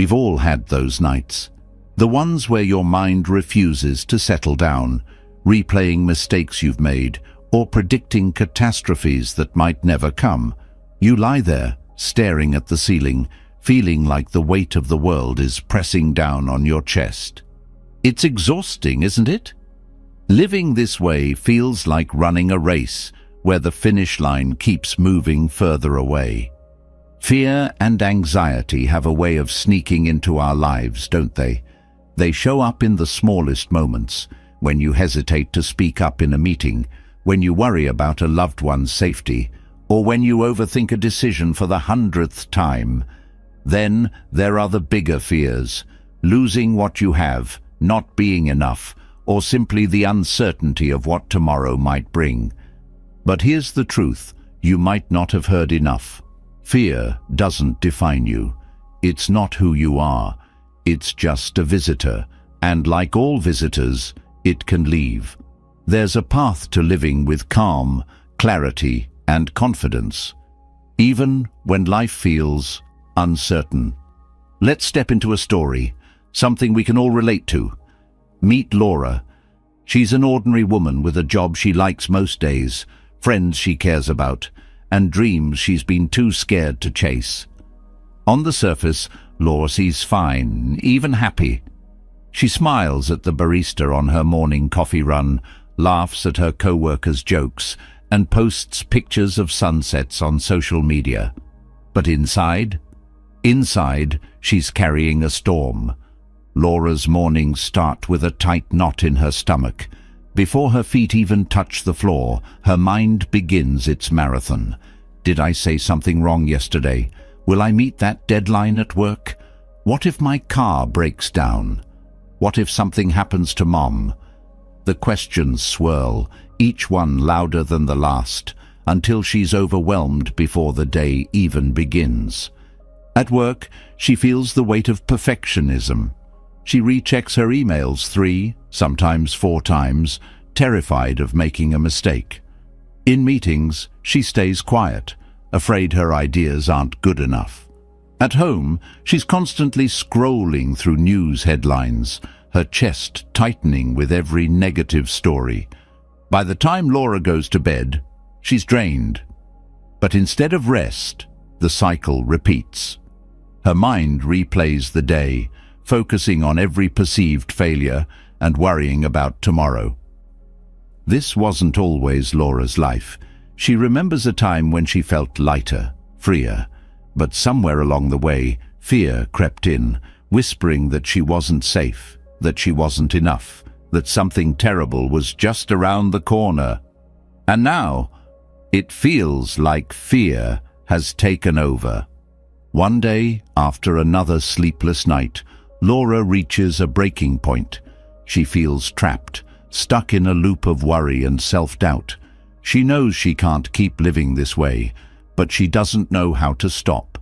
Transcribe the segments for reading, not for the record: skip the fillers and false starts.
We've all had those nights. The ones where your mind refuses to settle down, replaying mistakes you've made, or predicting catastrophes that might never come. You lie there, staring at the ceiling, feeling like the weight of the world is pressing down on your chest. It's exhausting, isn't it? Living this way feels like running a race, where the finish line keeps moving further away. Fear and anxiety have a way of sneaking into our lives, don't they? They show up in the smallest moments, when you hesitate to speak up in a meeting, when you worry about a loved one's safety, or when you overthink a decision for the 100th time. Then there are the bigger fears, losing what you have, not being enough, or simply the uncertainty of what tomorrow might bring. But here's the truth you might not have heard enough. Fear doesn't define you. It's not who you are. It's just a visitor, and like all visitors, it can leave. There's a path to living with calm, clarity, and confidence, even when life feels uncertain. Let's step into a story, something we can all relate to. Meet Laura. She's an ordinary woman with a job she likes most days, friends she cares about, and dreams she's been too scared to chase. On the surface, Laura seems fine, even happy. She smiles at the barista on her morning coffee run, laughs at her co-workers' jokes, and posts pictures of sunsets on social media. But inside, she's carrying a storm. Laura's mornings start with a tight knot in her stomach. Before her feet even touch the floor, her mind begins its marathon. Did I say something wrong yesterday? Will I meet that deadline at work? What if my car breaks down? What if something happens to Mom? The questions swirl, each one louder than the last, until she's overwhelmed before the day even begins. At work, she feels the weight of perfectionism. She rechecks her emails 3, sometimes 4 times, terrified of making a mistake. In meetings, she stays quiet, afraid her ideas aren't good enough. At home, she's constantly scrolling through news headlines, her chest tightening with every negative story. By the time Laura goes to bed, she's drained. But instead of rest, the cycle repeats. Her mind replays the day, focusing on every perceived failure and worrying about tomorrow. This wasn't always Laura's life. She remembers a time when she felt lighter, freer, but somewhere along the way, fear crept in, whispering that she wasn't safe, that she wasn't enough, that something terrible was just around the corner. And now, it feels like fear has taken over. One day, after another sleepless night, Laura reaches a breaking point. She feels trapped, stuck in a loop of worry and self-doubt. She knows she can't keep living this way, but she doesn't know how to stop.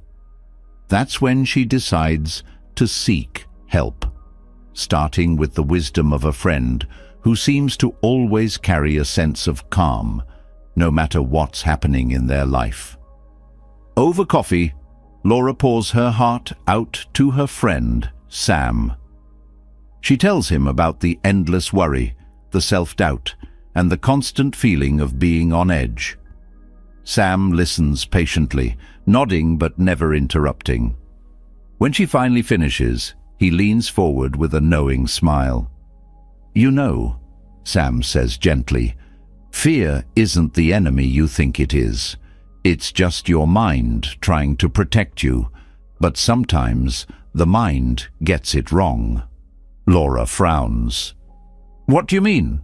That's when she decides to seek help, starting with the wisdom of a friend who seems to always carry a sense of calm, no matter what's happening in their life. Over coffee, Laura pours her heart out to her friend, Sam. She tells him about the endless worry, the self-doubt, and the constant feeling of being on edge. Sam listens patiently, nodding but never interrupting. When she finally finishes, he leans forward with a knowing smile. "You know," Sam says gently, "fear isn't the enemy you think it is. It's just your mind trying to protect you, but sometimes the mind gets it wrong." Laura frowns. "What do you mean?"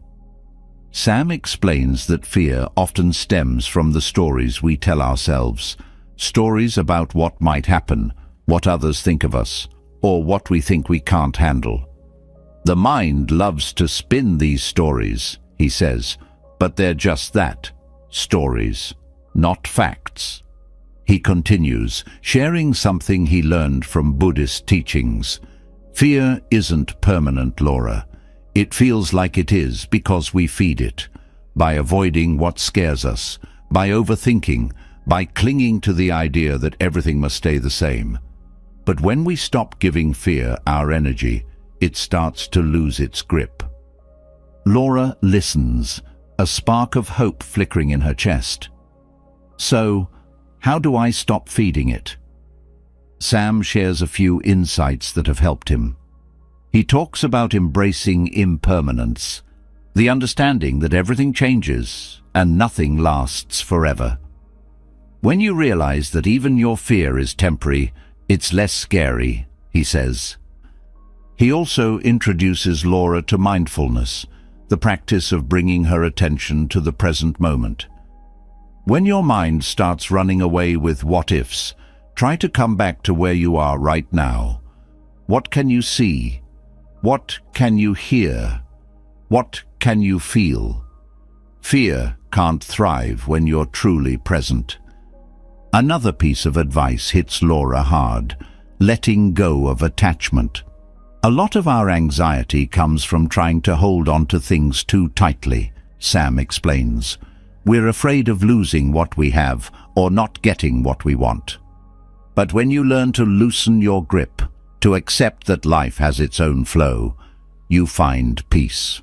Sam explains that fear often stems from the stories we tell ourselves, stories about what might happen, what others think of us, or what we think we can't handle. The mind loves to spin these stories, he says, but they're just that, stories, not facts. He continues, sharing something he learned from Buddhist teachings. Fear isn't permanent, Laura. It feels like it is because we feed it, by avoiding what scares us, by overthinking, by clinging to the idea that everything must stay the same. But when we stop giving fear our energy, it starts to lose its grip. Laura listens, a spark of hope flickering in her chest. So, how do I stop feeding it? Sam shares a few insights that have helped him. He talks about embracing impermanence, the understanding that everything changes and nothing lasts forever. When you realize that even your fear is temporary, it's less scary, he says. He also introduces Laura to mindfulness, the practice of bringing her attention to the present moment. When your mind starts running away with what-ifs, try to come back to where you are right now. What can you see? What can you hear? What can you feel? Fear can't thrive when you're truly present. Another piece of advice hits Laura hard: letting go of attachment. A lot of our anxiety comes from trying to hold on to things too tightly, Sam explains. We're afraid of losing what we have or not getting what we want. But when you learn to loosen your grip, to accept that life has its own flow, you find peace.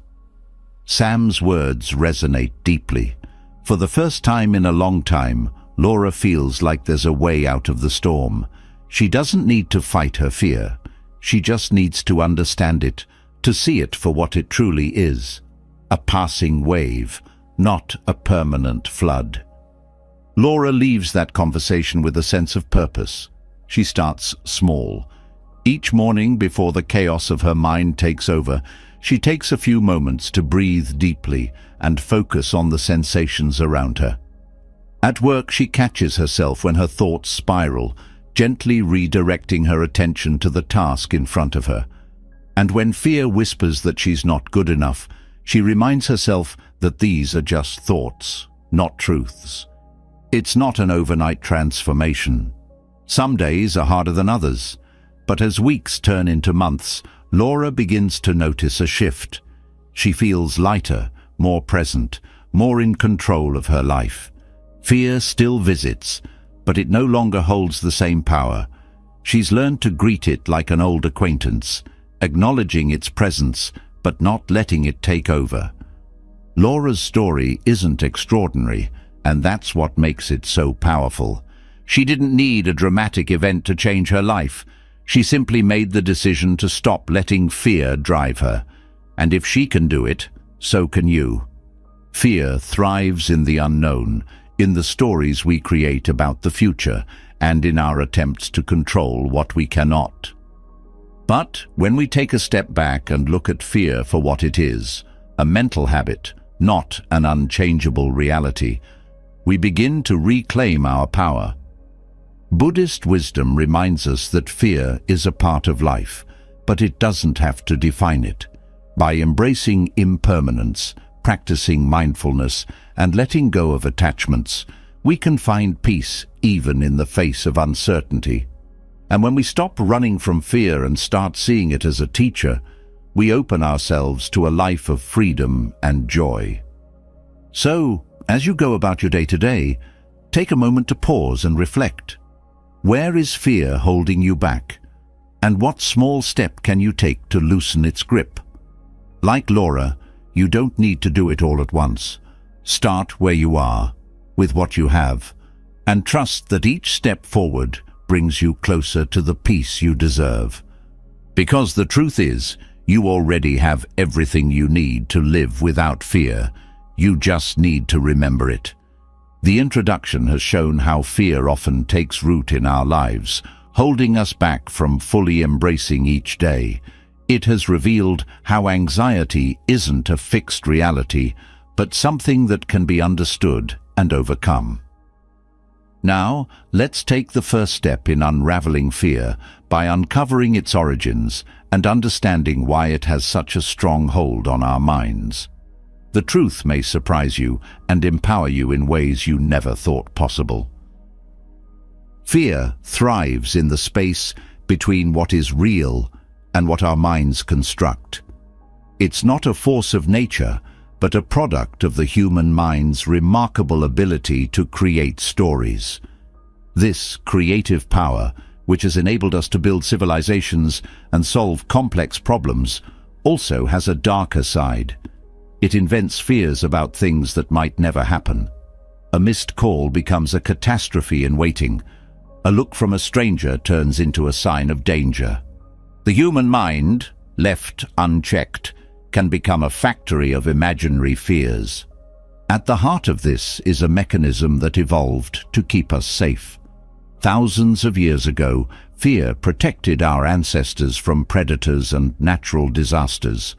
Sam's words resonate deeply. For the first time in a long time, Laura feels like there's a way out of the storm. She doesn't need to fight her fear. She just needs to understand it, to see it for what it truly is: a passing wave, not a permanent flood. Laura leaves that conversation with a sense of purpose. She starts small. Each morning, before the chaos of her mind takes over, she takes a few moments to breathe deeply and focus on the sensations around her. At work, she catches herself when her thoughts spiral, gently redirecting her attention to the task in front of her. And when fear whispers that she's not good enough, she reminds herself that these are just thoughts, not truths. It's not an overnight transformation. Some days are harder than others, but as weeks turn into months, Laura begins to notice a shift. She feels lighter, more present, more in control of her life. Fear still visits, but it no longer holds the same power. She's learned to greet it like an old acquaintance, acknowledging its presence, but not letting it take over. Laura's story isn't extraordinary, and that's what makes it so powerful. She didn't need a dramatic event to change her life. She simply made the decision to stop letting fear drive her. And if she can do it, so can you. Fear thrives in the unknown, in the stories we create about the future, and in our attempts to control what we cannot. But when we take a step back and look at fear for what it is, a mental habit, not an unchangeable reality, we begin to reclaim our power. Buddhist wisdom reminds us that fear is a part of life, but it doesn't have to define it. By embracing impermanence, practicing mindfulness, and letting go of attachments, we can find peace even in the face of uncertainty. And when we stop running from fear and start seeing it as a teacher, we open ourselves to a life of freedom and joy. So, as you go about your day-to-day, take a moment to pause and reflect. Where is fear holding you back? And what small step can you take to loosen its grip? Like Laura, you don't need to do it all at once. Start where you are, with what you have, and trust that each step forward brings you closer to the peace you deserve. Because the truth is, you already have everything you need to live without fear. You just need to remember it. The introduction has shown how fear often takes root in our lives, holding us back from fully embracing each day. It has revealed how anxiety isn't a fixed reality, but something that can be understood and overcome. Now, let's take the first step in unraveling fear by uncovering its origins and understanding why it has such a strong hold on our minds. The truth may surprise you and empower you in ways you never thought possible. Fear thrives in the space between what is real and what our minds construct. It's not a force of nature, but a product of the human mind's remarkable ability to create stories. This creative power which has enabled us to build civilizations and solve complex problems, also has a darker side. It invents fears about things that might never happen. A missed call becomes a catastrophe in waiting. A look from a stranger turns into a sign of danger. The human mind, left unchecked, can become a factory of imaginary fears. At the heart of this is a mechanism that evolved to keep us safe. Thousands of years ago, fear protected our ancestors from predators and natural disasters.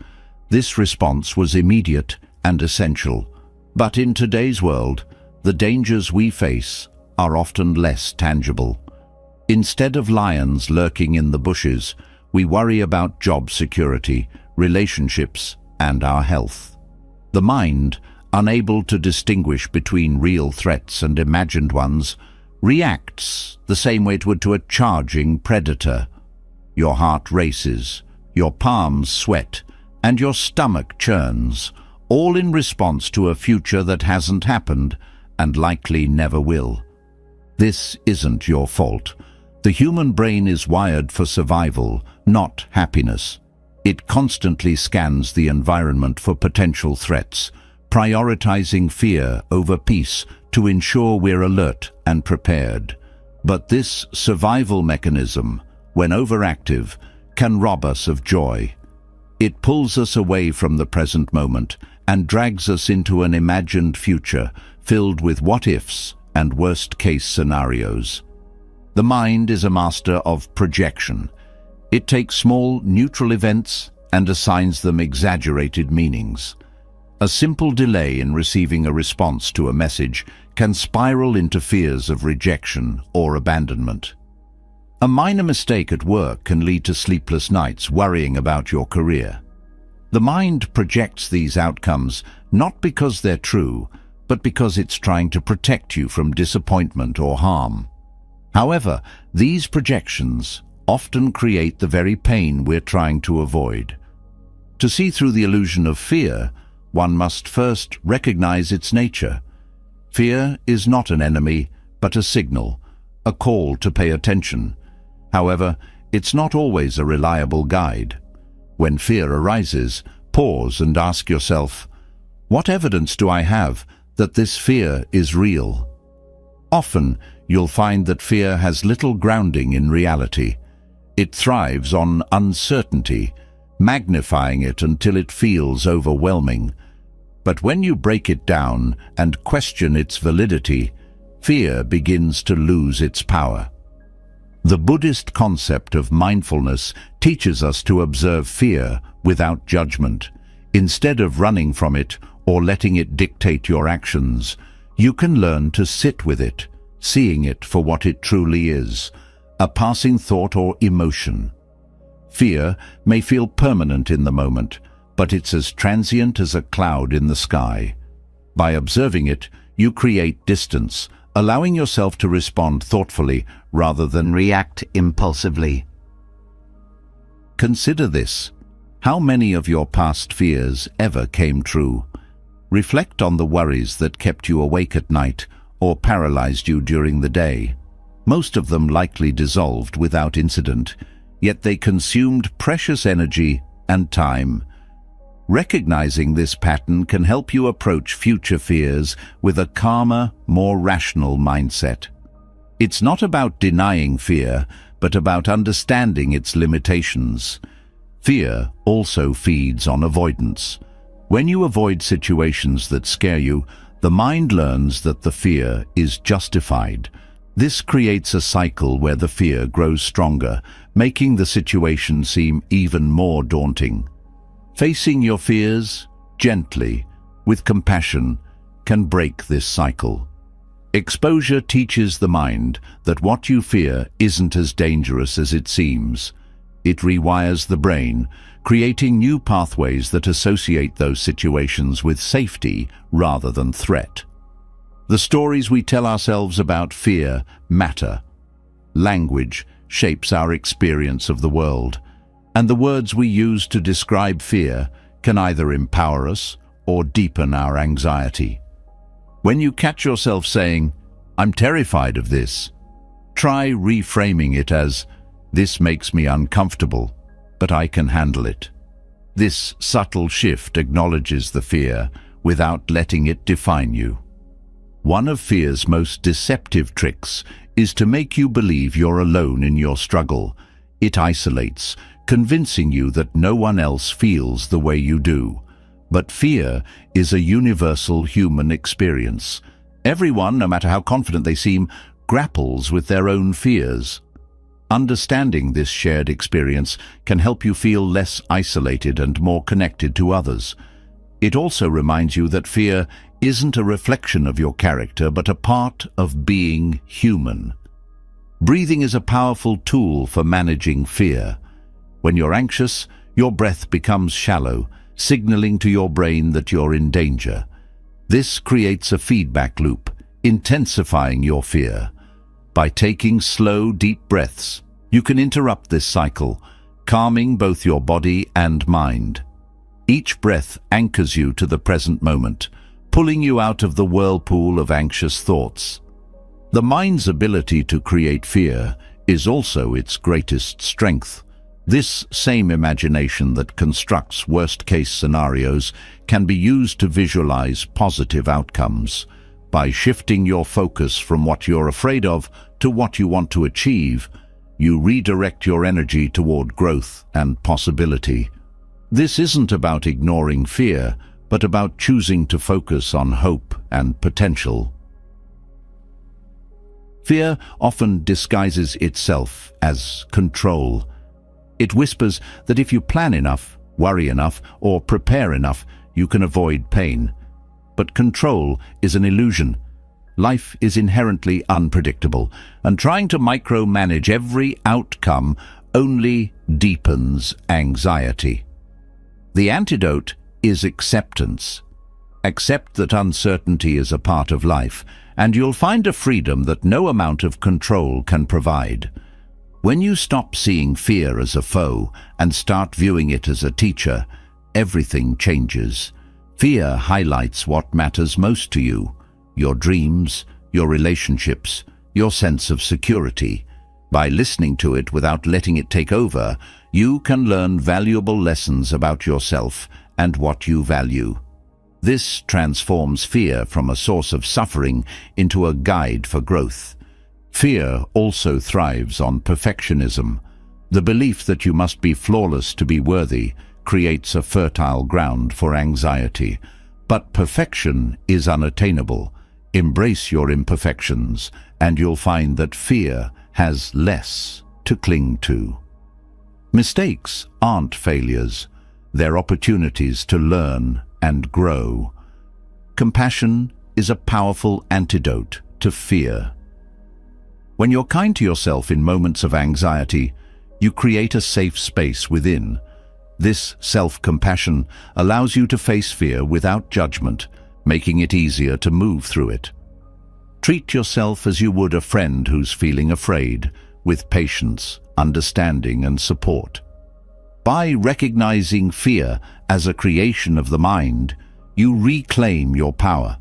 This response was immediate and essential. But in today's world, the dangers we face are often less tangible. Instead of lions lurking in the bushes, we worry about job security, relationships, and our health. The mind, unable to distinguish between real threats and imagined ones, reacts the same way it would to a charging predator. Your heart races, your palms sweat, and your stomach churns, all in response to a future that hasn't happened and likely never will. This isn't your fault. The human brain is wired for survival, not happiness. It constantly scans the environment for potential threats, prioritizing fear over peace to ensure we're alert and prepared. But this survival mechanism, when overactive, can rob us of joy. It pulls us away from the present moment and drags us into an imagined future filled with what-ifs and worst-case scenarios. The mind is a master of projection. It takes small, neutral events and assigns them exaggerated meanings. A simple delay in receiving a response to a message can spiral into fears of rejection or abandonment. A minor mistake at work can lead to sleepless nights worrying about your career. The mind projects these outcomes not because they're true, but because it's trying to protect you from disappointment or harm. However, these projections often create the very pain we're trying to avoid. To see through the illusion of fear, one must first recognize its nature. Fear is not an enemy, but a signal, a call to pay attention. However, it's not always a reliable guide. When fear arises, pause and ask yourself, what evidence do I have that this fear is real? Often, you'll find that fear has little grounding in reality. It thrives on uncertainty, magnifying it until it feels overwhelming. But when you break it down and question its validity, fear begins to lose its power. The Buddhist concept of mindfulness teaches us to observe fear without judgment. Instead of running from it or letting it dictate your actions, you can learn to sit with it, seeing it for what it truly is, a passing thought or emotion. Fear may feel permanent in the moment, but it's as transient as a cloud in the sky. By observing it, you create distance, allowing yourself to respond thoughtfully rather than react impulsively. Consider this. How many of your past fears ever came true? Reflect on the worries that kept you awake at night or paralyzed you during the day. Most of them likely dissolved without incident, yet they consumed precious energy and time. Recognizing this pattern can help you approach future fears with a calmer, more rational mindset. It's not about denying fear, but about understanding its limitations. Fear also feeds on avoidance. When you avoid situations that scare you, the mind learns that the fear is justified. This creates a cycle where the fear grows stronger, making the situation seem even more daunting. Facing your fears gently, with compassion, can break this cycle. Exposure teaches the mind that what you fear isn't as dangerous as it seems. It rewires the brain, creating new pathways that associate those situations with safety rather than threat. The stories we tell ourselves about fear matter. Language shapes our experience of the world, and the words we use to describe fear can either empower us or deepen our anxiety. When you catch yourself saying, "I'm terrified of this," Try reframing it as, "This makes me uncomfortable, but I can handle it." This subtle shift acknowledges the fear without letting it define you. One of fear's most deceptive tricks is to make you believe you're alone in your struggle. It isolates, convincing you that no one else feels the way you do. But fear is a universal human experience. Everyone, no matter how confident they seem, grapples with their own fears. Understanding this shared experience can help you feel less isolated and more connected to others. It also reminds you that fear isn't a reflection of your character, but a part of being human. Breathing is a powerful tool for managing fear. When you're anxious, your breath becomes shallow, signaling to your brain that you're in danger. This creates a feedback loop, intensifying your fear. By taking slow, deep breaths, you can interrupt this cycle, calming both your body and mind. Each breath anchors you to the present moment, pulling you out of the whirlpool of anxious thoughts. The mind's ability to create fear is also its greatest strength. This same imagination that constructs worst-case scenarios can be used to visualize positive outcomes. By shifting your focus from what you're afraid of to what you want to achieve, you redirect your energy toward growth and possibility. This isn't about ignoring fear, but about choosing to focus on hope and potential. Fear often disguises itself as control. It whispers that if you plan enough, worry enough, or prepare enough, you can avoid pain. But control is an illusion. Life is inherently unpredictable, and trying to micromanage every outcome only deepens anxiety. The antidote is acceptance. Accept that uncertainty is a part of life, and you'll find a freedom that no amount of control can provide. When you stop seeing fear as a foe and start viewing it as a teacher, everything changes. Fear highlights what matters most to you: your dreams, your relationships, your sense of security. By listening to it without letting it take over, you can learn valuable lessons about yourself and what you value. This transforms fear from a source of suffering into a guide for growth. Fear also thrives on perfectionism. The belief that you must be flawless to be worthy creates a fertile ground for anxiety. But perfection is unattainable. Embrace your imperfections, and you'll find that fear has less to cling to. Mistakes aren't failures. They're opportunities to learn and grow. Compassion is a powerful antidote to fear. When you're kind to yourself in moments of anxiety, you create a safe space within. This self-compassion allows you to face fear without judgment, making it easier to move through it. Treat yourself as you would a friend who's feeling afraid, with patience, understanding, and support. By recognizing fear as a creation of the mind, you reclaim your power.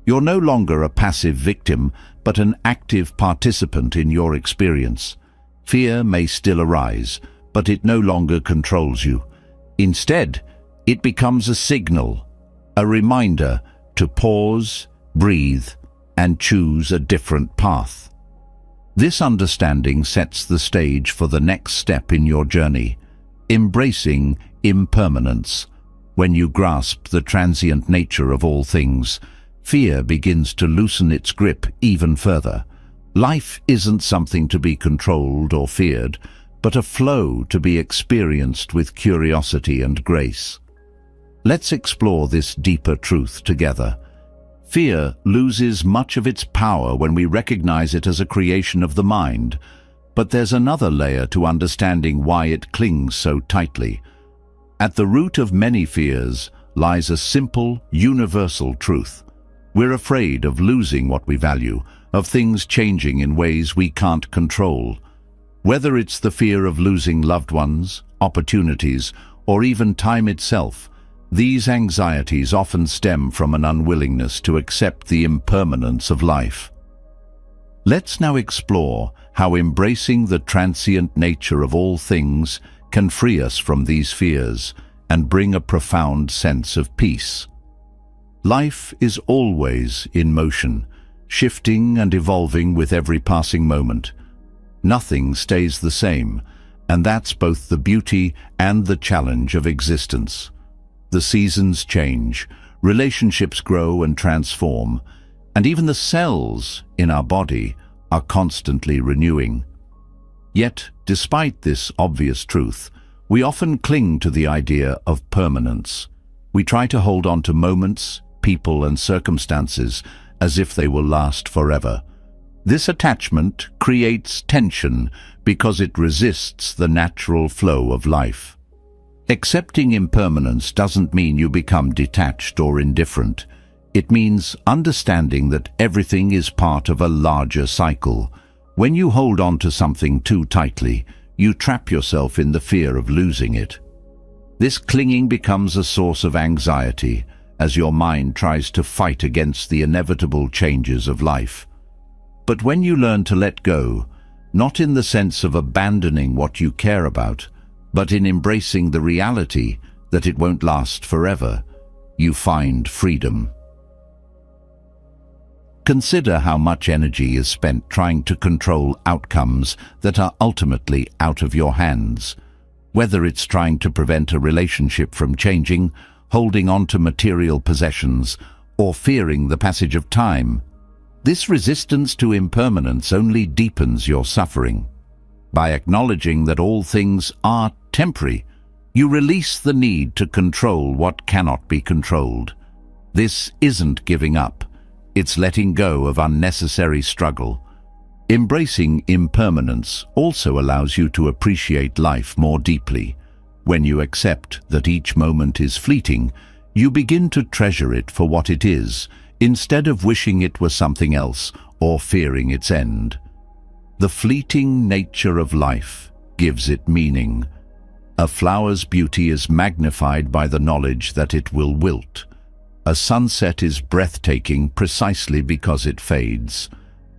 You're no longer a passive victim, but an active participant in your experience. Fear may still arise, but it no longer controls you. Instead, it becomes a signal, a reminder to pause, breathe, and choose a different path. This understanding sets the stage for the next step in your journey, embracing impermanence. When you grasp the transient nature of all things, fear begins to loosen its grip even further. Life isn't something to be controlled or feared, but a flow to be experienced with curiosity and grace. Let's explore this deeper truth together. Fear loses much of its power when we recognize it as a creation of the mind, but there's another layer to understanding why it clings so tightly. At the root of many fears lies a simple, universal truth. We're afraid of losing what we value, of things changing in ways we can't control. Whether it's the fear of losing loved ones, opportunities, or even time itself, these anxieties often stem from an unwillingness to accept the impermanence of life. Let's now explore how embracing the transient nature of all things can free us from these fears and bring a profound sense of peace. Life is always in motion, shifting and evolving with every passing moment. Nothing stays the same, and that's both the beauty and the challenge of existence. The seasons change, relationships grow and transform, and even the cells in our body are constantly renewing. Yet, despite this obvious truth, we often cling to the idea of permanence. We try to hold on to moments, people, and circumstances as if they will last forever. This attachment creates tension because it resists the natural flow of life. Accepting impermanence doesn't mean you become detached or indifferent. It means understanding that everything is part of a larger cycle. When you hold on to something too tightly, you trap yourself in the fear of losing it. This clinging becomes a source of anxiety as your mind tries to fight against the inevitable changes of life. But when you learn to let go, not in the sense of abandoning what you care about, but in embracing the reality that it won't last forever, you find freedom. Consider how much energy is spent trying to control outcomes that are ultimately out of your hands. Whether it's trying to prevent a relationship from changing, holding on to material possessions, or fearing the passage of time, this resistance to impermanence only deepens your suffering. By acknowledging that all things are temporary, you release the need to control what cannot be controlled. This isn't giving up. It's letting go of unnecessary struggle. Embracing impermanence also allows you to appreciate life more deeply. When you accept that each moment is fleeting, you begin to treasure it for what it is, instead of wishing it was something else or fearing its end. The fleeting nature of life gives it meaning. A flower's beauty is magnified by the knowledge that it will wilt. A sunset is breathtaking precisely because it fades.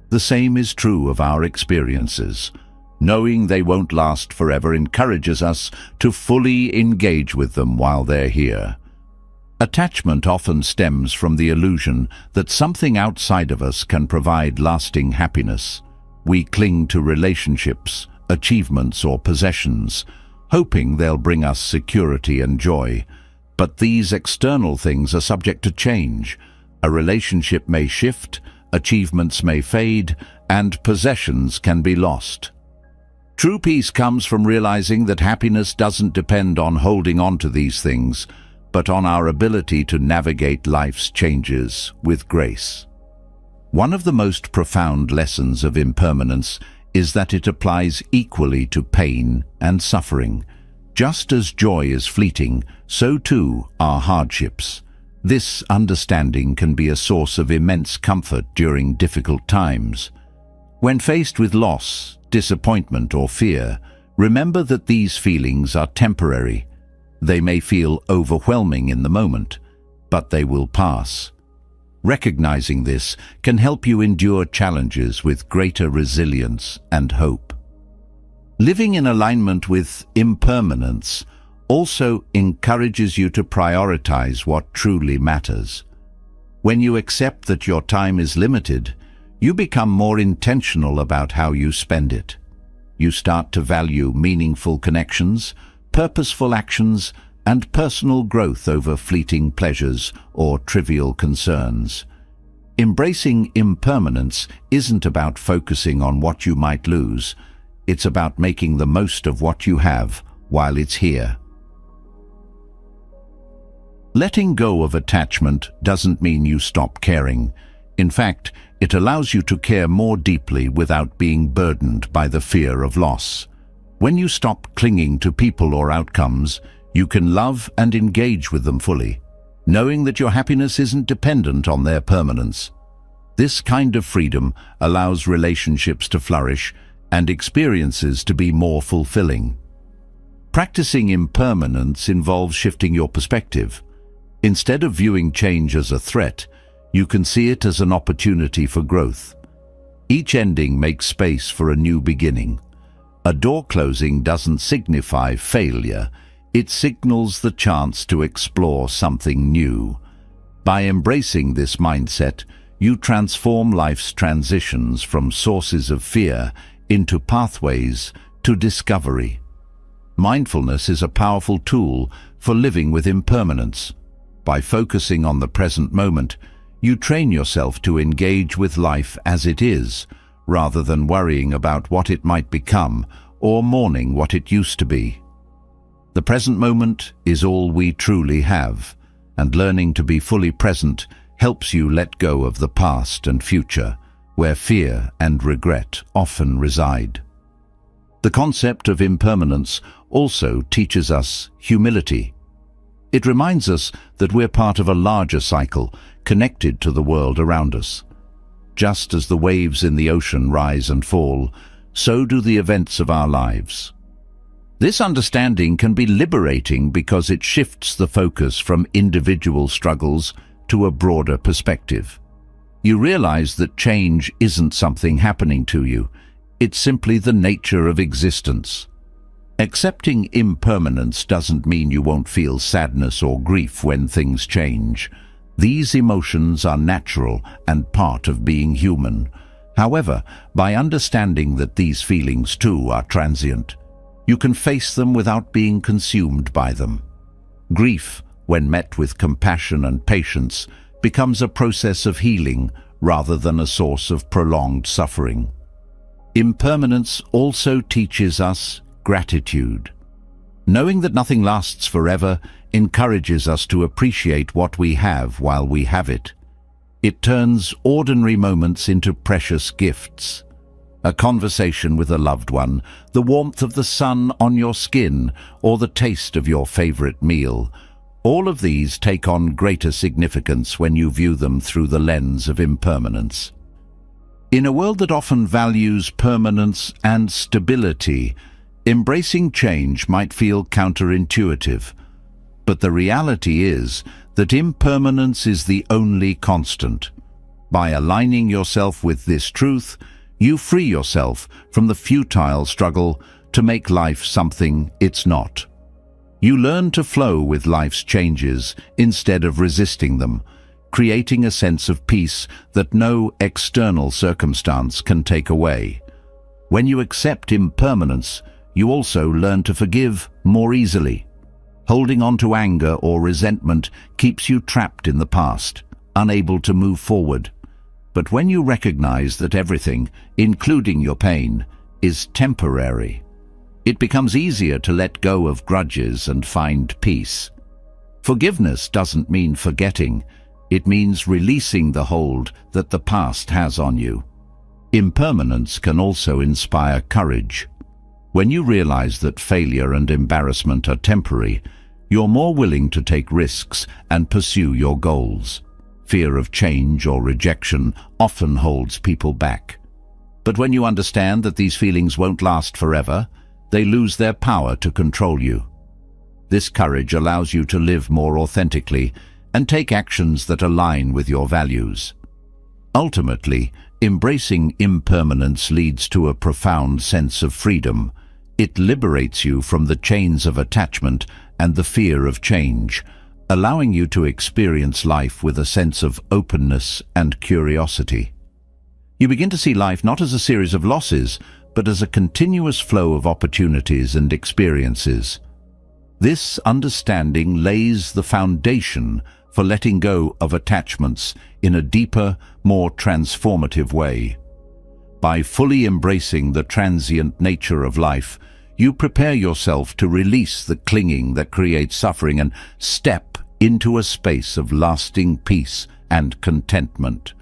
The same is true of our experiences. Knowing they won't last forever encourages us to fully engage with them while they're here. Attachment often stems from the illusion that something outside of us can provide lasting happiness. We cling to relationships, achievements, or possessions, hoping they'll bring us security and joy. But these external things are subject to change. A relationship may shift, achievements may fade, and possessions can be lost. True peace comes from realizing that happiness doesn't depend on holding on to these things, but on our ability to navigate life's changes with grace. One of the most profound lessons of impermanence is that it applies equally to pain and suffering. Just as joy is fleeting, so too are hardships. This understanding can be a source of immense comfort during difficult times. When faced with loss, disappointment, or fear, remember that these feelings are temporary. They may feel overwhelming in the moment, but they will pass. Recognizing this can help you endure challenges with greater resilience and hope. Living in alignment with impermanence also encourages you to prioritize what truly matters. When you accept that your time is limited, you become more intentional about how you spend it. You start to value meaningful connections, purposeful actions, and personal growth over fleeting pleasures or trivial concerns. Embracing impermanence isn't about focusing on what you might lose. It's about making the most of what you have while it's here. Letting go of attachment doesn't mean you stop caring. In fact, it allows you to care more deeply without being burdened by the fear of loss. When you stop clinging to people or outcomes, you can love and engage with them fully, knowing that your happiness isn't dependent on their permanence. This kind of freedom allows relationships to flourish and experiences to be more fulfilling. Practicing impermanence involves shifting your perspective. Instead of viewing change as a threat, you can see it as an opportunity for growth. Each ending makes space for a new beginning. A door closing doesn't signify failure, it signals the chance to explore something new. By embracing this mindset, you transform life's transitions from sources of fear into pathways to discovery. Mindfulness is a powerful tool for living with impermanence. By focusing on the present moment, you train yourself to engage with life as it is, rather than worrying about what it might become or mourning what it used to be. The present moment is all we truly have, and learning to be fully present helps you let go of the past and future, where fear and regret often reside. The concept of impermanence also teaches us humility. It reminds us that we're part of a larger cycle, connected to the world around us. Just as the waves in the ocean rise and fall, so do the events of our lives. This understanding can be liberating because it shifts the focus from individual struggles to a broader perspective. You realize that change isn't something happening to you, it's simply the nature of existence. Accepting impermanence doesn't mean you won't feel sadness or grief when things change. These emotions are natural and part of being human. However, by understanding that these feelings too are transient, you can face them without being consumed by them. Grief, when met with compassion and patience, becomes a process of healing rather than a source of prolonged suffering. Impermanence also teaches us gratitude. Knowing that nothing lasts forever encourages us to appreciate what we have while we have it. It turns ordinary moments into precious gifts. A conversation with a loved one, the warmth of the sun on your skin, or the taste of your favorite meal. All of these take on greater significance when you view them through the lens of impermanence. In a world that often values permanence and stability, embracing change might feel counterintuitive. But the reality is that impermanence is the only constant. By aligning yourself with this truth, you free yourself from the futile struggle to make life something it's not. You learn to flow with life's changes instead of resisting them, creating a sense of peace that no external circumstance can take away. When you accept impermanence, you also learn to forgive more easily. Holding on to anger or resentment keeps you trapped in the past, unable to move forward. But when you recognize that everything, including your pain, is temporary, it becomes easier to let go of grudges and find peace. Forgiveness doesn't mean forgetting, it means releasing the hold that the past has on you. Impermanence can also inspire courage. When you realize that failure and embarrassment are temporary, you're more willing to take risks and pursue your goals. Fear of change or rejection often holds people back. But when you understand that these feelings won't last forever, they lose their power to control you. This courage allows you to live more authentically and take actions that align with your values. Ultimately, embracing impermanence leads to a profound sense of freedom. It liberates you from the chains of attachment and the fear of change, allowing you to experience life with a sense of openness and curiosity. You begin to see life not as a series of losses, but as a continuous flow of opportunities and experiences. This understanding lays the foundation for letting go of attachments in a deeper, more transformative way. By fully embracing the transient nature of life, you prepare yourself to release the clinging that creates suffering and step into a space of lasting peace and contentment.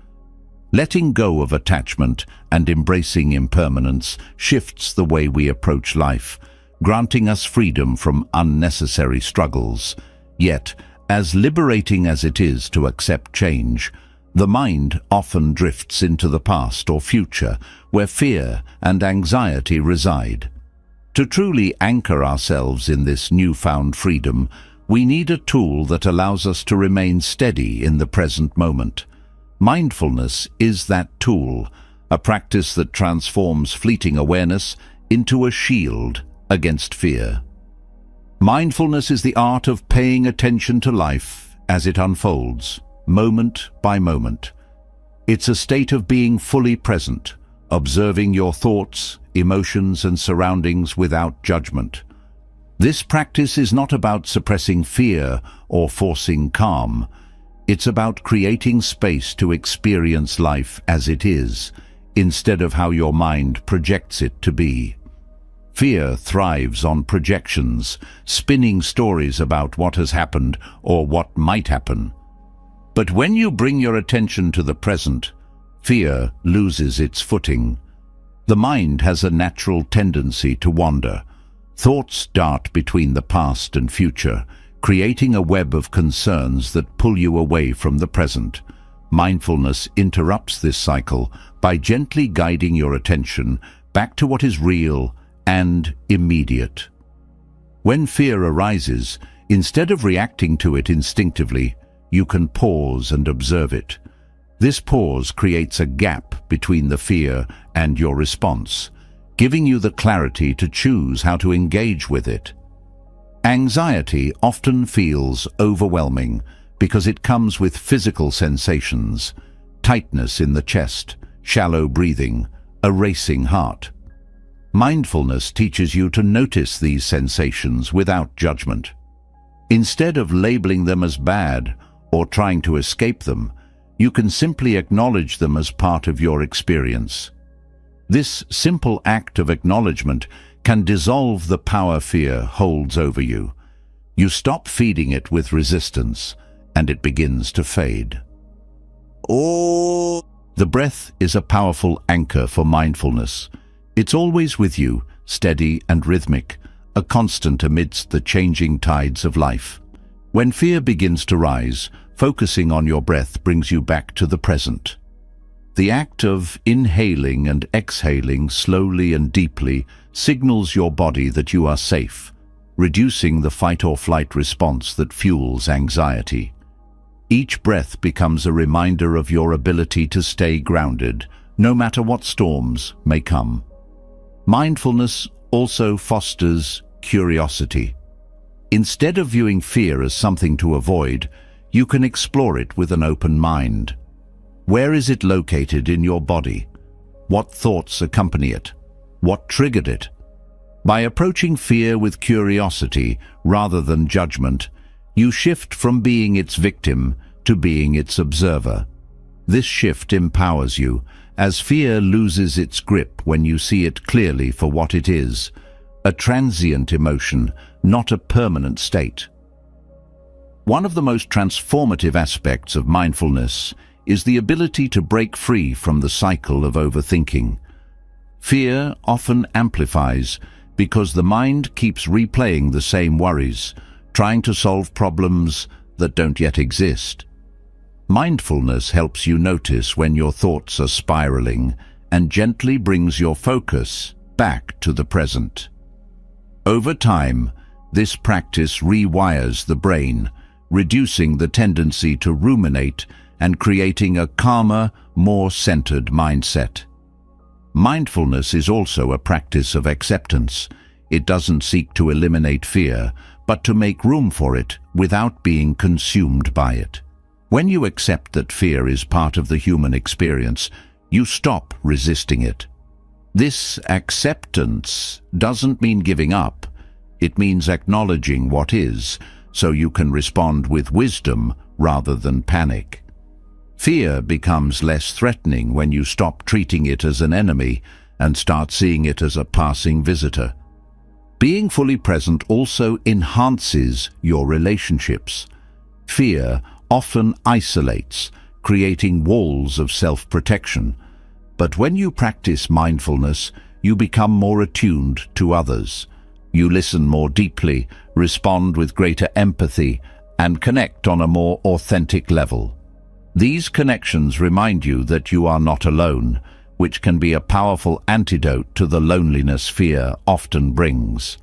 Letting go of attachment and embracing impermanence shifts the way we approach life, granting us freedom from unnecessary struggles. Yet, as liberating as it is to accept change, the mind often drifts into the past or future, where fear and anxiety reside. To truly anchor ourselves in this newfound freedom, we need a tool that allows us to remain steady in the present moment. Mindfulness is that tool, a practice that transforms fleeting awareness into a shield against fear. Mindfulness is the art of paying attention to life as it unfolds, moment by moment. It's a state of being fully present, observing your thoughts, emotions, and surroundings without judgment. This practice is not about suppressing fear or forcing calm. It's about creating space to experience life as it is, instead of how your mind projects it to be. Fear thrives on projections, spinning stories about what has happened or what might happen. But when you bring your attention to the present, fear loses its footing. The mind has a natural tendency to wander. Thoughts dart between the past and future, creating a web of concerns that pull you away from the present. Mindfulness interrupts this cycle by gently guiding your attention back to what is real and immediate. When fear arises, instead of reacting to it instinctively, you can pause and observe it. This pause creates a gap between the fear and your response, giving you the clarity to choose how to engage with it. Anxiety often feels overwhelming because it comes with physical sensations: tightness in the chest, shallow breathing, a racing heart. Mindfulness teaches you to notice these sensations without judgment. Instead of labeling them as bad or trying to escape them, you can simply acknowledge them as part of your experience. This simple act of acknowledgement can dissolve the power fear holds over you. You stop feeding it with resistance, and it begins to fade. The breath is a powerful anchor for mindfulness. It's always with you, steady and rhythmic, a constant amidst the changing tides of life. When fear begins to rise, focusing on your breath brings you back to the present. The act of inhaling and exhaling slowly and deeply signals your body that you are safe, reducing the fight-or-flight response that fuels anxiety. Each breath becomes a reminder of your ability to stay grounded, no matter what storms may come. Mindfulness also fosters curiosity. Instead of viewing fear as something to avoid, you can explore it with an open mind. Where is it located in your body? What thoughts accompany it? What triggered it? By approaching fear with curiosity rather than judgment, you shift from being its victim to being its observer. This shift empowers you, as fear loses its grip when you see it clearly for what it is, a transient emotion, not a permanent state. One of the most transformative aspects of mindfulness is the ability to break free from the cycle of overthinking. Fear often amplifies because the mind keeps replaying the same worries, trying to solve problems that don't yet exist. Mindfulness helps you notice when your thoughts are spiraling and gently brings your focus back to the present. Over time, this practice rewires the brain, reducing the tendency to ruminate and creating a calmer, more centered mindset. Mindfulness is also a practice of acceptance. It doesn't seek to eliminate fear, but to make room for it without being consumed by it. When you accept that fear is part of the human experience, you stop resisting it. This acceptance doesn't mean giving up. It means acknowledging what is, so you can respond with wisdom rather than panic. Fear becomes less threatening when you stop treating it as an enemy and start seeing it as a passing visitor. Being fully present also enhances your relationships. Fear often isolates, creating walls of self-protection. But when you practice mindfulness, you become more attuned to others. You listen more deeply, respond with greater empathy, and connect on a more authentic level. These connections remind you that you are not alone, which can be a powerful antidote to the loneliness fear often brings.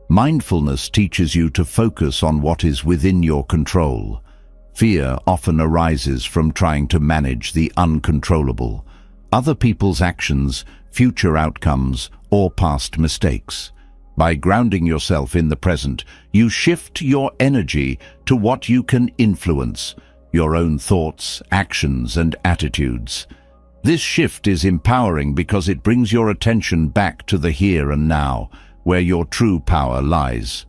Mindfulness teaches you to focus on what is within your control. Fear often arises from trying to manage the uncontrollable. other people's actions, future outcomes, or past mistakes. By grounding yourself in the present, you shift your energy to what you can influence, your own thoughts, actions, and attitudes. This shift is empowering because it brings your attention back to the here and now, where your true power lies.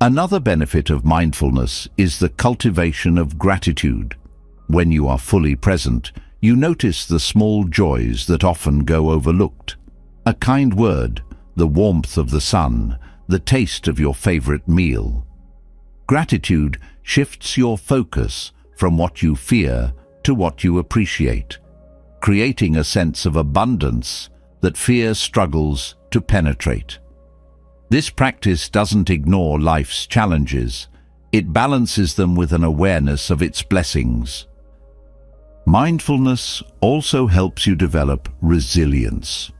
Another benefit of mindfulness is the cultivation of gratitude. When you are fully present, you notice the small joys that often go overlooked. A kind word, the warmth of the sun, the taste of your favorite meal. Gratitude shifts your focus from what you fear to what you appreciate, creating a sense of abundance that fear struggles to penetrate. This practice doesn't ignore life's challenges. It balances them with an awareness of its blessings. Mindfulness also helps you develop resilience.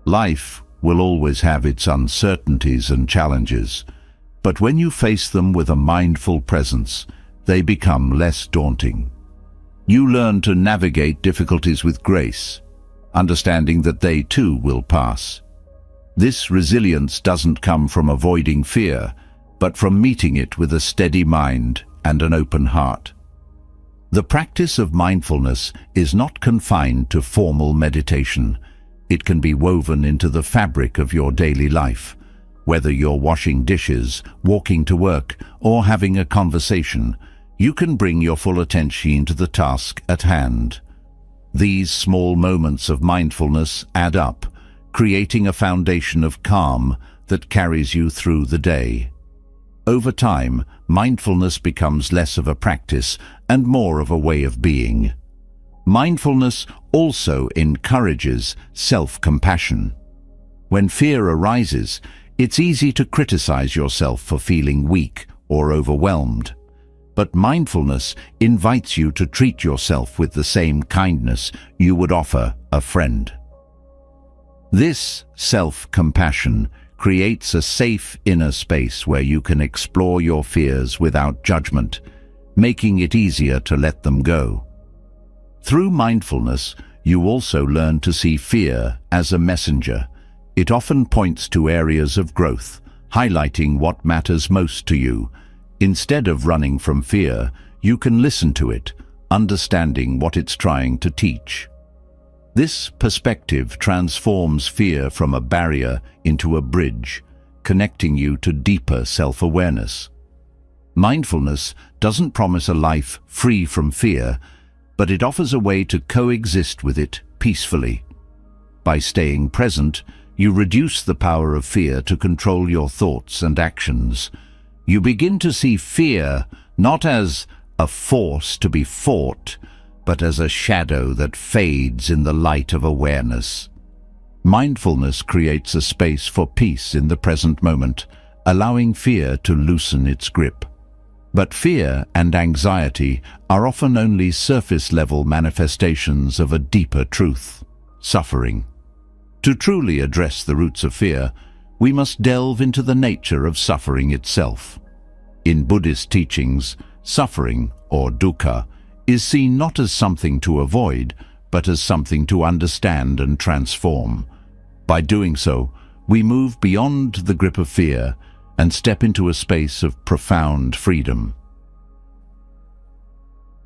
Life will always have its uncertainties and challenges, but when you face them with a mindful presence, they become less daunting. You learn to navigate difficulties with grace, understanding that they too will pass. This resilience doesn't come from avoiding fear, but from meeting it with a steady mind and an open heart. The practice of mindfulness is not confined to formal meditation. It can be woven into the fabric of your daily life. Whether you're washing dishes, walking to work, or having a conversation, you can bring your full attention to the task at hand. These small moments of mindfulness add up, creating a foundation of calm that carries you through the day. Over time, mindfulness becomes less of a practice and more of a way of being. Mindfulness also encourages self-compassion. When fear arises, it's easy to criticize yourself for feeling weak or overwhelmed. But mindfulness invites you to treat yourself with the same kindness you would offer a friend. This self-compassion creates a safe inner space where you can explore your fears without judgment, making it easier to let them go. Through mindfulness, you also learn to see fear as a messenger. It often points to areas of growth, highlighting what matters most to you. Instead of running from fear, you can listen to it, understanding what it's trying to teach. This perspective transforms fear from a barrier into a bridge, connecting you to deeper self-awareness. Mindfulness doesn't promise a life free from fear, but it offers a way to coexist with it peacefully. By staying present, you reduce the power of fear to control your thoughts and actions. You begin to see fear not as a force to be fought, but as a shadow that fades in the light of awareness. Mindfulness creates a space for peace in the present moment, allowing fear to loosen its grip. But fear and anxiety are often only surface-level manifestations of a deeper truth: suffering. To truly address the roots of fear, we must delve into the nature of suffering itself. In Buddhist teachings, suffering, or dukkha, is seen not as something to avoid, but as something to understand and transform. By doing so, we move beyond the grip of fear and step into a space of profound freedom.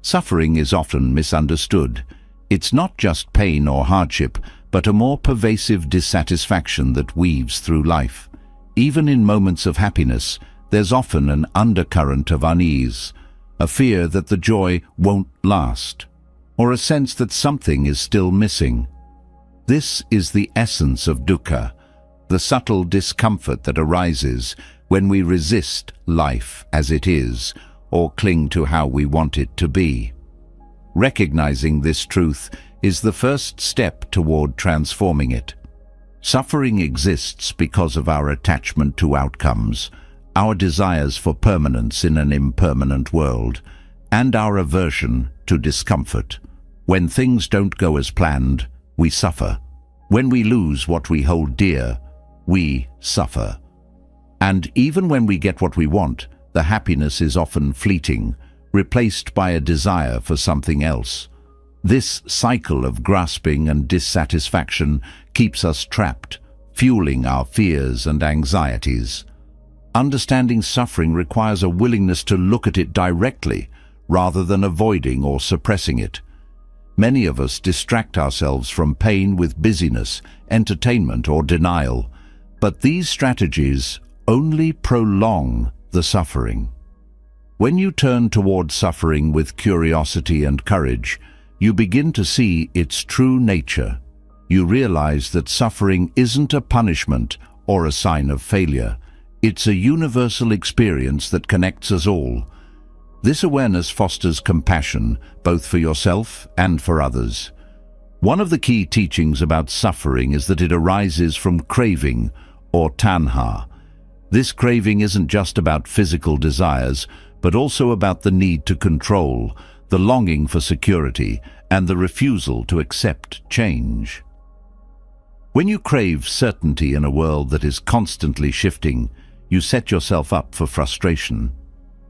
Suffering is often misunderstood. It's not just pain or hardship, but a more pervasive dissatisfaction that weaves through life. Even in moments of happiness, there's often an undercurrent of unease, a fear that the joy won't last, or a sense that something is still missing. This is the essence of dukkha, the subtle discomfort that arises when we resist life as it is, or cling to how we want it to be. Recognizing this truth is the first step toward transforming it. Suffering exists because of our attachment to outcomes, our desires for permanence in an impermanent world, and our aversion to discomfort. When things don't go as planned, we suffer. When we lose what we hold dear, we suffer. And even when we get what we want, the happiness is often fleeting, replaced by a desire for something else. This cycle of grasping and dissatisfaction keeps us trapped, fueling our fears and anxieties. Understanding suffering requires a willingness to look at it directly, rather than avoiding or suppressing it. Many of us distract ourselves from pain with busyness, entertainment, or denial, but these strategies only prolong the suffering. When you turn toward suffering with curiosity and courage, you begin to see its true nature. You realize that suffering isn't a punishment or a sign of failure. It's a universal experience that connects us all. This awareness fosters compassion, both for yourself and for others. One of the key teachings about suffering is that it arises from craving, or tanha. This craving isn't just about physical desires, but also about the need to control, the longing for security, and the refusal to accept change. When you crave certainty in a world that is constantly shifting, you set yourself up for frustration.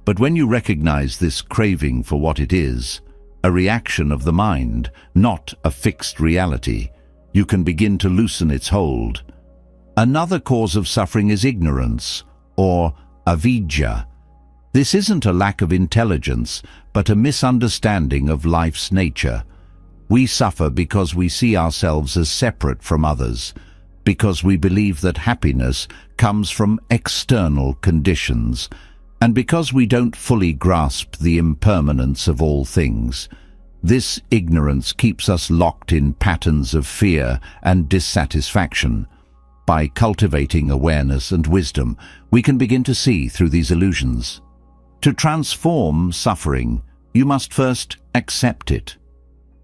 But when you recognize this craving for what it is, a reaction of the mind, not a fixed reality, you can begin to loosen its hold. Another cause of suffering is ignorance, or avidya. This isn't a lack of intelligence, but a misunderstanding of life's nature. We suffer because we see ourselves as separate from others, because we believe that happiness comes from external conditions, and because we don't fully grasp the impermanence of all things. This ignorance keeps us locked in patterns of fear and dissatisfaction. By cultivating awareness and wisdom, we can begin to see through these illusions. To transform suffering, you must first accept it.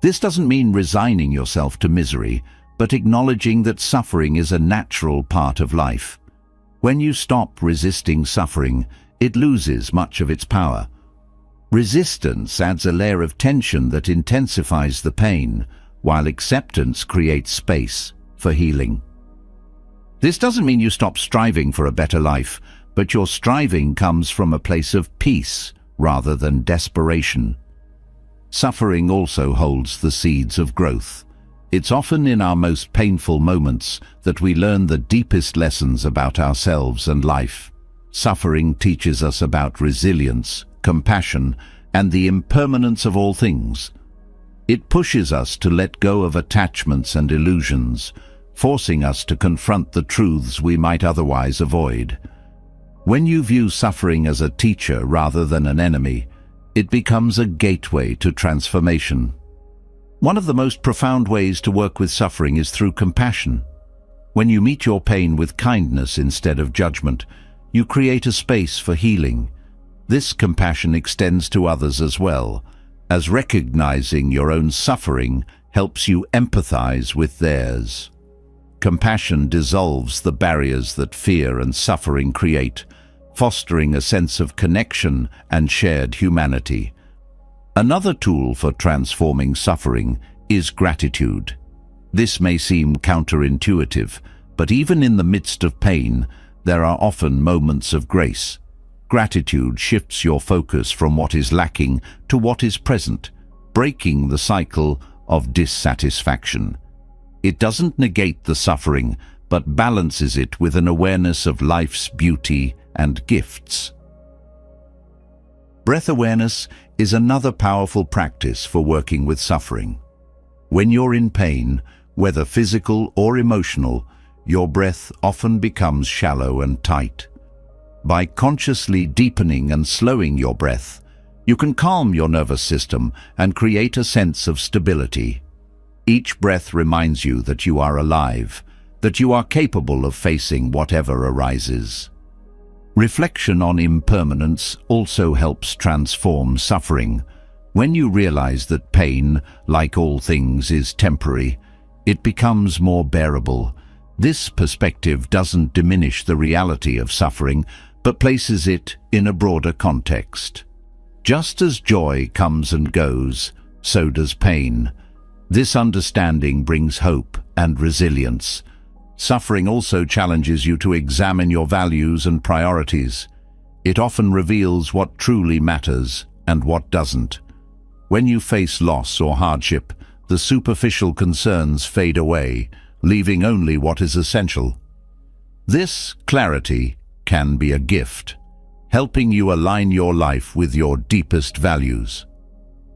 This doesn't mean resigning yourself to misery, but acknowledging that suffering is a natural part of life. When you stop resisting suffering, it loses much of its power. Resistance adds a layer of tension that intensifies the pain, while acceptance creates space for healing. This doesn't mean you stop striving for a better life, but your striving comes from a place of peace rather than desperation. Suffering also holds the seeds of growth. It's often in our most painful moments that we learn the deepest lessons about ourselves and life. Suffering teaches us about resilience, compassion, and the impermanence of all things. It pushes us to let go of attachments and illusions, forcing us to confront the truths we might otherwise avoid. When you view suffering as a teacher rather than an enemy, it becomes a gateway to transformation. One of the most profound ways to work with suffering is through compassion. When you meet your pain with kindness instead of judgment, you create a space for healing. This compassion extends to others as well, as recognizing your own suffering helps you empathize with theirs. Compassion dissolves the barriers that fear and suffering create, fostering a sense of connection and shared humanity. Another tool for transforming suffering is gratitude. This may seem counterintuitive, but even in the midst of pain, there are often moments of grace. Gratitude shifts your focus from what is lacking to what is present, breaking the cycle of dissatisfaction. It doesn't negate the suffering, but balances it with an awareness of life's beauty and gifts. Breath awareness is another powerful practice for working with suffering. When you're in pain, whether physical or emotional, your breath often becomes shallow and tight. By consciously deepening and slowing your breath, you can calm your nervous system and create a sense of stability. Each breath reminds you that you are alive, that you are capable of facing whatever arises. Reflection on impermanence also helps transform suffering. When you realize that pain, like all things, is temporary, it becomes more bearable. This perspective doesn't diminish the reality of suffering, but places it in a broader context. Just as joy comes and goes, so does pain. This understanding brings hope and resilience. Suffering also challenges you to examine your values and priorities. It often reveals what truly matters and what doesn't. When you face loss or hardship, the superficial concerns fade away, leaving only what is essential. This clarity can be a gift, helping you align your life with your deepest values.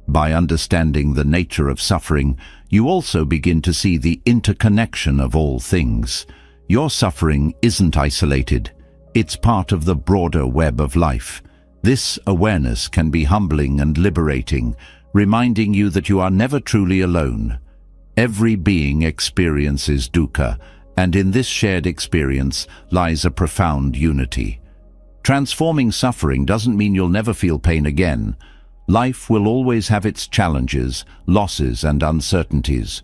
By understanding the nature of suffering, you also begin to see the interconnection of all things. Your suffering isn't isolated. It's part of the broader web of life. This awareness can be humbling and liberating, reminding you that you are never truly alone. Every being experiences dukkha, and in this shared experience lies a profound unity. Transforming suffering doesn't mean you'll never feel pain again. Life will always have its challenges, losses, and uncertainties.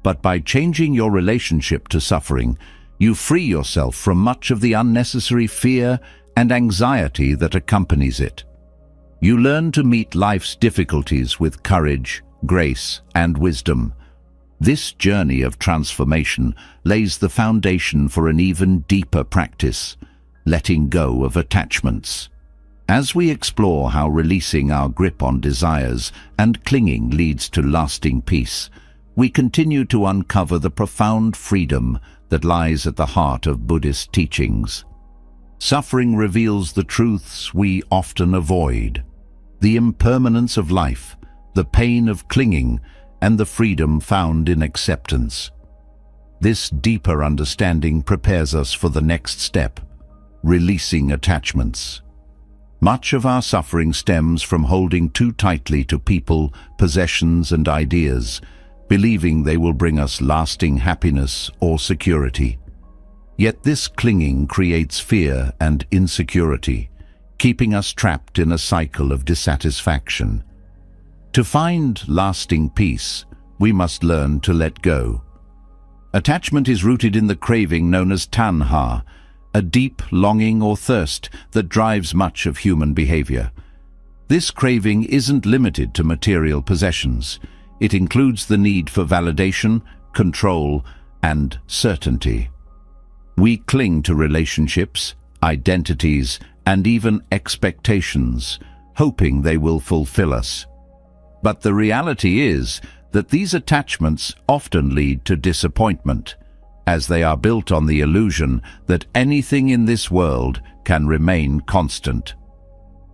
But by changing your relationship to suffering, you free yourself from much of the unnecessary fear and anxiety that accompanies it. You learn to meet life's difficulties with courage, grace, and wisdom. This journey of transformation lays the foundation for an even deeper practice, letting go of attachments. As we explore how releasing our grip on desires and clinging leads to lasting peace, we continue to uncover the profound freedom that lies at the heart of Buddhist teachings. Suffering reveals the truths we often avoid: the impermanence of life, the pain of clinging, and the freedom found in acceptance. This deeper understanding prepares us for the next step: releasing attachments. Much of our suffering stems from holding too tightly to people, possessions, and ideas, believing they will bring us lasting happiness or security. Yet this clinging creates fear and insecurity, keeping us trapped in a cycle of dissatisfaction. To find lasting peace, we must learn to let go. Attachment is rooted in the craving known as tanha, a deep longing or thirst that drives much of human behavior. This craving isn't limited to material possessions. It includes the need for validation, control, and certainty. We cling to relationships, identities, and even expectations, hoping they will fulfill us. But the reality is that these attachments often lead to disappointment, as they are built on the illusion that anything in this world can remain constant.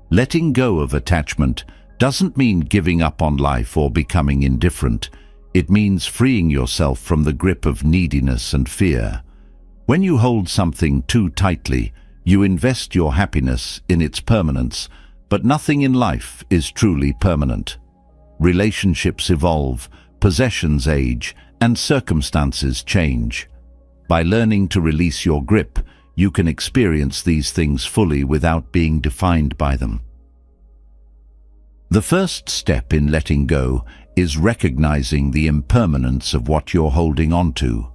Letting go of attachment doesn't mean giving up on life or becoming indifferent. It means freeing yourself from the grip of neediness and fear. When you hold something too tightly, you invest your happiness in its permanence, but nothing in life is truly permanent. Relationships evolve, possessions age, and circumstances change. By learning to release your grip, you can experience these things fully without being defined by them. The first step in letting go is recognizing the impermanence of what you're holding on to.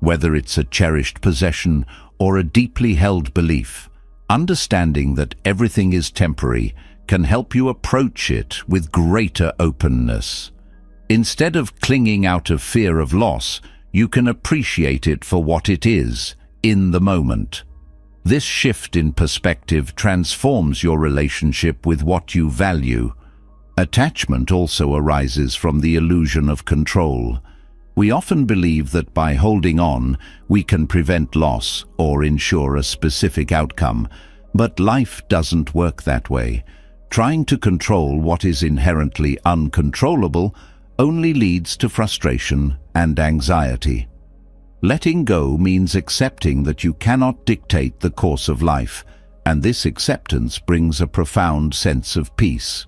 Whether it's a cherished possession or a deeply held belief, understanding that everything is temporary can help you approach it with greater openness. Instead of clinging out of fear of loss, you can appreciate it for what it is, in the moment. This shift in perspective transforms your relationship with what you value. Attachment also arises from the illusion of control. We often believe that by holding on, we can prevent loss or ensure a specific outcome, but life doesn't work that way. Trying to control what is inherently uncontrollable only leads to frustration and anxiety. Letting go means accepting that you cannot dictate the course of life, and this acceptance brings a profound sense of peace.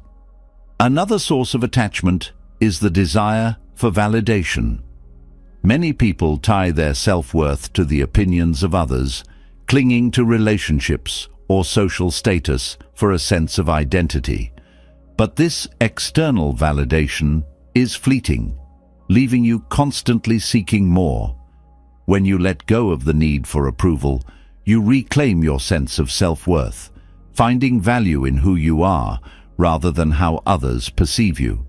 Another source of attachment is the desire for validation. Many people tie their self-worth to the opinions of others, clinging to relationships or social status for a sense of identity. But this external validation is fleeting, leaving you constantly seeking more. When you let go of the need for approval, you reclaim your sense of self-worth, finding value in who you are rather than how others perceive you.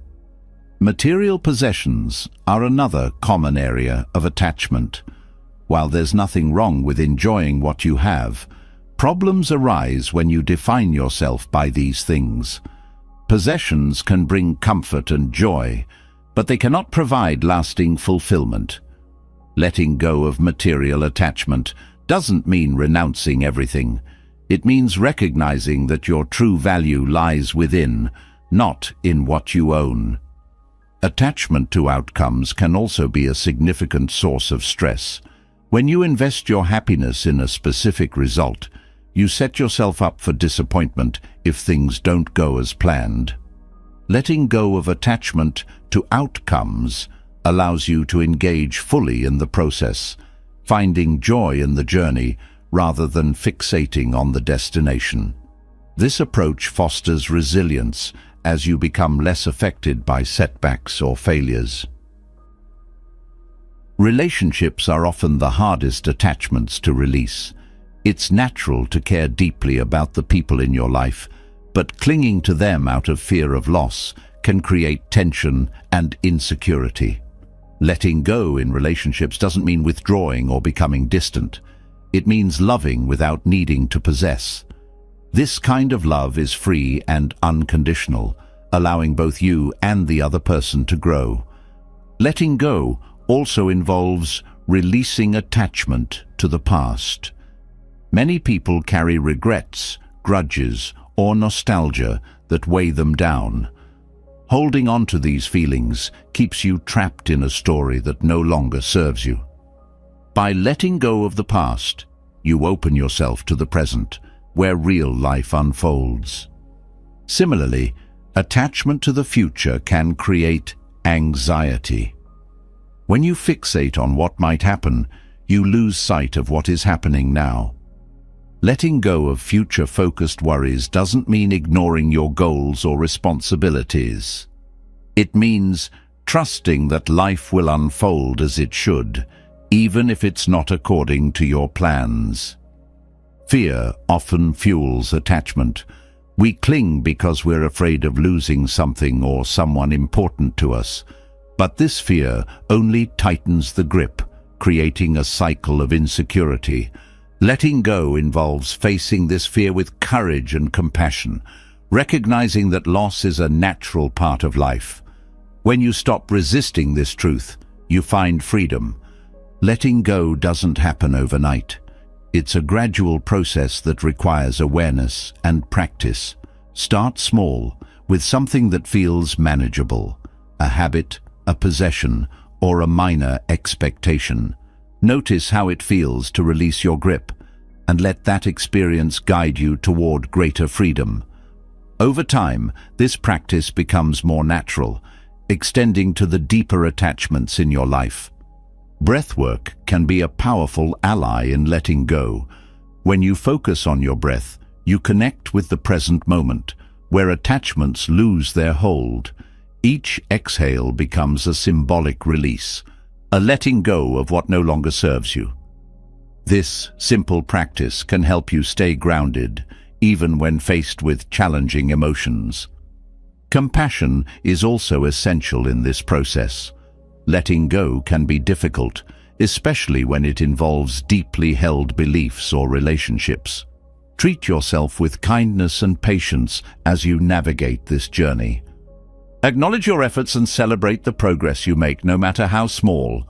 Material possessions are another common area of attachment. While there's nothing wrong with enjoying what you have, problems arise when you define yourself by these things. Possessions can bring comfort and joy, but they cannot provide lasting fulfillment. Letting go of material attachment doesn't mean renouncing everything. It means recognizing that your true value lies within, not in what you own. Attachment to outcomes can also be a significant source of stress. When you invest your happiness in a specific result, you set yourself up for disappointment if things don't go as planned. Letting go of attachment to outcomes allows you to engage fully in the process, finding joy in the journey rather than fixating on the destination. This approach fosters resilience as you become less affected by setbacks or failures. Relationships are often the hardest attachments to release. It's natural to care deeply about the people in your life, but clinging to them out of fear of loss can create tension and insecurity. Letting go in relationships doesn't mean withdrawing or becoming distant. It means loving without needing to possess. This kind of love is free and unconditional, allowing both you and the other person to grow. Letting go also involves releasing attachment to the past. Many people carry regrets, grudges, or nostalgia that weigh them down. Holding on to these feelings keeps you trapped in a story that no longer serves you. By letting go of the past, you open yourself to the present, where real life unfolds. Similarly, attachment to the future can create anxiety. When you fixate on what might happen, you lose sight of what is happening now. Letting go of future-focused worries doesn't mean ignoring your goals or responsibilities. It means trusting that life will unfold as it should, even if it's not according to your plans. Fear often fuels attachment. We cling because we're afraid of losing something or someone important to us. But this fear only tightens the grip, creating a cycle of insecurity. Letting go involves facing this fear with courage and compassion, recognizing that loss is a natural part of life. When you stop resisting this truth, you find freedom. Letting go doesn't happen overnight. It's a gradual process that requires awareness and practice. Start small, with something that feels manageable, a habit, a possession, or a minor expectation. Notice how it feels to release your grip, and let that experience guide you toward greater freedom. Over time, this practice becomes more natural, extending to the deeper attachments in your life. Breathwork can be a powerful ally in letting go. When you focus on your breath, you connect with the present moment, where attachments lose their hold. Each exhale becomes a symbolic release, a letting go of what no longer serves you. This simple practice can help you stay grounded, even when faced with challenging emotions. Compassion is also essential in this process. Letting go can be difficult, especially when it involves deeply held beliefs or relationships. Treat yourself with kindness and patience as you navigate this journey. Acknowledge your efforts and celebrate the progress you make, no matter how small.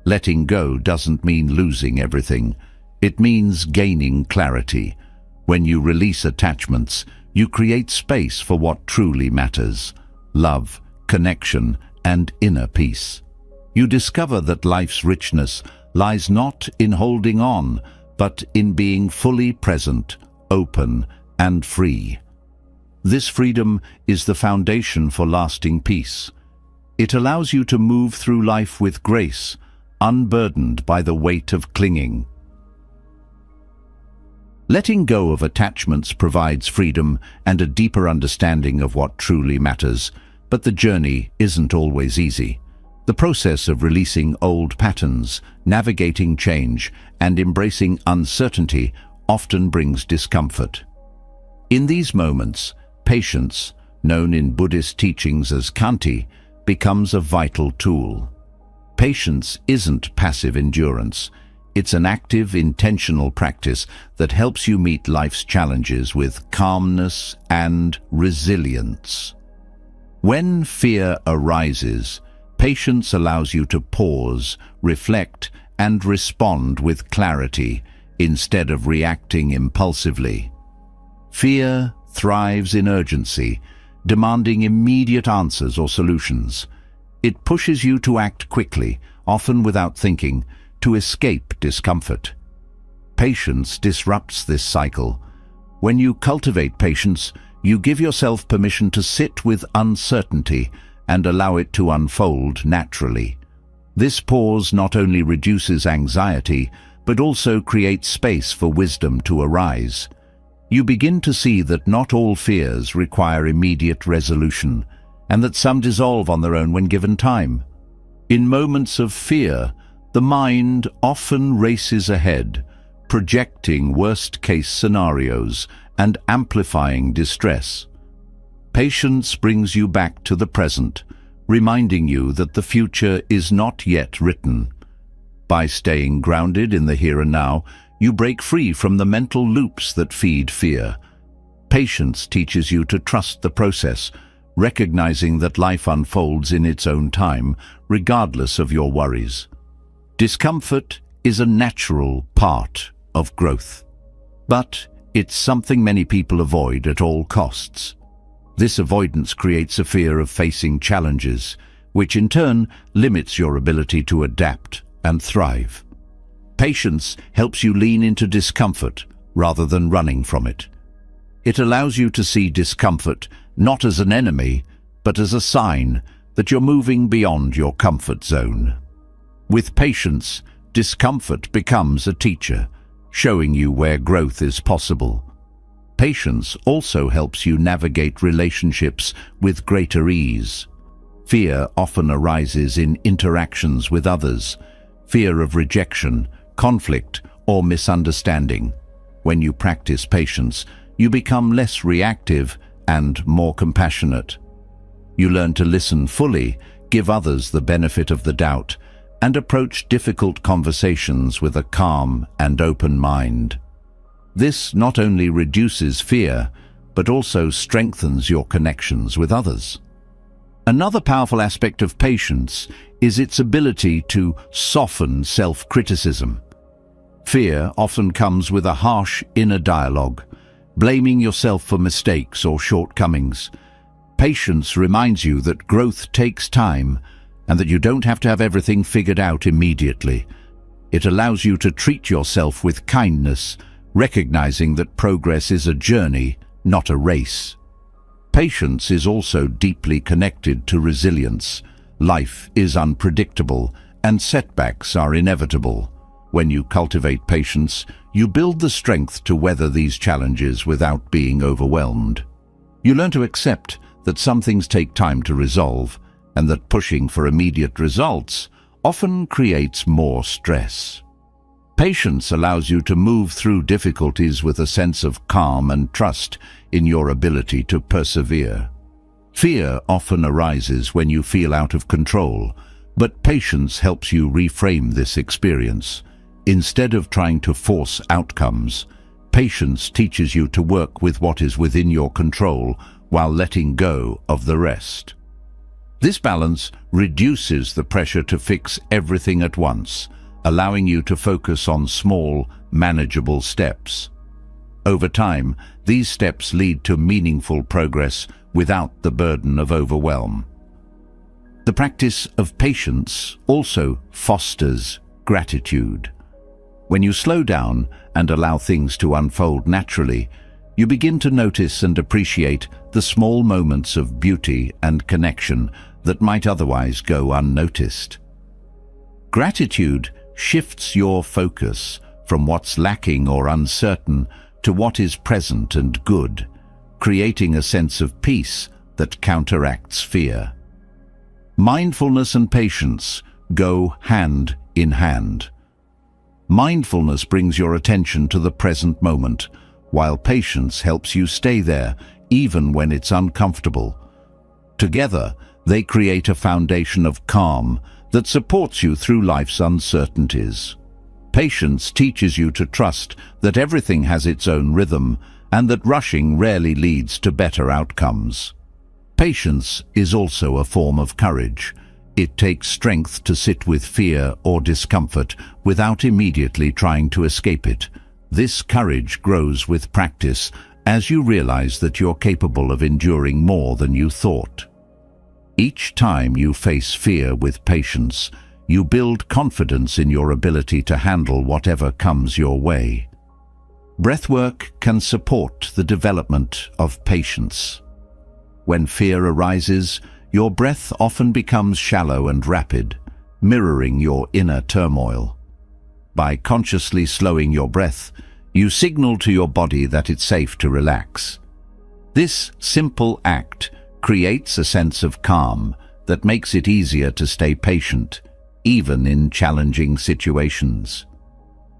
Letting go doesn't mean losing everything. It means gaining clarity. When you release attachments, you create space for what truly matters: love, connection, and inner peace. You discover that life's richness lies not in holding on, but in being fully present, open, and free. This freedom is the foundation for lasting peace. It allows you to move through life with grace, unburdened by the weight of clinging. Letting go of attachments provides freedom and a deeper understanding of what truly matters, but the journey isn't always easy. The process of releasing old patterns, navigating change, and embracing uncertainty often brings discomfort. In these moments, patience, known in Buddhist teachings as khanti, becomes a vital tool. Patience isn't passive endurance. It's an active, intentional practice that helps you meet life's challenges with calmness and resilience. When fear arises, patience allows you to pause, reflect, and respond with clarity instead of reacting impulsively. Fear thrives in urgency, demanding immediate answers or solutions. It pushes you to act quickly, often without thinking, to escape discomfort. Patience disrupts this cycle. When you cultivate patience, you give yourself permission to sit with uncertainty and allow it to unfold naturally. This pause not only reduces anxiety, but also creates space for wisdom to arise. You begin to see that not all fears require immediate resolution, and that some dissolve on their own when given time. In moments of fear, the mind often races ahead, projecting worst-case scenarios and amplifying distress. Patience brings you back to the present, reminding you that the future is not yet written. By staying grounded in the here and now, you break free from the mental loops that feed fear. Patience teaches you to trust the process, recognizing that life unfolds in its own time, regardless of your worries. Discomfort is a natural part of growth, but it's something many people avoid at all costs. This avoidance creates a fear of facing challenges, which in turn limits your ability to adapt and thrive. Patience helps you lean into discomfort rather than running from it. It allows you to see discomfort not as an enemy, but as a sign that you're moving beyond your comfort zone. With patience, discomfort becomes a teacher, showing you where growth is possible. Patience also helps you navigate relationships with greater ease. Fear often arises in interactions with others, fear of rejection, conflict, or misunderstanding. When you practice patience, you become less reactive and more compassionate. You learn to listen fully, give others the benefit of the doubt, and approach difficult conversations with a calm and open mind. This not only reduces fear, but also strengthens your connections with others. Another powerful aspect of patience is its ability to soften self-criticism. Fear often comes with a harsh inner dialogue, blaming yourself for mistakes or shortcomings. Patience reminds you that growth takes time and that you don't have to have everything figured out immediately. It allows you to treat yourself with kindness, recognizing that progress is a journey, not a race. Patience is also deeply connected to resilience. Life is unpredictable, and setbacks are inevitable. When you cultivate patience, you build the strength to weather these challenges without being overwhelmed. You learn to accept that some things take time to resolve, and that pushing for immediate results often creates more stress. Patience allows you to move through difficulties with a sense of calm and trust in your ability to persevere. Fear often arises when you feel out of control, but patience helps you reframe this experience. Instead of trying to force outcomes, patience teaches you to work with what is within your control while letting go of the rest. This balance reduces the pressure to fix everything at once, allowing you to focus on small, manageable steps. Over time, these steps lead to meaningful progress without the burden of overwhelm. The practice of patience also fosters gratitude. When you slow down and allow things to unfold naturally, you begin to notice and appreciate the small moments of beauty and connection that might otherwise go unnoticed. Gratitude shifts your focus from what's lacking or uncertain to what is present and good, creating a sense of peace that counteracts fear. Mindfulness and patience go hand in hand. Mindfulness brings your attention to the present moment, while patience helps you stay there even when it's uncomfortable. Together, they create a foundation of calm that supports you through life's uncertainties. Patience teaches you to trust that everything has its own rhythm and that rushing rarely leads to better outcomes. Patience is also a form of courage. It takes strength to sit with fear or discomfort without immediately trying to escape it. This courage grows with practice as you realize that you're capable of enduring more than you thought. Each time you face fear with patience, you build confidence in your ability to handle whatever comes your way. Breathwork can support the development of patience. When fear arises, your breath often becomes shallow and rapid, mirroring your inner turmoil. By consciously slowing your breath, you signal to your body that it's safe to relax. This simple act creates a sense of calm that makes it easier to stay patient, even in challenging situations.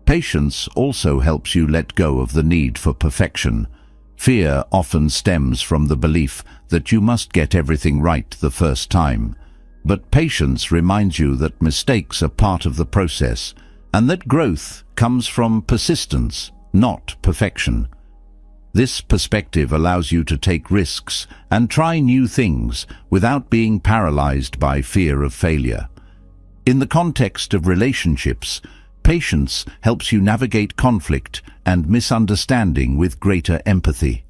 Patience also helps you let go of the need for perfection. Fear often stems from the belief that you must get everything right the first time, but patience reminds you that mistakes are part of the process and that growth comes from persistence, not perfection. This perspective allows you to take risks and try new things without being paralyzed by fear of failure. In the context of relationships, patience helps you navigate conflict and misunderstanding with greater empathy.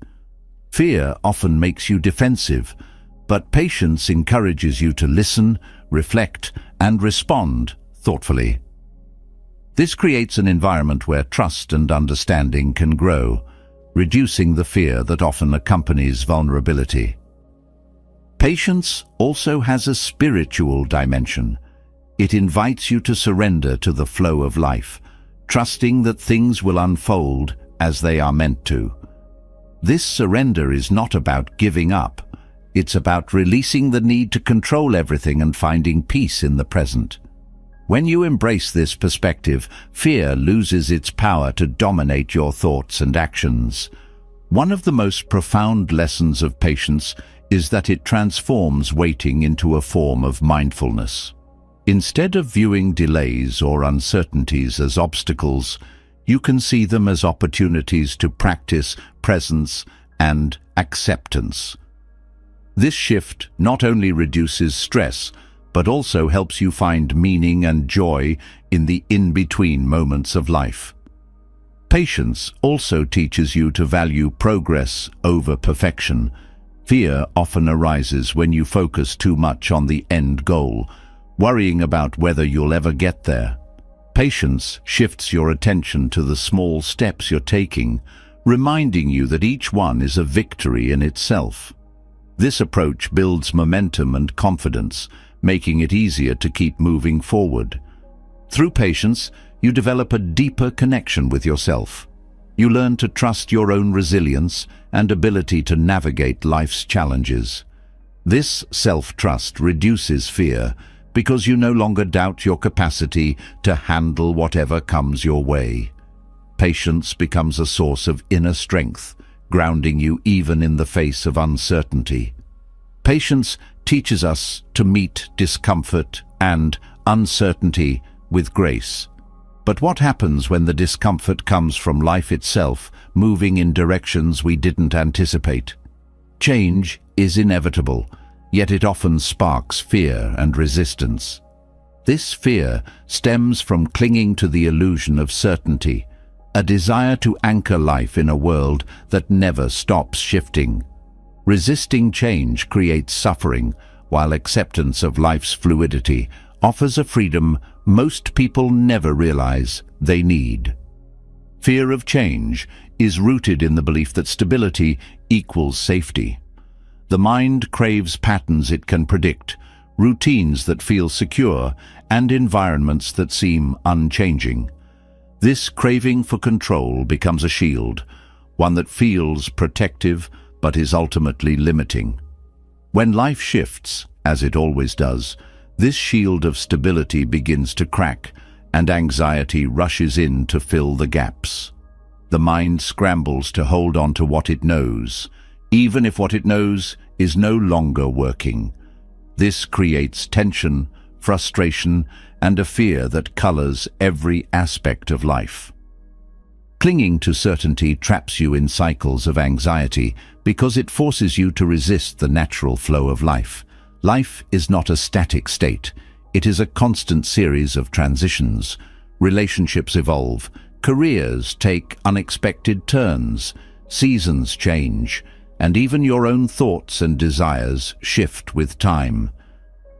Fear often makes you defensive, but patience encourages you to listen, reflect, and respond thoughtfully. This creates an environment where trust and understanding can grow, reducing the fear that often accompanies vulnerability. Patience also has a spiritual dimension. It invites you to surrender to the flow of life, trusting that things will unfold as they are meant to. This surrender is not about giving up. It's about releasing the need to control everything and finding peace in the present. When you embrace this perspective, fear loses its power to dominate your thoughts and actions. One of the most profound lessons of patience is that it transforms waiting into a form of mindfulness. Instead of viewing delays or uncertainties as obstacles, you can see them as opportunities to practice presence and acceptance. This shift not only reduces stress, but also helps you find meaning and joy in the in-between moments of life. Patience also teaches you to value progress over perfection. Fear often arises when you focus too much on the end goal, worrying about whether you'll ever get there. Patience shifts your attention to the small steps you're taking, reminding you that each one is a victory in itself. This approach builds momentum and confidence, making it easier to keep moving forward. Through patience, you develop a deeper connection with yourself. You learn to trust your own resilience and ability to navigate life's challenges. This self-trust reduces fear because you no longer doubt your capacity to handle whatever comes your way. Patience becomes a source of inner strength, grounding you even in the face of uncertainty. Patience teaches us to meet discomfort and uncertainty with grace. But what happens when the discomfort comes from life itself, moving in directions we didn't anticipate? Change is inevitable, yet it often sparks fear and resistance. This fear stems from clinging to the illusion of certainty, a desire to anchor life in a world that never stops shifting. Resisting change creates suffering, while acceptance of life's fluidity offers a freedom most people never realize they need. Fear of change is rooted in the belief that stability equals safety. The mind craves patterns it can predict, routines that feel secure, and environments that seem unchanging. This craving for control becomes a shield, one that feels protective but is ultimately limiting. When life shifts, as it always does, this shield of stability begins to crack, and anxiety rushes in to fill the gaps. The mind scrambles to hold on to what it knows, even if what it knows is no longer working. This creates tension, frustration, and a fear that colors every aspect of life. Clinging to certainty traps you in cycles of anxiety because it forces you to resist the natural flow of life. Life is not a static state. It is a constant series of transitions. Relationships evolve, careers take unexpected turns, seasons change, and even your own thoughts and desires shift with time.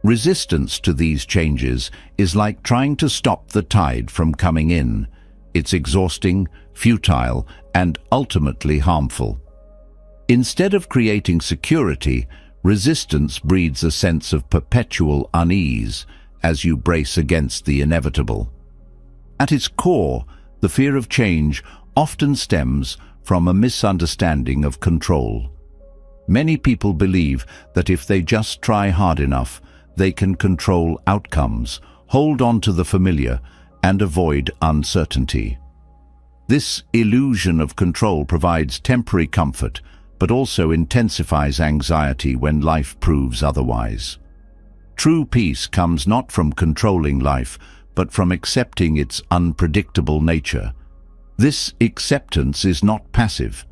Resistance to these changes is like trying to stop the tide from coming in. It's exhausting, futile, and ultimately harmful. Instead of creating security, resistance breeds a sense of perpetual unease as you brace against the inevitable. At its core, the fear of change often stems from a misunderstanding of control. Many people believe that if they just try hard enough, they can control outcomes, hold on to the familiar, and avoid uncertainty. This illusion of control provides temporary comfort, but also intensifies anxiety when life proves otherwise. True peace comes not from controlling life, but from accepting its unpredictable nature. This acceptance is not passive.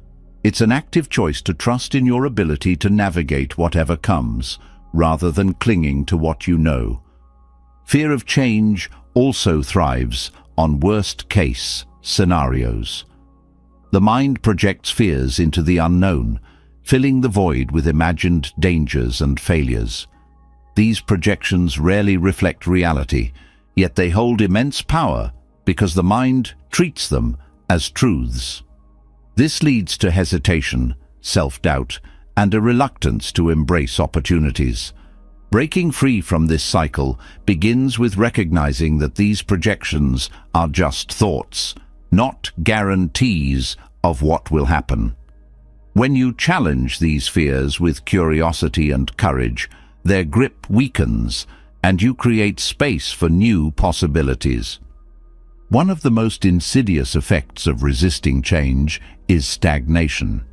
It's an active choice to trust in your ability to navigate whatever comes, rather than clinging to what you know. Fear of change also thrives on worst-case scenarios. The mind projects fears into the unknown, filling the void with imagined dangers and failures. These projections rarely reflect reality, yet they hold immense power because the mind treats them as truths. This leads to hesitation, self-doubt, and a reluctance to embrace opportunities. Breaking free from this cycle begins with recognizing that these projections are just thoughts, not guarantees of what will happen. When you challenge these fears with curiosity and courage, their grip weakens, and you create space for new possibilities. One of the most insidious effects of resisting change is stagnation.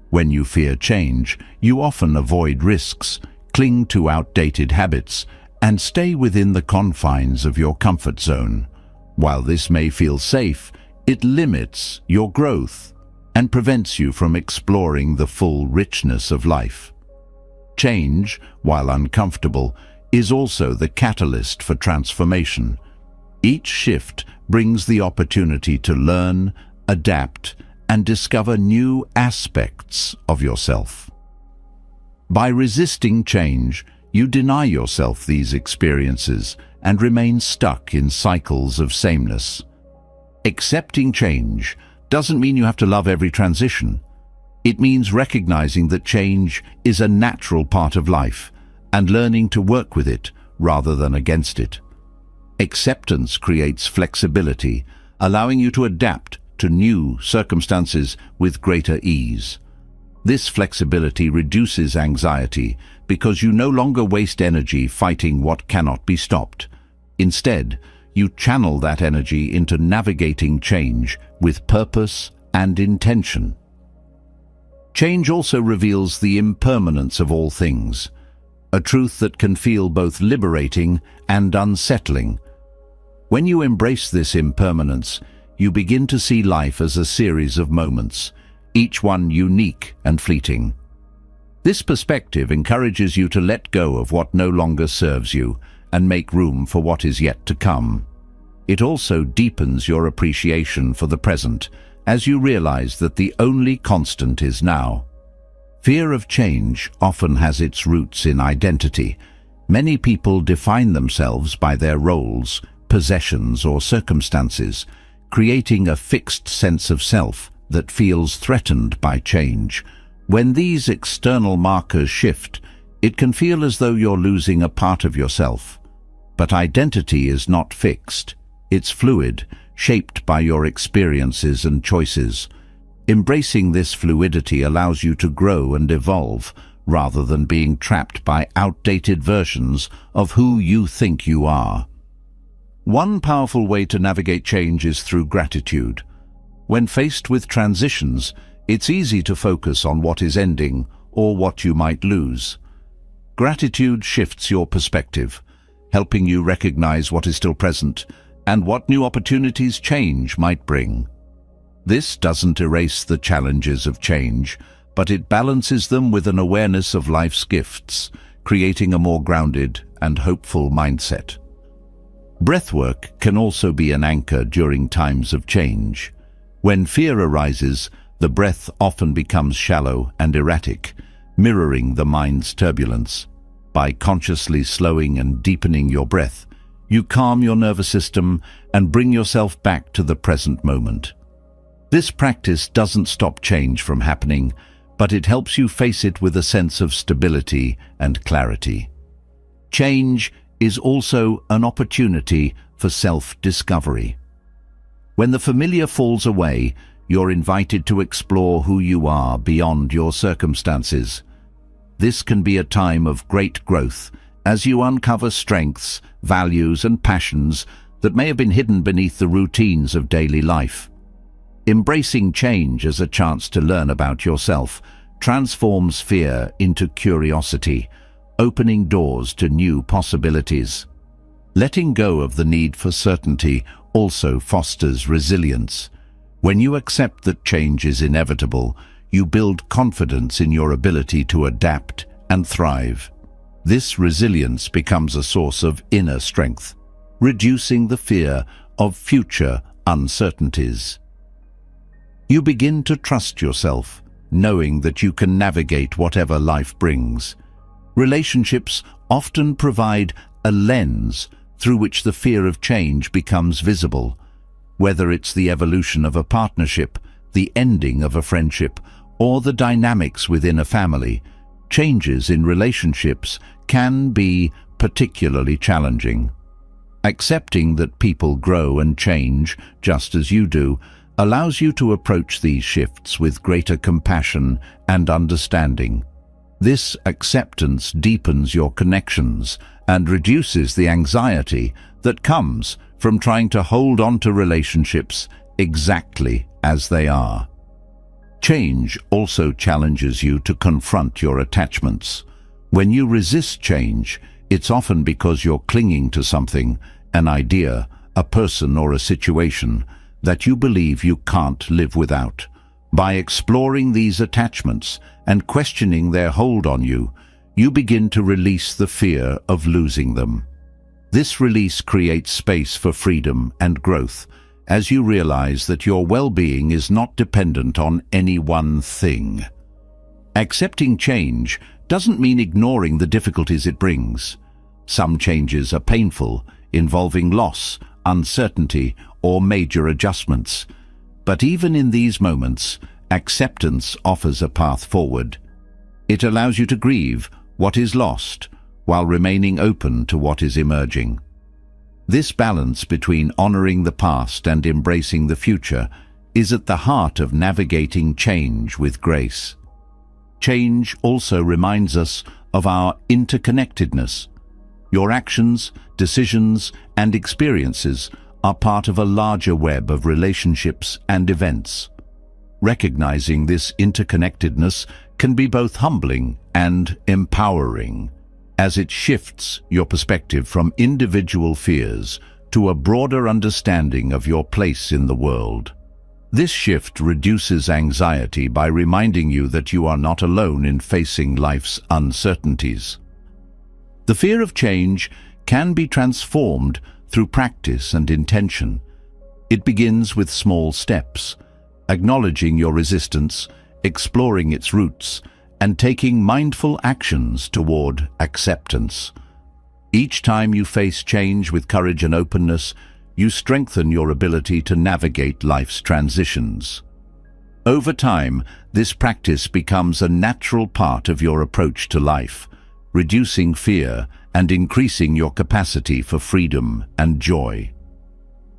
When you fear change, you often avoid risks, cling to outdated habits, and stay within the confines of your comfort zone. While this may feel safe, it limits your growth and prevents you from exploring the full richness of life. Change, while uncomfortable, is also the catalyst for transformation. Each shift brings the opportunity to learn, adapt, and discover new aspects of yourself. By resisting change, you deny yourself these experiences and remain stuck in cycles of sameness. Accepting change doesn't mean you have to love every transition. It means recognizing that change is a natural part of life and learning to work with it rather than against it. Acceptance creates flexibility, allowing you to adapt to new circumstances with greater ease. This flexibility reduces anxiety because you no longer waste energy fighting what cannot be stopped. Instead, you channel that energy into navigating change with purpose and intention. Change also reveals the impermanence of all things, a truth that can feel both liberating and unsettling. When you embrace this impermanence, you begin to see life as a series of moments, each one unique and fleeting. This perspective encourages you to let go of what no longer serves you and make room for what is yet to come. It also deepens your appreciation for the present as you realize that the only constant is now. Fear of change often has its roots in identity. Many people define themselves by their roles, possessions, or circumstances, creating a fixed sense of self that feels threatened by change. When these external markers shift, it can feel as though you're losing a part of yourself. But identity is not fixed. It's fluid, shaped by your experiences and choices. Embracing this fluidity allows you to grow and evolve, rather than being trapped by outdated versions of who you think you are. One powerful way to navigate change is through gratitude. When faced with transitions, it's easy to focus on what is ending or what you might lose. Gratitude shifts your perspective. helping you recognize what is still present and what new opportunities change might bring. This doesn't erase the challenges of change, but it balances them with an awareness of life's gifts, creating a more grounded and hopeful mindset. Breathwork can also be an anchor during times of change. When fear arises, the breath often becomes shallow and erratic, mirroring the mind's turbulence. By consciously slowing and deepening your breath, you calm your nervous system and bring yourself back to the present moment. This practice doesn't stop change from happening, but it helps you face it with a sense of stability and clarity. Change is also an opportunity for self-discovery. When the familiar falls away, you're invited to explore who you are beyond your circumstances. This can be a time of great growth as you uncover strengths, values, and passions that may have been hidden beneath the routines of daily life. Embracing change as a chance to learn about yourself transforms fear into curiosity, opening doors to new possibilities. Letting go of the need for certainty also fosters resilience. When you accept that change is inevitable, you build confidence in your ability to adapt and thrive. This resilience becomes a source of inner strength, reducing the fear of future uncertainties. You begin to trust yourself, knowing that you can navigate whatever life brings. Relationships often provide a lens through which the fear of change becomes visible. Whether it's the evolution of a partnership, the ending of a friendship, or the dynamics within a family, changes in relationships can be particularly challenging. Accepting that people grow and change just as you do allows you to approach these shifts with greater compassion and understanding. This acceptance deepens your connections and reduces the anxiety that comes from trying to hold on to relationships exactly as they are. Change also challenges you to confront your attachments. When you resist change, it's often because you're clinging to something, an idea, a person, or a situation that you believe you can't live without. By exploring these attachments and questioning their hold on you, you begin to release the fear of losing them. This release creates space for freedom and growth, as you realize that your well-being is not dependent on any one thing. Accepting change doesn't mean ignoring the difficulties it brings. Some changes are painful, involving loss, uncertainty, or major adjustments. But even in these moments, acceptance offers a path forward. It allows you to grieve what is lost while remaining open to what is emerging. This balance between honoring the past and embracing the future is at the heart of navigating change with grace. Change also reminds us of our interconnectedness. Your actions, decisions, and experiences are part of a larger web of relationships and events. Recognizing this interconnectedness can be both humbling and empowering, as it shifts your perspective from individual fears to a broader understanding of your place in the world. This shift reduces anxiety by reminding you that you are not alone in facing life's uncertainties. The fear of change can be transformed through practice and intention. It begins with small steps, acknowledging your resistance, exploring its roots, and taking mindful actions toward acceptance. Each time you face change with courage and openness, you strengthen your ability to navigate life's transitions. Over time, this practice becomes a natural part of your approach to life, reducing fear and increasing your capacity for freedom and joy.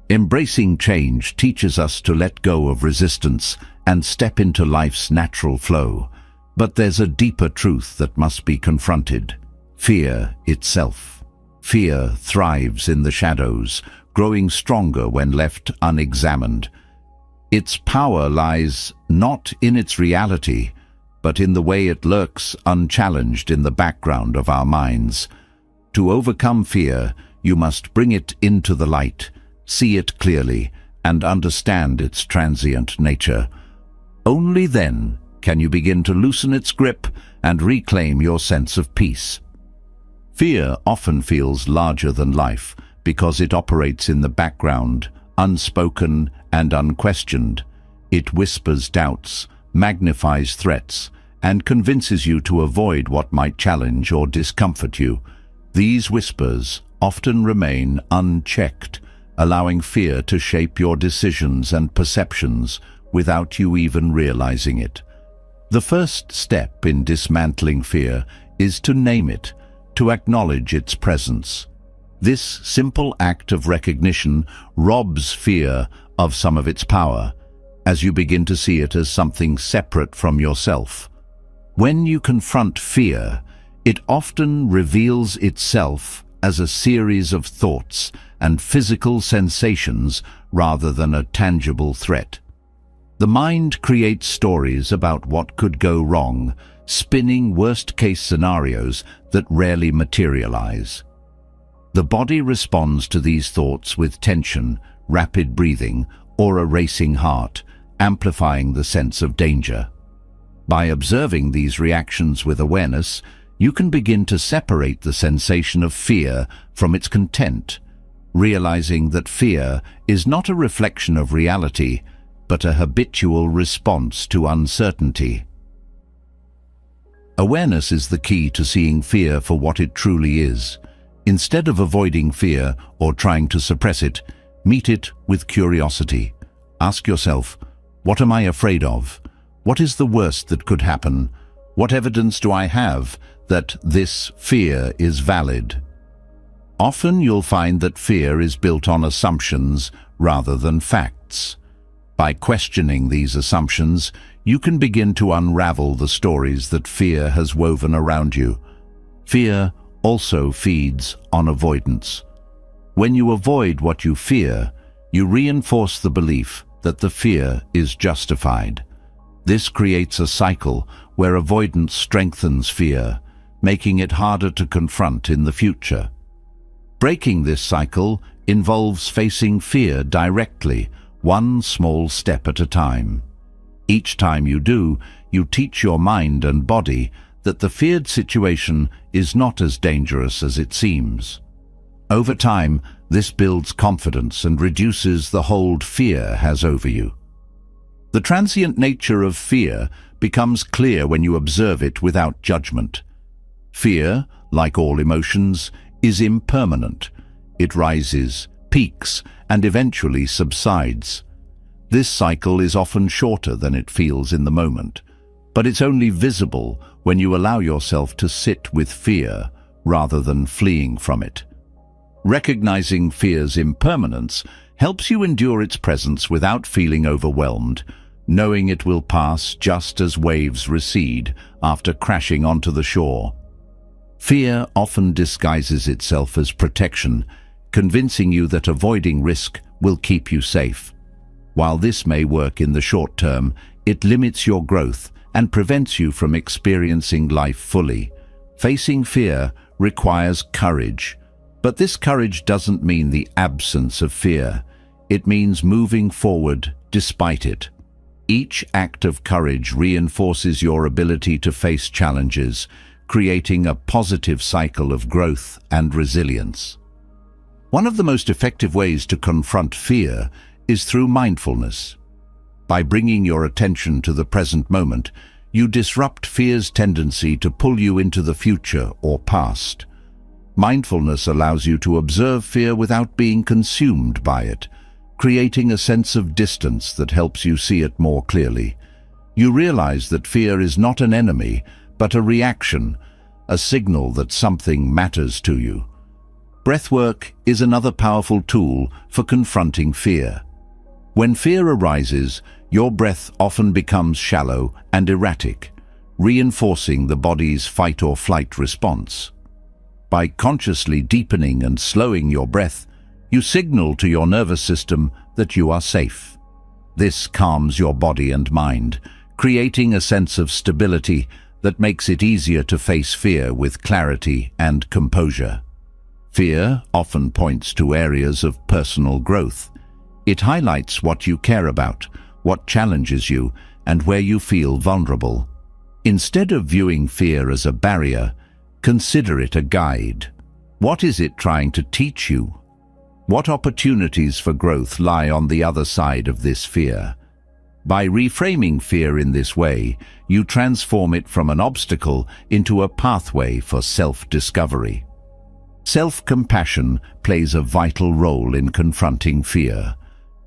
Embracing change teaches us to let go of resistance and step into life's natural flow. But there's a deeper truth that must be confronted: fear itself. Fear thrives in the shadows, growing stronger when left unexamined. Its power lies not in its reality, but in the way it lurks unchallenged in the background of our minds. To overcome fear, you must bring it into the light, see it clearly, and understand its transient nature. Only then can you begin to loosen its grip and reclaim your sense of peace. Fear often feels larger than life because it operates in the background, unspoken and unquestioned. It whispers doubts, magnifies threats, and convinces you to avoid what might challenge or discomfort you. These whispers often remain unchecked, allowing fear to shape your decisions and perceptions without you even realizing it. The first step in dismantling fear is to name it, to acknowledge its presence. This simple act of recognition robs fear of some of its power, as you begin to see it as something separate from yourself. When you confront fear, it often reveals itself as a series of thoughts and physical sensations rather than a tangible threat. The mind creates stories about what could go wrong, spinning worst-case scenarios that rarely materialize. The body responds to these thoughts with tension, rapid breathing, or a racing heart, amplifying the sense of danger. By observing these reactions with awareness, you can begin to separate the sensation of fear from its content, realizing that fear is not a reflection of reality, but a habitual response to uncertainty. Awareness is the key to seeing fear for what it truly is. Instead of avoiding fear or trying to suppress it, meet it with curiosity. Ask yourself, what am I afraid of? What is the worst that could happen? What evidence do I have that this fear is valid? Often you'll find that fear is built on assumptions rather than facts. By questioning these assumptions, you can begin to unravel the stories that fear has woven around you. Fear also feeds on avoidance. When you avoid what you fear, you reinforce the belief that the fear is justified. This creates a cycle where avoidance strengthens fear, making it harder to confront in the future. Breaking this cycle involves facing fear directly, one small step at a time. Each time you do, you teach your mind and body that the feared situation is not as dangerous as it seems. Over time, this builds confidence and reduces the hold fear has over you. The transient nature of fear becomes clear when you observe it without judgment. Fear, like all emotions, is impermanent. It rises, peaks, and eventually subsides. This cycle is often shorter than it feels in the moment, but it's only visible when you allow yourself to sit with fear rather than fleeing from it. Recognizing fear's impermanence helps you endure its presence without feeling overwhelmed, knowing it will pass just as waves recede after crashing onto the shore. Fear often disguises itself as protection, convincing you that avoiding risk will keep you safe. While this may work in the short term, it limits your growth and prevents you from experiencing life fully. Facing fear requires courage, but this courage doesn't mean the absence of fear. It means moving forward despite it. Each act of courage reinforces your ability to face challenges, creating a positive cycle of growth and resilience. One of the most effective ways to confront fear is through mindfulness. By bringing your attention to the present moment, you disrupt fear's tendency to pull you into the future or past. Mindfulness allows you to observe fear without being consumed by it, creating a sense of distance that helps you see it more clearly. You realize that fear is not an enemy, but a reaction, a signal that something matters to you. Breathwork is another powerful tool for confronting fear. When fear arises, your breath often becomes shallow and erratic, reinforcing the body's fight-or-flight response. By consciously deepening and slowing your breath, you signal to your nervous system that you are safe. This calms your body and mind, creating a sense of stability that makes it easier to face fear with clarity and composure. Fear often points to areas of personal growth. It highlights what you care about, what challenges you, and where you feel vulnerable. Instead of viewing fear as a barrier, consider it a guide. What is it trying to teach you? What opportunities for growth lie on the other side of this fear? By reframing fear in this way, you transform it from an obstacle into a pathway for self-discovery. Self-compassion plays a vital role in confronting fear.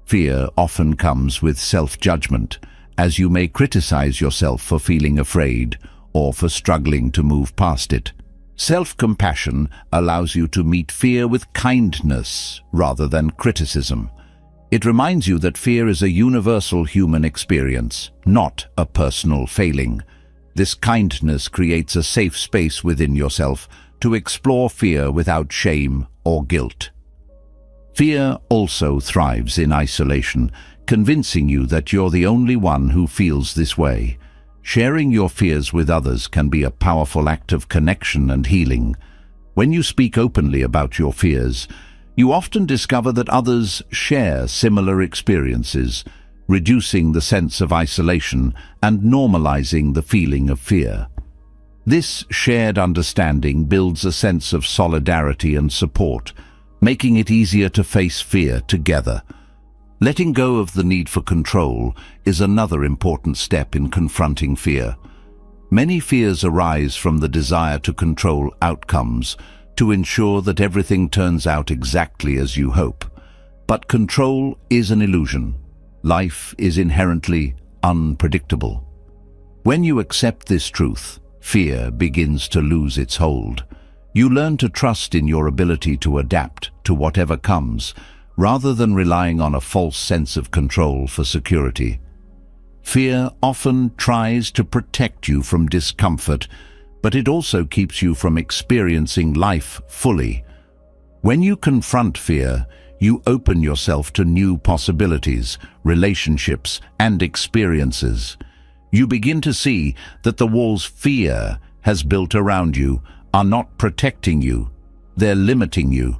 Fear often comes with self-judgment, as you may criticize yourself for feeling afraid or for struggling to move past it. Self-compassion allows you to meet fear with kindness rather than criticism. It reminds you that fear is a universal human experience, not a personal failing. This kindness creates a safe space within yourself to explore fear without shame or guilt. Fear also thrives in isolation, convincing you that you're the only one who feels this way. Sharing your fears with others can be a powerful act of connection and healing. When you speak openly about your fears, you often discover that others share similar experiences, reducing the sense of isolation and normalizing the feeling of fear. This shared understanding builds a sense of solidarity and support, making it easier to face fear together. Letting go of the need for control is another important step in confronting fear. Many fears arise from the desire to control outcomes, to ensure that everything turns out exactly as you hope. But control is an illusion. Life is inherently unpredictable. When you accept this truth, fear begins to lose its hold. You learn to trust in your ability to adapt to whatever comes, rather than relying on a false sense of control for security. Fear often tries to protect you from discomfort, but it also keeps you from experiencing life fully. When you confront fear, you open yourself to new possibilities, relationships, and experiences. You begin to see that the walls fear has built around you are not protecting you, they're limiting you.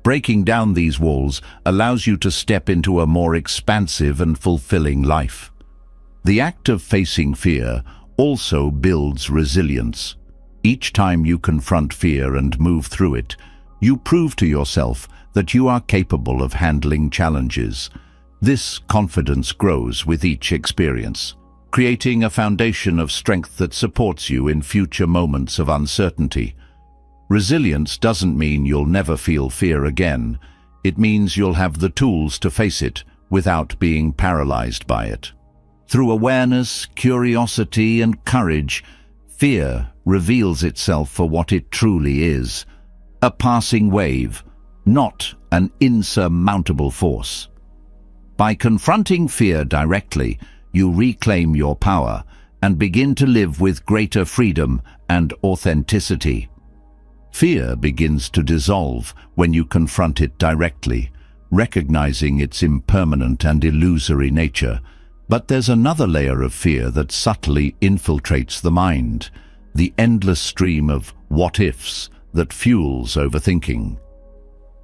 Breaking down these walls allows you to step into a more expansive and fulfilling life. The act of facing fear also builds resilience. Each time you confront fear and move through it, you prove to yourself that you are capable of handling challenges. This confidence grows with each experience, creating a foundation of strength that supports you in future moments of uncertainty. Resilience doesn't mean you'll never feel fear again. It means you'll have the tools to face it without being paralyzed by it. Through awareness, curiosity, and courage, fear reveals itself for what it truly is: a passing wave, not an insurmountable force. By confronting fear directly, you reclaim your power and begin to live with greater freedom and authenticity. Fear begins to dissolve when you confront it directly, recognizing its impermanent and illusory nature. But there's another layer of fear that subtly infiltrates the mind, the endless stream of what-ifs that fuels overthinking.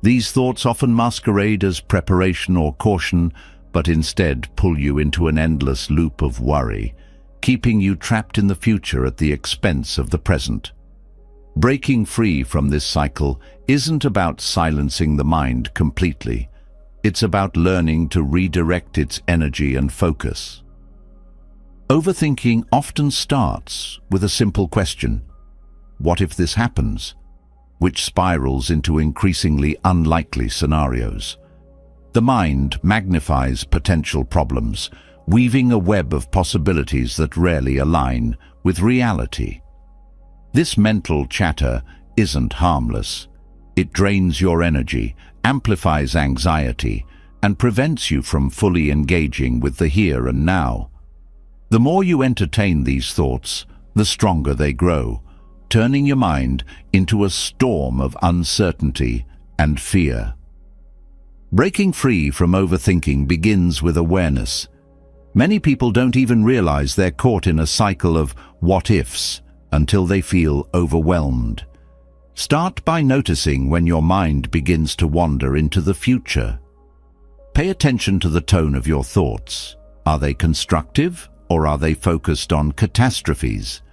These thoughts often masquerade as preparation or caution, but instead pull you into an endless loop of worry, keeping you trapped in the future at the expense of the present. Breaking free from this cycle isn't about silencing the mind completely. It's about learning to redirect its energy and focus. Overthinking often starts with a simple question: what if this happens? Which spirals into increasingly unlikely scenarios. The mind magnifies potential problems, weaving a web of possibilities that rarely align with reality. This mental chatter isn't harmless. It drains your energy, amplifies anxiety, and prevents you from fully engaging with the here and now. The more you entertain these thoughts, the stronger they grow, turning your mind into a storm of uncertainty and fear. Breaking free from overthinking begins with awareness. Many people don't even realize they're caught in a cycle of what-ifs until they feel overwhelmed. Start by noticing when your mind begins to wander into the future. Pay attention to the tone of your thoughts. Are they constructive or are they focused on catastrophes?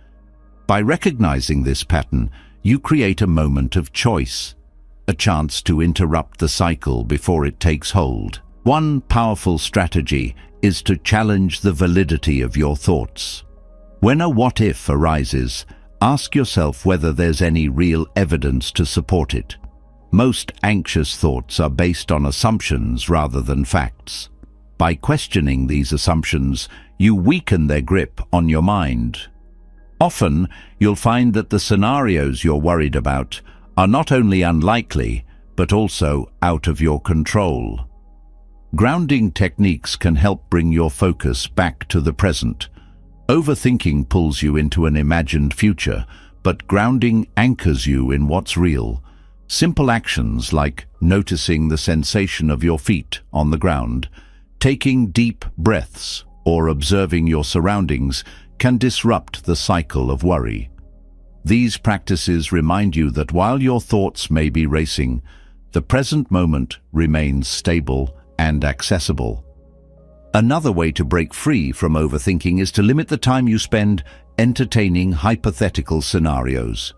By recognizing this pattern, you create a moment of choice, a chance to interrupt the cycle before it takes hold. One powerful strategy is to challenge the validity of your thoughts. When a what-if arises, ask yourself whether there's any real evidence to support it. Most anxious thoughts are based on assumptions rather than facts. By questioning these assumptions, you weaken their grip on your mind. Often, you'll find that the scenarios you're worried about are not only unlikely, but also out of your control. Grounding techniques can help bring your focus back to the present. Overthinking pulls you into an imagined future, but grounding anchors you in what's real. Simple actions like noticing the sensation of your feet on the ground, taking deep breaths, or observing your surroundings can disrupt the cycle of worry. These practices remind you that while your thoughts may be racing, the present moment remains stable and accessible. Another way to break free from overthinking is to limit the time you spend entertaining hypothetical scenarios.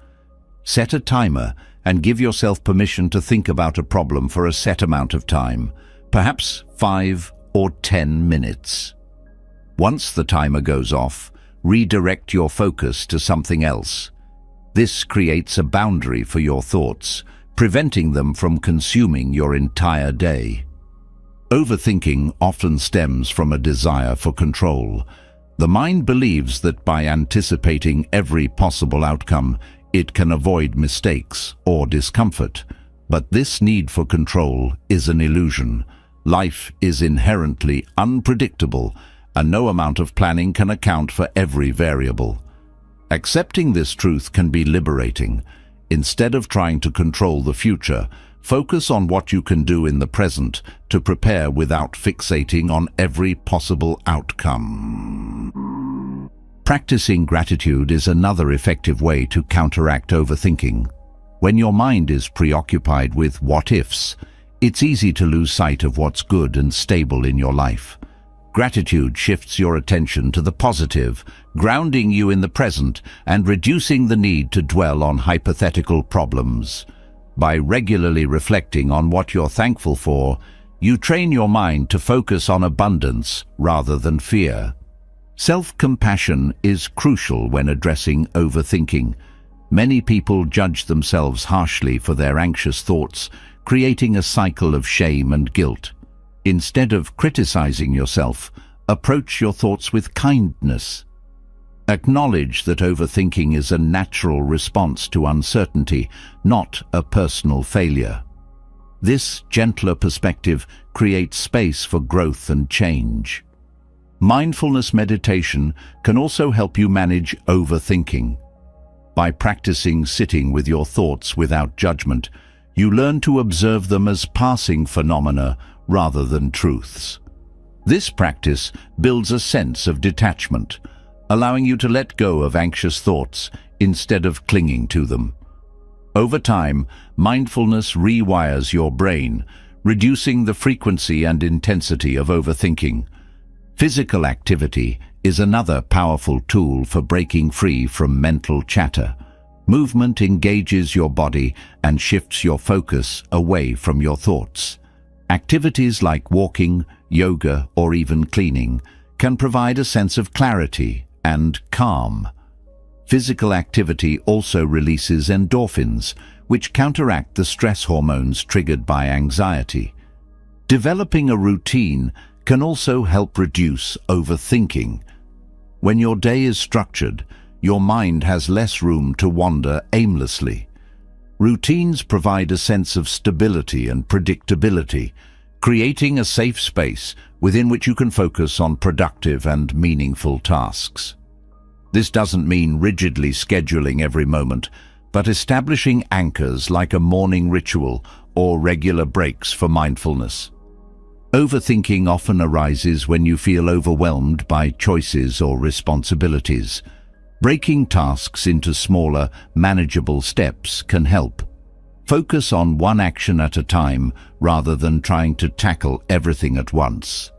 Set a timer and give yourself permission to think about a problem for a set amount of time, perhaps 5 or 10 minutes. Once the timer goes off, redirect your focus to something else. This creates a boundary for your thoughts, preventing them from consuming your entire day. Overthinking often stems from a desire for control. The mind believes that by anticipating every possible outcome, it can avoid mistakes or discomfort. But this need for control is an illusion. Life is inherently unpredictable, and no amount of planning can account for every variable. Accepting this truth can be liberating. Instead of trying to control the future, focus on what you can do in the present to prepare without fixating on every possible outcome. Practicing gratitude is another effective way to counteract overthinking. When your mind is preoccupied with what-ifs, it's easy to lose sight of what's good and stable in your life. Gratitude shifts your attention to the positive, grounding you in the present and reducing the need to dwell on hypothetical problems. By regularly reflecting on what you're thankful for, you train your mind to focus on abundance rather than fear. Self-compassion is crucial when addressing overthinking. Many people judge themselves harshly for their anxious thoughts, creating a cycle of shame and guilt. Instead of criticizing yourself, approach your thoughts with kindness. Acknowledge that overthinking is a natural response to uncertainty, not a personal failure. This gentler perspective creates space for growth and change. Mindfulness meditation can also help you manage overthinking. By practicing sitting with your thoughts without judgment, you learn to observe them as passing phenomena rather than truths. This practice builds a sense of detachment, allowing you to let go of anxious thoughts instead of clinging to them. Over time, mindfulness rewires your brain, reducing the frequency and intensity of overthinking. Physical activity is another powerful tool for breaking free from mental chatter. Movement engages your body and shifts your focus away from your thoughts. Activities like walking, yoga, or even cleaning can provide a sense of clarity and calm. Physical activity also releases endorphins, which counteract the stress hormones triggered by anxiety. Developing a routine can also help reduce overthinking. When your day is structured, your mind has less room to wander aimlessly. Routines provide a sense of stability and predictability, creating a safe space within which you can focus on productive and meaningful tasks. This doesn't mean rigidly scheduling every moment, but establishing anchors like a morning ritual or regular breaks for mindfulness. Overthinking often arises when you feel overwhelmed by choices or responsibilities. Breaking tasks into smaller, manageable steps can help. Focus on one action at a time rather than trying to tackle everything at once.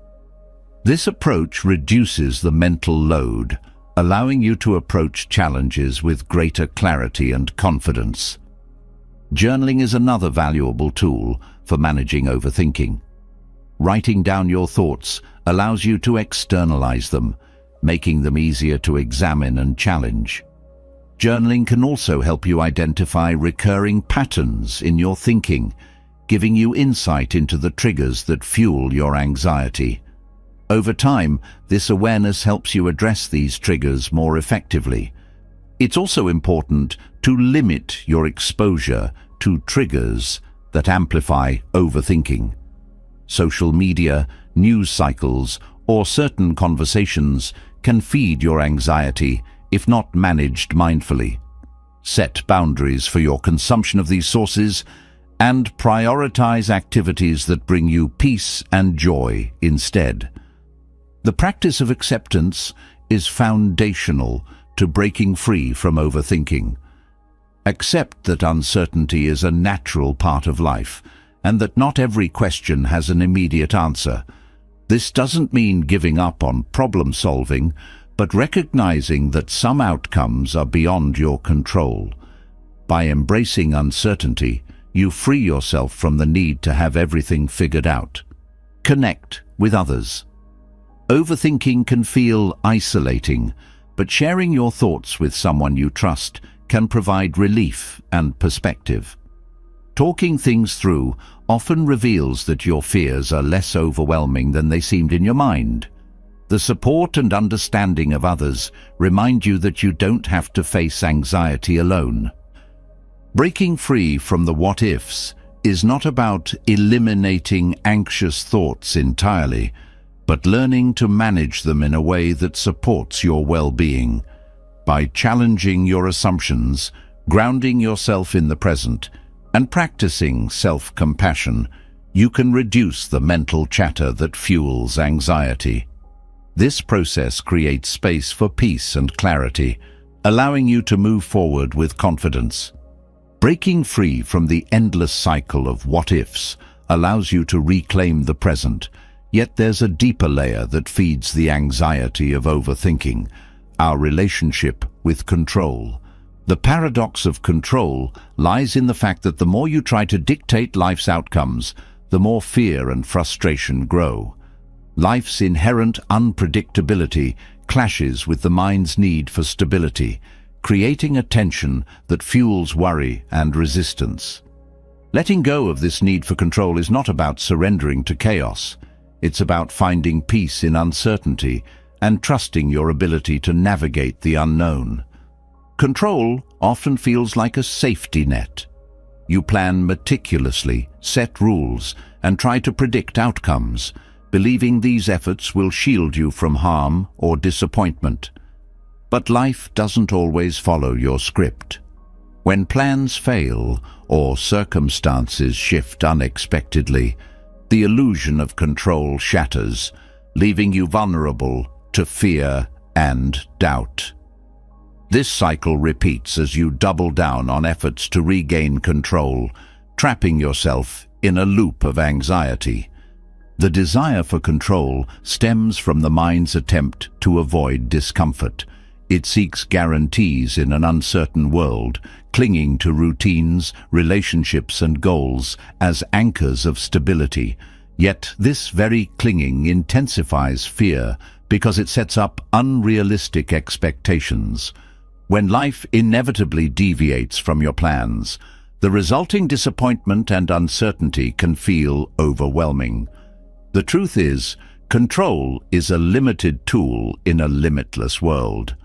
This approach reduces the mental load, allowing you to approach challenges with greater clarity and confidence. Journaling is another valuable tool for managing overthinking. Writing down your thoughts allows you to externalize them, making them easier to examine and challenge. Journaling can also help you identify recurring patterns in your thinking, giving you insight into the triggers that fuel your anxiety. Over time, this awareness helps you address these triggers more effectively. It's also important to limit your exposure to triggers that amplify overthinking. Social media, news cycles, or certain conversations can feed your anxiety if not managed mindfully. Set boundaries for your consumption of these sources and prioritize activities that bring you peace and joy instead. The practice of acceptance is foundational to breaking free from overthinking. Accept that uncertainty is a natural part of life and that not every question has an immediate answer. This doesn't mean giving up on problem solving, but recognizing that some outcomes are beyond your control. By embracing uncertainty, you free yourself from the need to have everything figured out. Connect with others. Overthinking can feel isolating, but sharing your thoughts with someone you trust can provide relief and perspective. Talking things through often reveals that your fears are less overwhelming than they seemed in your mind. The support and understanding of others remind you that you don't have to face anxiety alone. Breaking free from the what-ifs is not about eliminating anxious thoughts entirely, but learning to manage them in a way that supports your well-being. By challenging your assumptions, grounding yourself in the present, and practicing self-compassion, you can reduce the mental chatter that fuels anxiety. This process creates space for peace and clarity, allowing you to move forward with confidence. Breaking free from the endless cycle of what-ifs allows you to reclaim the present, yet there's a deeper layer that feeds the anxiety of overthinking: our relationship with control. The paradox of control lies in the fact that the more you try to dictate life's outcomes, the more fear and frustration grow. Life's inherent unpredictability clashes with the mind's need for stability, creating a tension that fuels worry and resistance. Letting go of this need for control is not about surrendering to chaos. It's about finding peace in uncertainty and trusting your ability to navigate the unknown. Control often feels like a safety net. You plan meticulously, set rules, and try to predict outcomes, believing these efforts will shield you from harm or disappointment. But life doesn't always follow your script. When plans fail or circumstances shift unexpectedly, the illusion of control shatters, leaving you vulnerable to fear and doubt. This cycle repeats as you double down on efforts to regain control, trapping yourself in a loop of anxiety. The desire for control stems from the mind's attempt to avoid discomfort. It seeks guarantees in an uncertain world, clinging to routines, relationships, and goals as anchors of stability. Yet this very clinging intensifies fear because it sets up unrealistic expectations. When life inevitably deviates from your plans, the resulting disappointment and uncertainty can feel overwhelming. The truth is, control is a limited tool in a limitless world.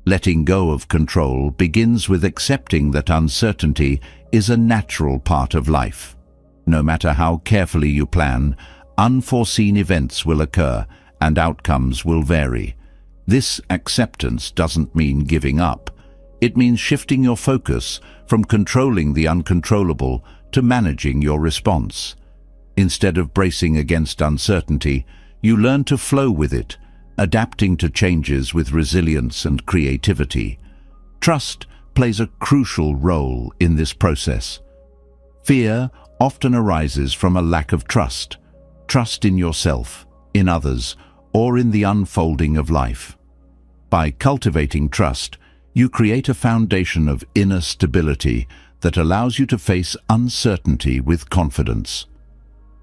Letting go of control begins with accepting that uncertainty is a natural part of life. No matter how carefully you plan, unforeseen events will occur and outcomes will vary. This acceptance doesn't mean giving up. It means shifting your focus from controlling the uncontrollable to managing your response. Instead of bracing against uncertainty, you learn to flow with it, adapting to changes with resilience and creativity. Trust plays a crucial role in this process. Fear often arises from a lack of trust in yourself, in others, or in the unfolding of life. By cultivating trust, you create a foundation of inner stability that allows you to face uncertainty with confidence.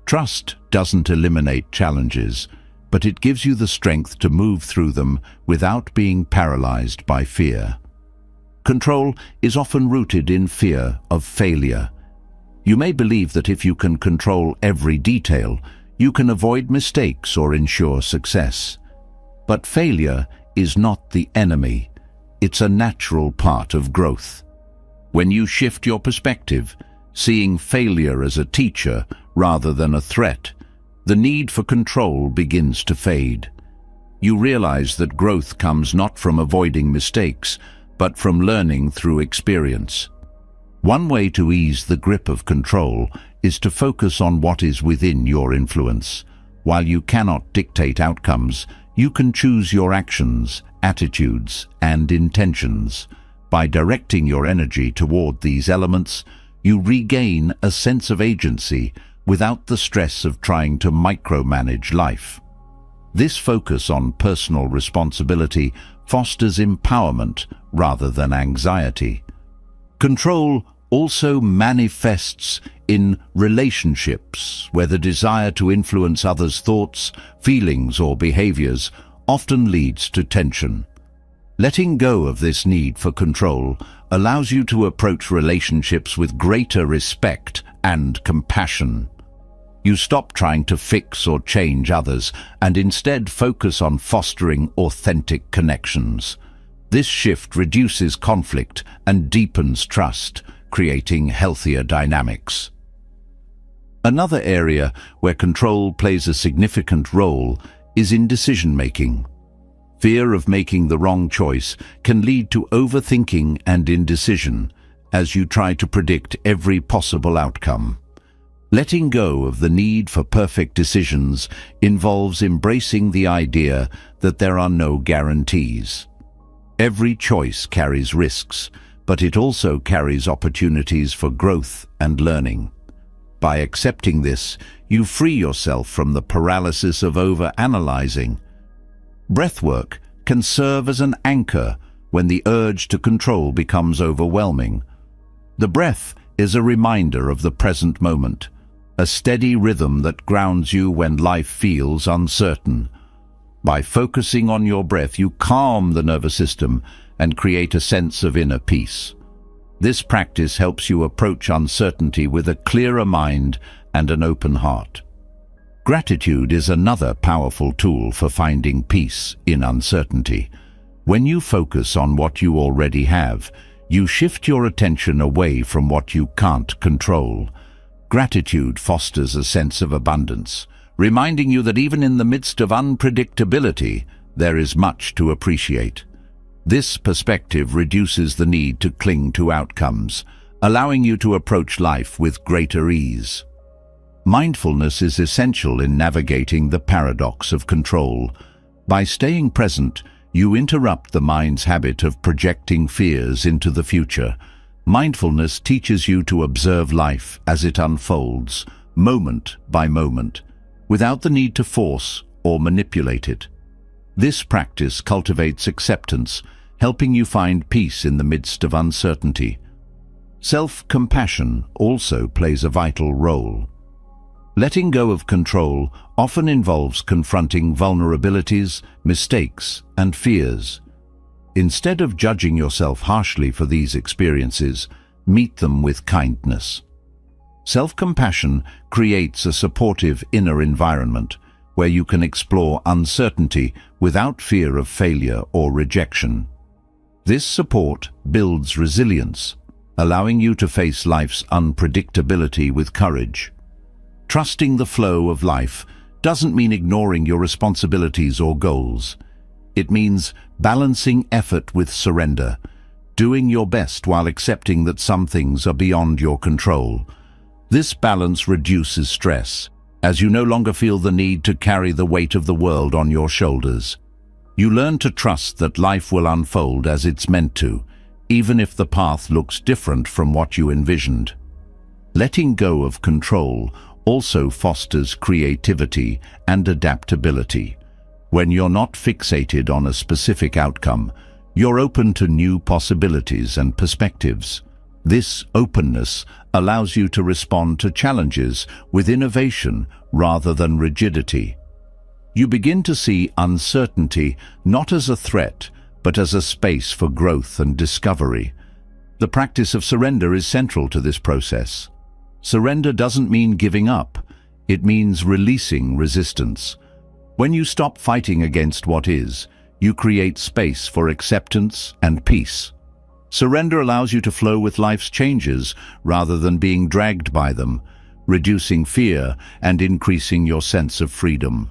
Trust doesn't eliminate challenges, but it gives you the strength to move through them without being paralyzed by fear. Control is often rooted in fear of failure. You may believe that if you can control every detail, you can avoid mistakes or ensure success. But failure is not the enemy. It's a natural part of growth. When you shift your perspective, seeing failure as a teacher rather than a threat, the need for control begins to fade. You realize that growth comes not from avoiding mistakes, but from learning through experience. One way to ease the grip of control is to focus on what is within your influence. While you cannot dictate outcomes, you can choose your actions, attitudes, and intentions. By directing your energy toward these elements, you regain a sense of agency without the stress of trying to micromanage life. This focus on personal responsibility fosters empowerment rather than anxiety. Control also manifests in relationships, where the desire to influence others' thoughts, feelings, or behaviors often leads to tension. Letting go of this need for control allows you to approach relationships with greater respect and compassion. You stop trying to fix or change others and instead focus on fostering authentic connections. This shift reduces conflict and deepens trust, creating healthier dynamics. Another area where control plays a significant role is in decision-making. Fear of making the wrong choice can lead to overthinking and indecision as you try to predict every possible outcome. Letting go of the need for perfect decisions involves embracing the idea that there are no guarantees. Every choice carries risks, but it also carries opportunities for growth and learning. By accepting this, you free yourself from the paralysis of over-analyzing. Breathwork can serve as an anchor when the urge to control becomes overwhelming. The breath is a reminder of the present moment, a steady rhythm that grounds you when life feels uncertain. By focusing on your breath, you calm the nervous system and create a sense of inner peace. This practice helps you approach uncertainty with a clearer mind and an open heart. Gratitude is another powerful tool for finding peace in uncertainty. When you focus on what you already have, you shift your attention away from what you can't control. Gratitude fosters a sense of abundance, reminding you that even in the midst of unpredictability, there is much to appreciate. This perspective reduces the need to cling to outcomes, allowing you to approach life with greater ease. Mindfulness is essential in navigating the paradox of control. By staying present, you interrupt the mind's habit of projecting fears into the future. Mindfulness teaches you to observe life as it unfolds, moment by moment, without the need to force or manipulate it. This practice cultivates acceptance, helping you find peace in the midst of uncertainty. Self-compassion also plays a vital role. Letting go of control often involves confronting vulnerabilities, mistakes, and fears. Instead of judging yourself harshly for these experiences, meet them with kindness. Self-compassion creates a supportive inner environment where you can explore uncertainty without fear of failure or rejection. This support builds resilience, allowing you to face life's unpredictability with courage. Trusting the flow of life doesn't mean ignoring your responsibilities or goals. It means balancing effort with surrender, doing your best while accepting that some things are beyond your control. This balance reduces stress, as you no longer feel the need to carry the weight of the world on your shoulders. You learn to trust that life will unfold as it's meant to, even if the path looks different from what you envisioned. Letting go of control also fosters creativity and adaptability. When you're not fixated on a specific outcome, you're open to new possibilities and perspectives. This openness allows you to respond to challenges with innovation rather than rigidity. You begin to see uncertainty not as a threat, but as a space for growth and discovery. The practice of surrender is central to this process. Surrender doesn't mean giving up. It means releasing resistance. When you stop fighting against what is, you create space for acceptance and peace. Surrender allows you to flow with life's changes rather than being dragged by them, reducing fear and increasing your sense of freedom.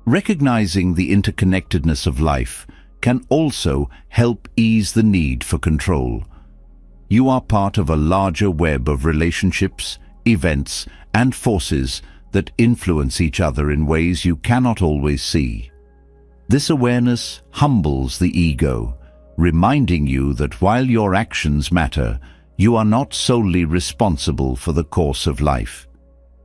Recognizing the interconnectedness of life can also help ease the need for control. You are part of a larger web of relationships, events, and forces that influence each other in ways you cannot always see. This awareness humbles the ego, reminding you that while your actions matter, you are not solely responsible for the course of life.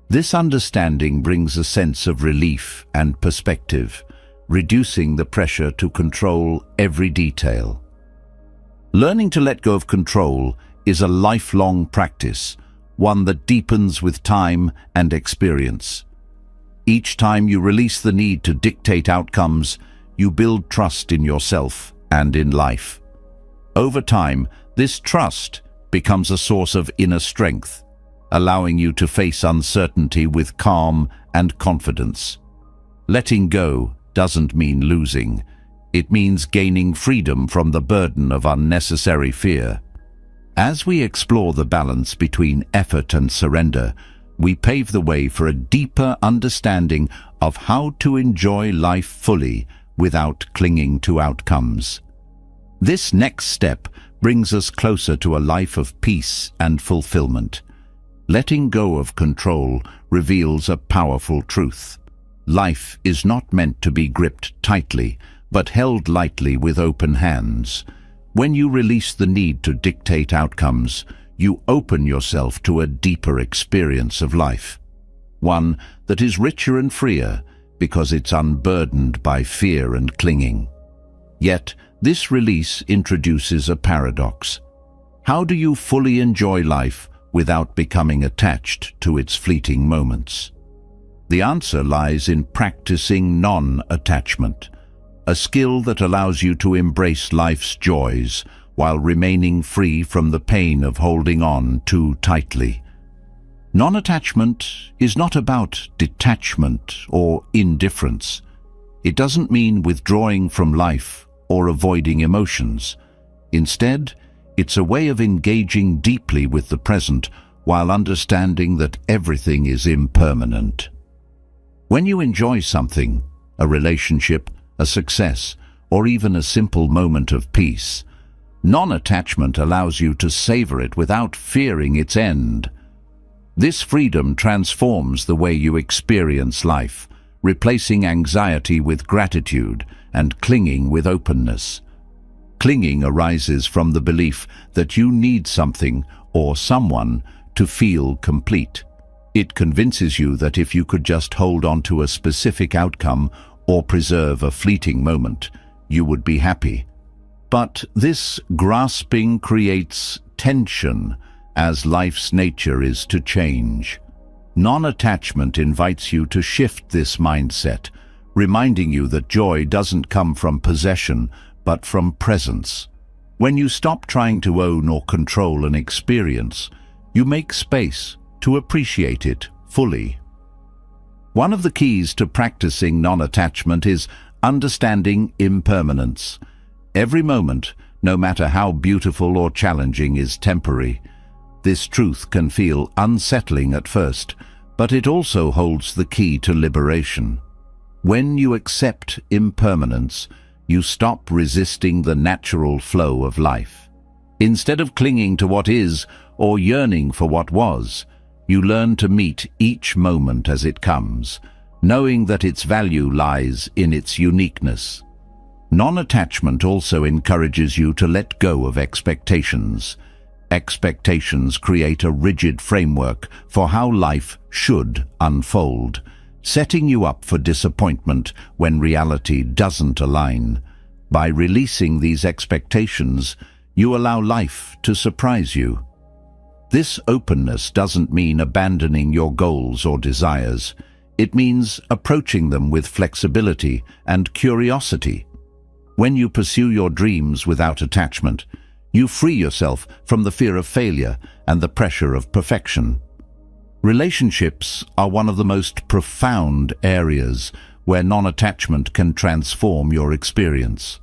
This understanding brings a sense of relief and perspective, reducing the pressure to control every detail. Learning to let go of control is a lifelong practice, one that deepens with time and experience. Each time you release the need to dictate outcomes, you build trust in yourself and in life. Over time, this trust becomes a source of inner strength, allowing you to face uncertainty with calm and confidence. Letting go doesn't mean losing. It means gaining freedom from the burden of unnecessary fear. As we explore the balance between effort and surrender, we pave the way for a deeper understanding of how to enjoy life fully without clinging to outcomes. This next step brings us closer to a life of peace and fulfillment. Letting go of control reveals a powerful truth. Life is not meant to be gripped tightly, but held lightly with open hands. When you release the need to dictate outcomes, you open yourself to a deeper experience of life. One that is richer and freer because it's unburdened by fear and clinging. Yet, this release introduces a paradox. How do you fully enjoy life without becoming attached to its fleeting moments? The answer lies in practicing non-attachment, a skill that allows you to embrace life's joys while remaining free from the pain of holding on too tightly. Non-attachment is not about detachment or indifference. It doesn't mean withdrawing from life or avoiding emotions. Instead, it's a way of engaging deeply with the present while understanding that everything is impermanent. When you enjoy something, a relationship, a success, or even a simple moment of peace, non-attachment allows you to savor it without fearing its end. This freedom transforms the way you experience life, replacing anxiety with gratitude and clinging with openness. Clinging arises from the belief that you need something or someone to feel complete. It convinces you that if you could just hold on to a specific outcome or preserve a fleeting moment, you would be happy. But this grasping creates tension, as life's nature is to change. Non-attachment invites you to shift this mindset, reminding you that joy doesn't come from possession, but from presence. When you stop trying to own or control an experience, you make space to appreciate it fully. One of the keys to practicing non-attachment is understanding impermanence. Every moment, no matter how beautiful or challenging, is temporary. This truth can feel unsettling at first, but it also holds the key to liberation. When you accept impermanence, you stop resisting the natural flow of life. Instead of clinging to what is or yearning for what was, you learn to meet each moment as it comes, knowing that its value lies in its uniqueness. Non-attachment also encourages you to let go of expectations. Expectations create a rigid framework for how life should unfold, setting you up for disappointment when reality doesn't align. By releasing these expectations, you allow life to surprise you. This openness doesn't mean abandoning your goals or desires. It means approaching them with flexibility and curiosity. When you pursue your dreams without attachment, you free yourself from the fear of failure and the pressure of perfection. Relationships are one of the most profound areas where non-attachment can transform your experience.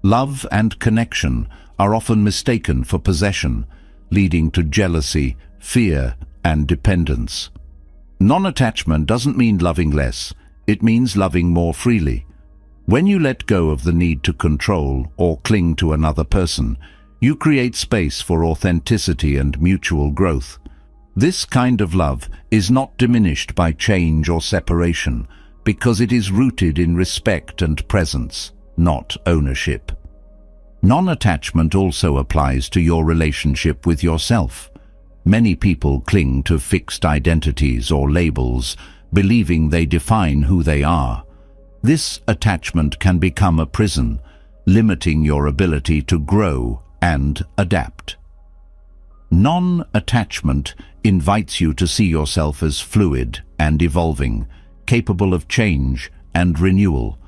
Love and connection are often mistaken for possession, leading to jealousy, fear, and dependence. Non-attachment doesn't mean loving less, it means loving more freely. When you let go of the need to control or cling to another person, you create space for authenticity and mutual growth. This kind of love is not diminished by change or separation, because it is rooted in respect and presence, not ownership. Non-attachment also applies to your relationship with yourself. Many people cling to fixed identities or labels, believing they define who they are. This attachment can become a prison, limiting your ability to grow and adapt. Non-attachment invites you to see yourself as fluid and evolving, capable of change and renewal.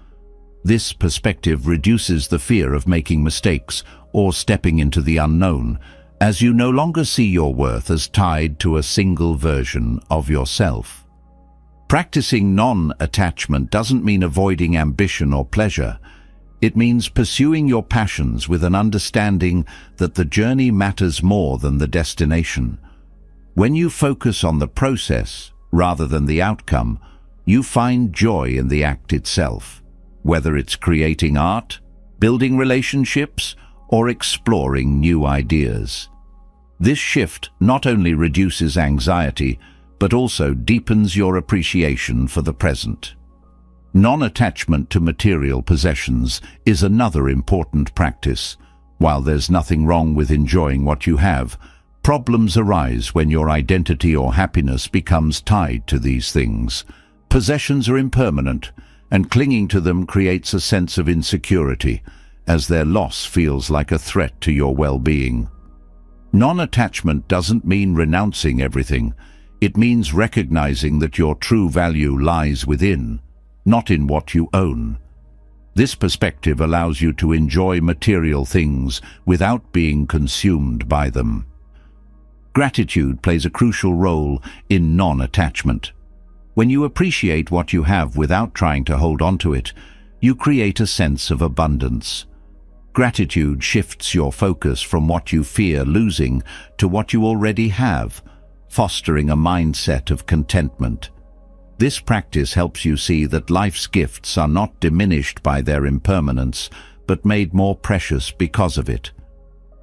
This perspective reduces the fear of making mistakes or stepping into the unknown, as you no longer see your worth as tied to a single version of yourself. Practicing non-attachment doesn't mean avoiding ambition or pleasure. It means pursuing your passions with an understanding that the journey matters more than the destination. When you focus on the process rather than the outcome, you find joy in the act itself, whether it's creating art, building relationships, or exploring new ideas. This shift not only reduces anxiety, but also deepens your appreciation for the present. Non-attachment to material possessions is another important practice. While there's nothing wrong with enjoying what you have, problems arise when your identity or happiness becomes tied to these things. Possessions are impermanent, and clinging to them creates a sense of insecurity, as their loss feels like a threat to your well-being. Non-attachment doesn't mean renouncing everything. It means recognizing that your true value lies within, not in what you own. This perspective allows you to enjoy material things without being consumed by them. Gratitude plays a crucial role in non-attachment. When you appreciate what you have without trying to hold on to it, you create a sense of abundance. Gratitude shifts your focus from what you fear losing to what you already have, fostering a mindset of contentment. This practice helps you see that life's gifts are not diminished by their impermanence, but made more precious because of it.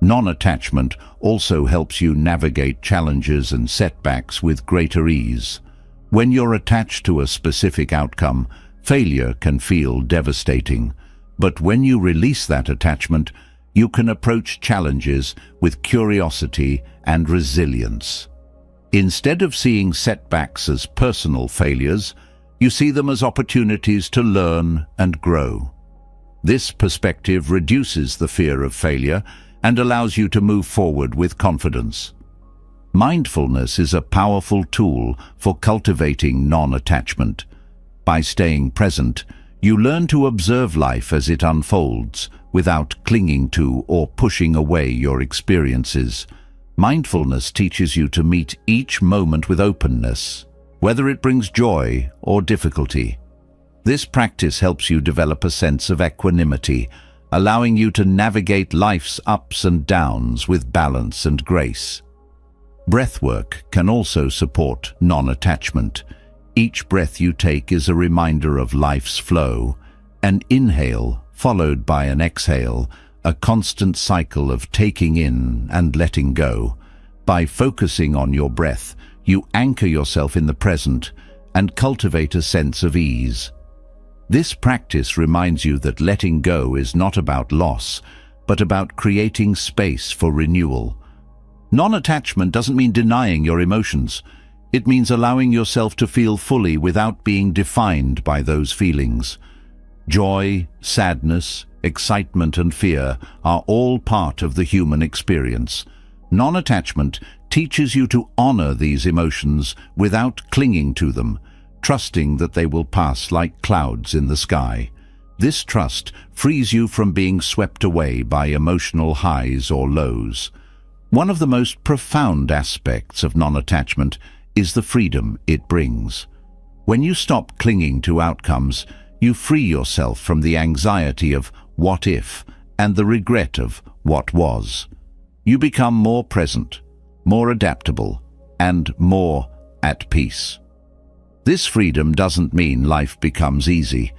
Non-attachment also helps you navigate challenges and setbacks with greater ease. When you're attached to a specific outcome, failure can feel devastating. But when you release that attachment, you can approach challenges with curiosity and resilience. Instead of seeing setbacks as personal failures, you see them as opportunities to learn and grow. This perspective reduces the fear of failure and allows you to move forward with confidence. Mindfulness is a powerful tool for cultivating non-attachment. By staying present, you learn to observe life as it unfolds without clinging to or pushing away your experiences. Mindfulness teaches you to meet each moment with openness, whether it brings joy or difficulty. This practice helps you develop a sense of equanimity, allowing you to navigate life's ups and downs with balance and grace. Breathwork can also support non-attachment. Each breath you take is a reminder of life's flow. An inhale followed by an exhale, a constant cycle of taking in and letting go. By focusing on your breath, you anchor yourself in the present and cultivate a sense of ease. This practice reminds you that letting go is not about loss, but about creating space for renewal. Non-attachment doesn't mean denying your emotions. It means allowing yourself to feel fully without being defined by those feelings. Joy, sadness, excitement and fear are all part of the human experience. Non-attachment teaches you to honor these emotions without clinging to them, trusting that they will pass like clouds in the sky. This trust frees you from being swept away by emotional highs or lows. One of the most profound aspects of non-attachment is the freedom it brings. When you stop clinging to outcomes, you free yourself from the anxiety of what if and the regret of what was. You become more present, more adaptable, and more at peace. This freedom doesn't mean life becomes easy,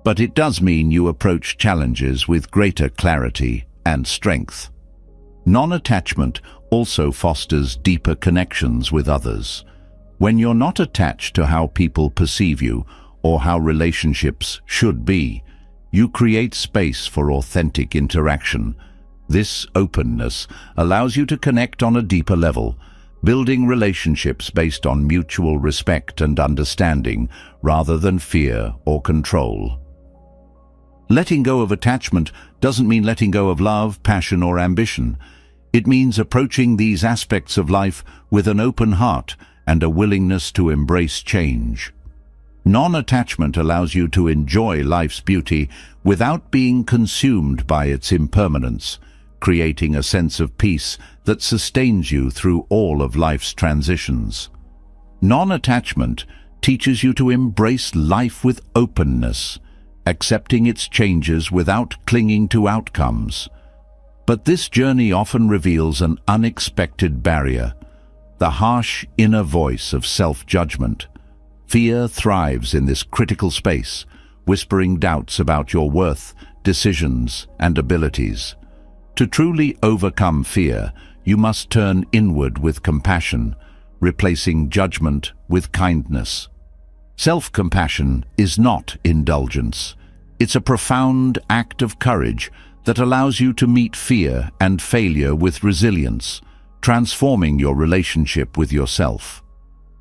but it does mean you approach challenges with greater clarity and strength. Non-attachment also fosters deeper connections with others. When you're not attached to how people perceive you or how relationships should be, you create space for authentic interaction. This openness allows you to connect on a deeper level, building relationships based on mutual respect and understanding rather than fear or control. Letting go of attachment doesn't mean letting go of love, passion, or ambition. It means approaching these aspects of life with an open heart and a willingness to embrace change. Non-attachment allows you to enjoy life's beauty without being consumed by its impermanence, creating a sense of peace that sustains you through all of life's transitions. Non-attachment teaches you to embrace life with openness, accepting its changes without clinging to outcomes. But this journey often reveals an unexpected barrier, the harsh inner voice of self-judgment. Fear thrives in this critical space, whispering doubts about your worth, decisions, and abilities. To truly overcome fear, you must turn inward with compassion, replacing judgment with kindness. Self-compassion is not indulgence. It's a profound act of courage that allows you to meet fear and failure with resilience, transforming your relationship with yourself.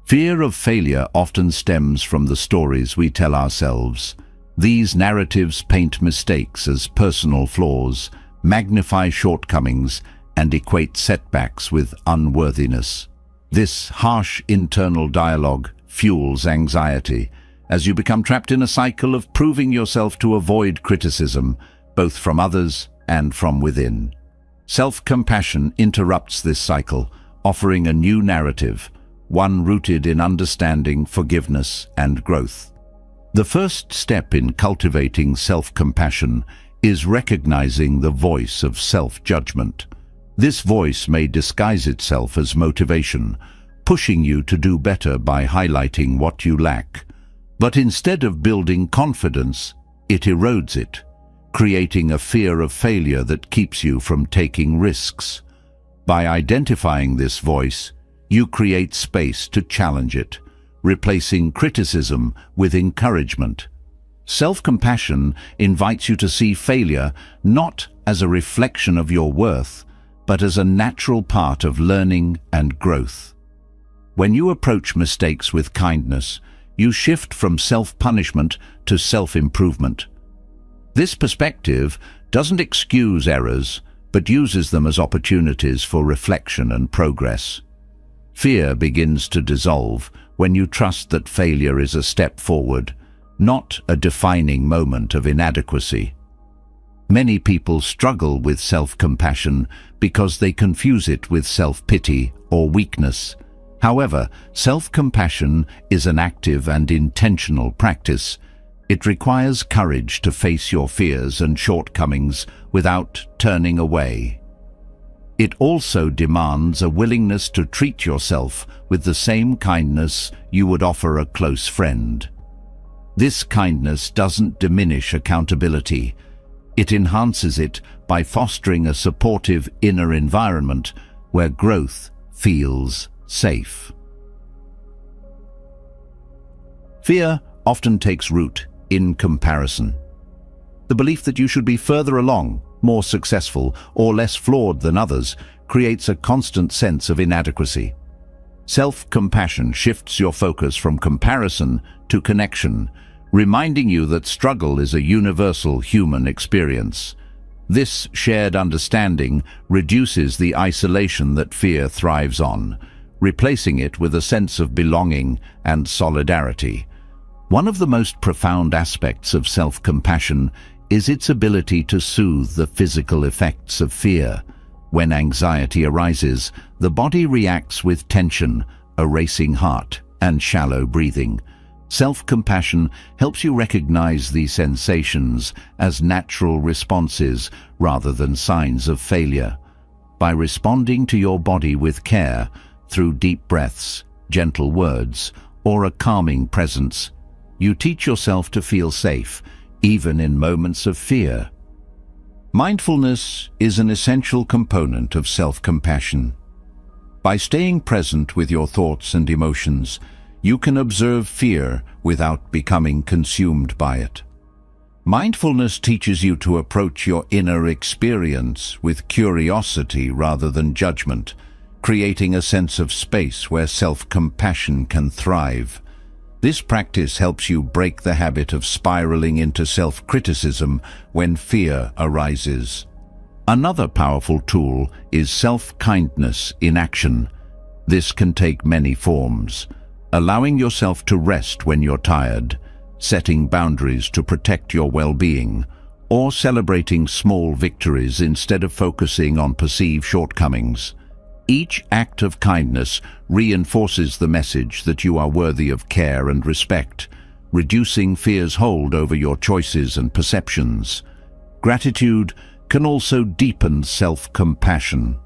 Fear of failure often stems from the stories we tell ourselves. These narratives paint mistakes as personal flaws, magnify shortcomings, and equate setbacks with unworthiness. This harsh internal dialogue fuels anxiety, as you become trapped in a cycle of proving yourself to avoid criticism, both from others and from within. Self-compassion interrupts this cycle, offering a new narrative, one rooted in understanding, forgiveness, and growth. The first step in cultivating self-compassion is recognizing the voice of self-judgment. This voice may disguise itself as motivation, pushing you to do better by highlighting what you lack. But instead of building confidence, it erodes it, creating a fear of failure that keeps you from taking risks. By identifying this voice, you create space to challenge it, replacing criticism with encouragement. Self-compassion invites you to see failure not as a reflection of your worth, but as a natural part of learning and growth. When you approach mistakes with kindness, you shift from self-punishment to self-improvement. This perspective doesn't excuse errors, but uses them as opportunities for reflection and progress. Fear begins to dissolve when you trust that failure is a step forward, not a defining moment of inadequacy. Many people struggle with self-compassion because they confuse it with self-pity or weakness. However, self-compassion is an active and intentional practice. It requires courage to face your fears and shortcomings without turning away. It also demands a willingness to treat yourself with the same kindness you would offer a close friend. This kindness doesn't diminish accountability. It enhances it by fostering a supportive inner environment where growth feels safe. Fear often takes root in comparison. The belief that you should be further along, more successful, or less flawed than others creates a constant sense of inadequacy. Self-compassion shifts your focus from comparison to connection, reminding you that struggle is a universal human experience. This shared understanding reduces the isolation that fear thrives on, replacing it with a sense of belonging and solidarity. One of the most profound aspects of self-compassion is its ability to soothe the physical effects of fear. When anxiety arises, the body reacts with tension, a racing heart, and shallow breathing. Self-compassion helps you recognize these sensations as natural responses rather than signs of failure. By responding to your body with care, through deep breaths, gentle words, or a calming presence, you teach yourself to feel safe, even in moments of fear. Mindfulness is an essential component of self-compassion. By staying present with your thoughts and emotions, you can observe fear without becoming consumed by it. Mindfulness teaches you to approach your inner experience with curiosity rather than judgment, creating a sense of space where self-compassion can thrive. This practice helps you break the habit of spiraling into self-criticism when fear arises. Another powerful tool is self-kindness in action. This can take many forms: allowing yourself to rest when you're tired, setting boundaries to protect your well-being, or celebrating small victories instead of focusing on perceived shortcomings. Each act of kindness reinforces the message that you are worthy of care and respect, reducing fear's hold over your choices and perceptions. Gratitude can also deepen self-compassion.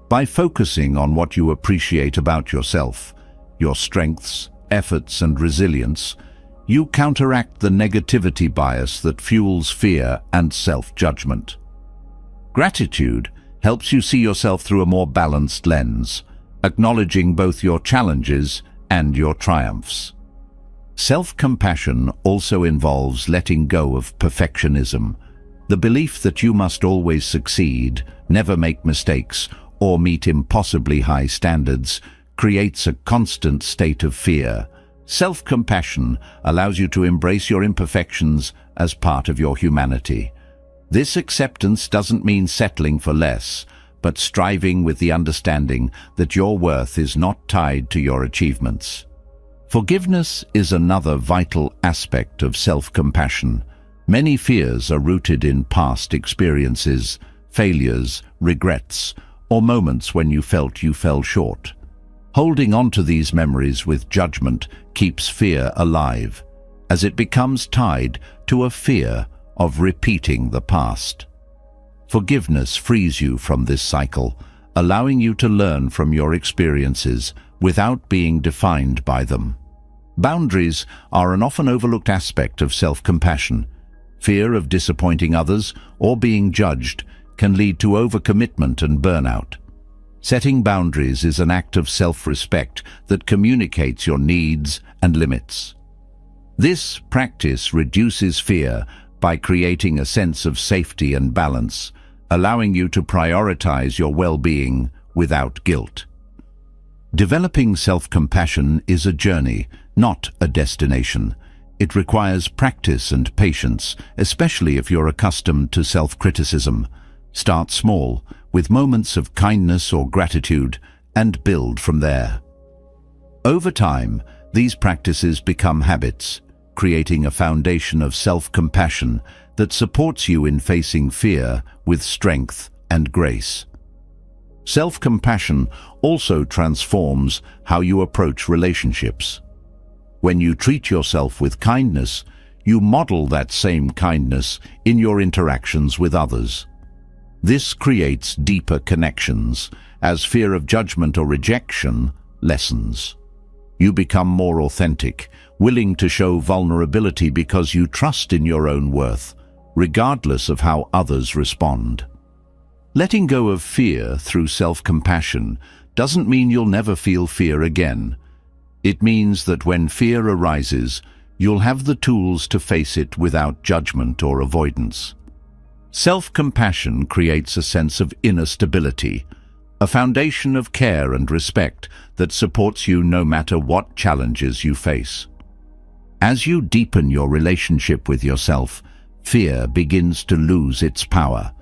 By focusing on what you appreciate about yourself, your strengths, efforts, and resilience, you counteract the negativity bias that fuels fear and self-judgment. Gratitude helps you see yourself through a more balanced lens, acknowledging both your challenges and your triumphs. Self-compassion also involves letting go of perfectionism, the belief that you must always succeed, never make mistakes, or meet impossibly high standards creates a constant state of fear. Self-compassion allows you to embrace your imperfections as part of your humanity. This acceptance doesn't mean settling for less, but striving with the understanding that your worth is not tied to your achievements. Forgiveness is another vital aspect of self-compassion. Many fears are rooted in past experiences, failures, regrets, or moments when you felt you fell short. Holding on to these memories with judgment keeps fear alive, as it becomes tied to a fear of repeating the past. Forgiveness frees you from this cycle, allowing you to learn from your experiences without being defined by them. Boundaries are an often overlooked aspect of self-compassion. Fear of disappointing others or being judged can lead to overcommitment and burnout. Setting boundaries is an act of self-respect that communicates your needs and limits. This practice reduces fear by creating a sense of safety and balance, allowing you to prioritize your well-being without guilt. Developing self-compassion is a journey, not a destination. It requires practice and patience, especially if you're accustomed to self-criticism. Start small, with moments of kindness or gratitude, and build from there. Over time, these practices become habits, creating a foundation of self-compassion that supports you in facing fear with strength and grace. Self-compassion also transforms how you approach relationships. When you treat yourself with kindness, you model that same kindness in your interactions with others. This creates deeper connections, as fear of judgment or rejection lessens. You become more authentic, willing to show vulnerability because you trust in your own worth, regardless of how others respond. Letting go of fear through self-compassion doesn't mean you'll never feel fear again. It means that when fear arises, you'll have the tools to face it without judgment or avoidance. Self-compassion creates a sense of inner stability, a foundation of care and respect that supports you no matter what challenges you face. As you deepen your relationship with yourself, fear begins to lose its power.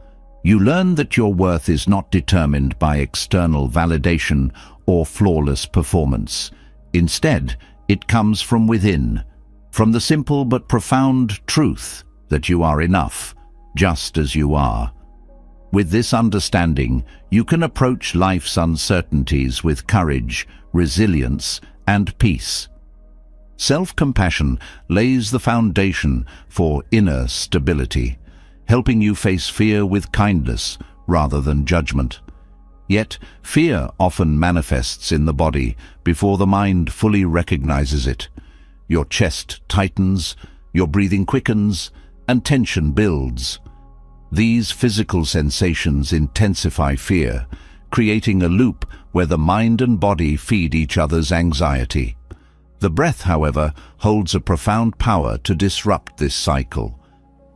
You learn that your worth is not determined by external validation or flawless performance. Instead, it comes from within, from the simple but profound truth that you are enough, just as you are. With this understanding, you can approach life's uncertainties with courage, resilience, and peace. Self-compassion lays the foundation for inner stability, helping you face fear with kindness rather than judgment. Yet, fear often manifests in the body before the mind fully recognizes it. Your chest tightens, your breathing quickens, and tension builds. These physical sensations intensify fear, creating a loop where the mind and body feed each other's anxiety. The breath, however, holds a profound power to disrupt this cycle.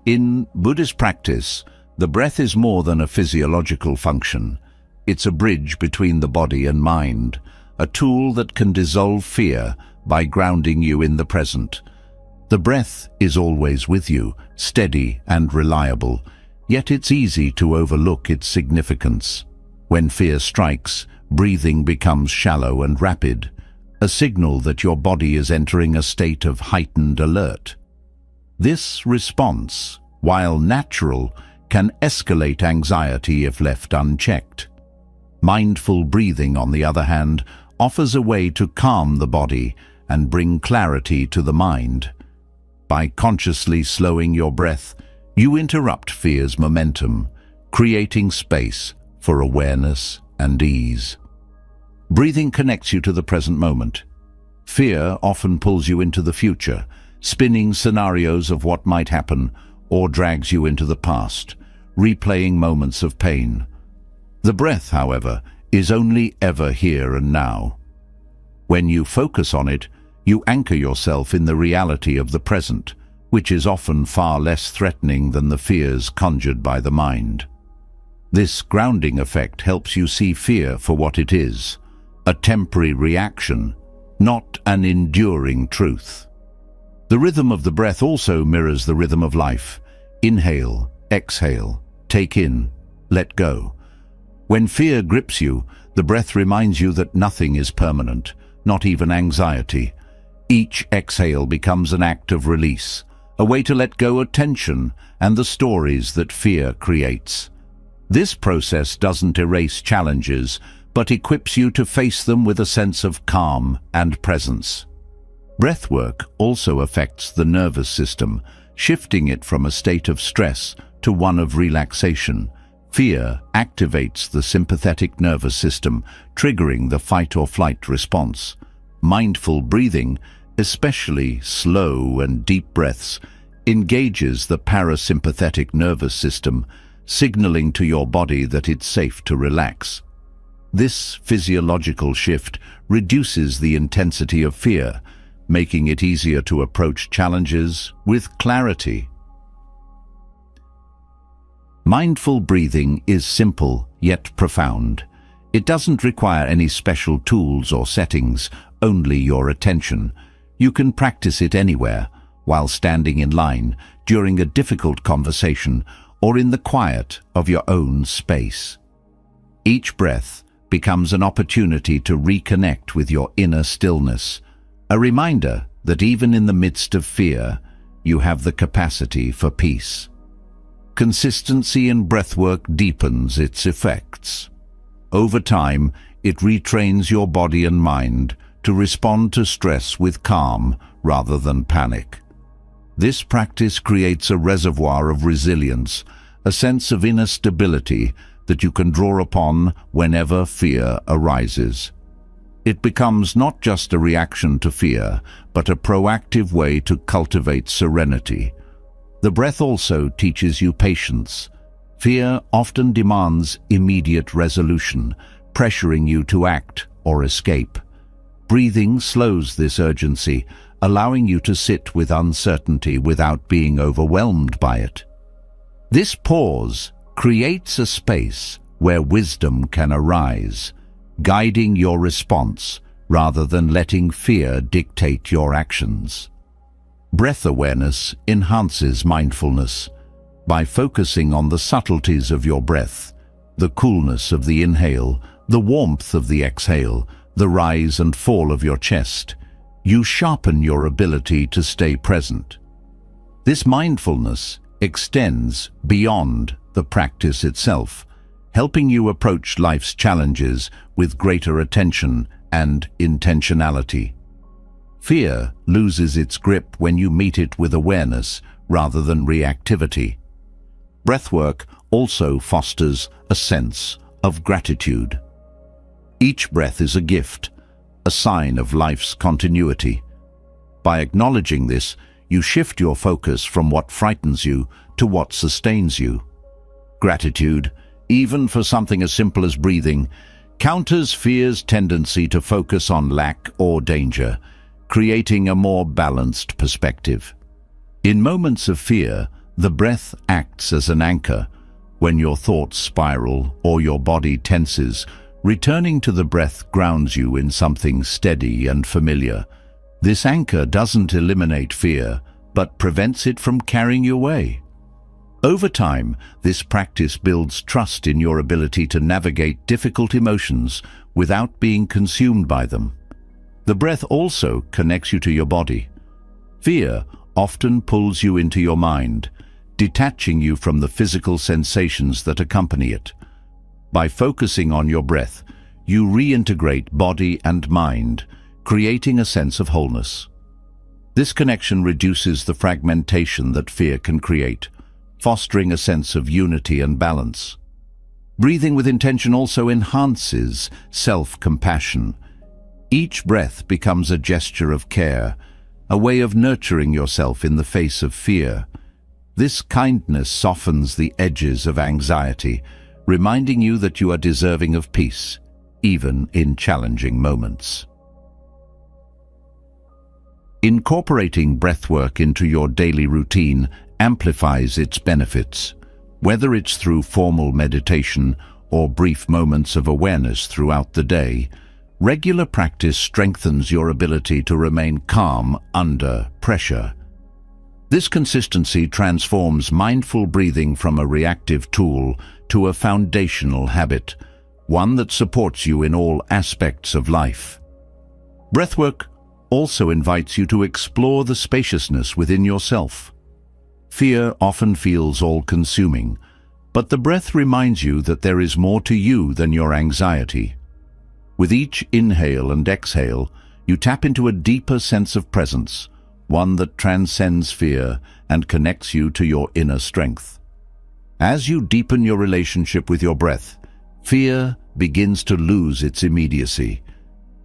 In Buddhist practice, the breath is more than a physiological function. It's a bridge between the body and mind, a tool that can dissolve fear by grounding you in the present. The breath is always with you, steady and reliable, yet it's easy to overlook its significance. When fear strikes, breathing becomes shallow and rapid, a signal that your body is entering a state of heightened alert. This response, while natural, can escalate anxiety if left unchecked. Mindful breathing, on the other hand, offers a way to calm the body and bring clarity to the mind. By consciously slowing your breath, you interrupt fear's momentum, creating space for awareness and ease. Breathing connects you to the present moment. Fear often pulls you into the future, spinning scenarios of what might happen, or drags you into the past, replaying moments of pain. The breath, however, is only ever here and now. When you focus on it, you anchor yourself in the reality of the present, which is often far less threatening than the fears conjured by the mind. This grounding effect helps you see fear for what it is, a temporary reaction, not an enduring truth. The rhythm of the breath also mirrors the rhythm of life. Inhale, exhale, take in, let go. When fear grips you, the breath reminds you that nothing is permanent, not even anxiety. Each exhale becomes an act of release, a way to let go of tension and the stories that fear creates. This process doesn't erase challenges, but equips you to face them with a sense of calm and presence. Breathwork also affects the nervous system, shifting it from a state of stress to one of relaxation. Fear activates the sympathetic nervous system, triggering the fight-or-flight response. Mindful breathing, especially slow and deep breaths, engages the parasympathetic nervous system, signaling to your body that it's safe to relax. This physiological shift reduces the intensity of fear, making it easier to approach challenges with clarity. Mindful breathing is simple yet profound. It doesn't require any special tools or settings, only your attention. You can practice it anywhere, while standing in line, during a difficult conversation, or in the quiet of your own space. Each breath becomes an opportunity to reconnect with your inner stillness, a reminder that even in the midst of fear, you have the capacity for peace. Consistency in breathwork deepens its effects. Over time, it retrains your body and mind to respond to stress with calm rather than panic. This practice creates a reservoir of resilience, a sense of inner stability that you can draw upon whenever fear arises. It becomes not just a reaction to fear, but a proactive way to cultivate serenity. The breath also teaches you patience. Fear often demands immediate resolution, pressuring you to act or escape. Breathing slows this urgency, allowing you to sit with uncertainty without being overwhelmed by it. This pause creates a space where wisdom can arise, guiding your response rather than letting fear dictate your actions. Breath awareness enhances mindfulness. By focusing on the subtleties of your breath, the coolness of the inhale, the warmth of the exhale, the rise and fall of your chest, you sharpen your ability to stay present. This mindfulness extends beyond the practice itself, helping you approach life's challenges with greater attention and intentionality. Fear loses its grip when you meet it with awareness rather than reactivity. Breathwork also fosters a sense of gratitude. Each breath is a gift, a sign of life's continuity. By acknowledging this, you shift your focus from what frightens you to what sustains you. Gratitude, even for something as simple as breathing, counters fear's tendency to focus on lack or danger, creating a more balanced perspective. In moments of fear, the breath acts as an anchor. When your thoughts spiral or your body tenses, returning to the breath grounds you in something steady and familiar. This anchor doesn't eliminate fear, but prevents it from carrying you away. Over time, this practice builds trust in your ability to navigate difficult emotions without being consumed by them. The breath also connects you to your body. Fear often pulls you into your mind, detaching you from the physical sensations that accompany it. By focusing on your breath, you reintegrate body and mind, creating a sense of wholeness. This connection reduces the fragmentation that fear can create, fostering a sense of unity and balance. Breathing with intention also enhances self-compassion. Each breath becomes a gesture of care, a way of nurturing yourself in the face of fear. This kindness softens the edges of anxiety, reminding you that you are deserving of peace, even in challenging moments. Incorporating breathwork into your daily routine amplifies its benefits. Whether it's through formal meditation or brief moments of awareness throughout the day, regular practice strengthens your ability to remain calm under pressure. This consistency transforms mindful breathing from a reactive tool to a foundational habit, one that supports you in all aspects of life. Breathwork also invites you to explore the spaciousness within yourself. Fear often feels all-consuming, but the breath reminds you that there is more to you than your anxiety. With each inhale and exhale, you tap into a deeper sense of presence, one that transcends fear and connects you to your inner strength. As you deepen your relationship with your breath, fear begins to lose its immediacy.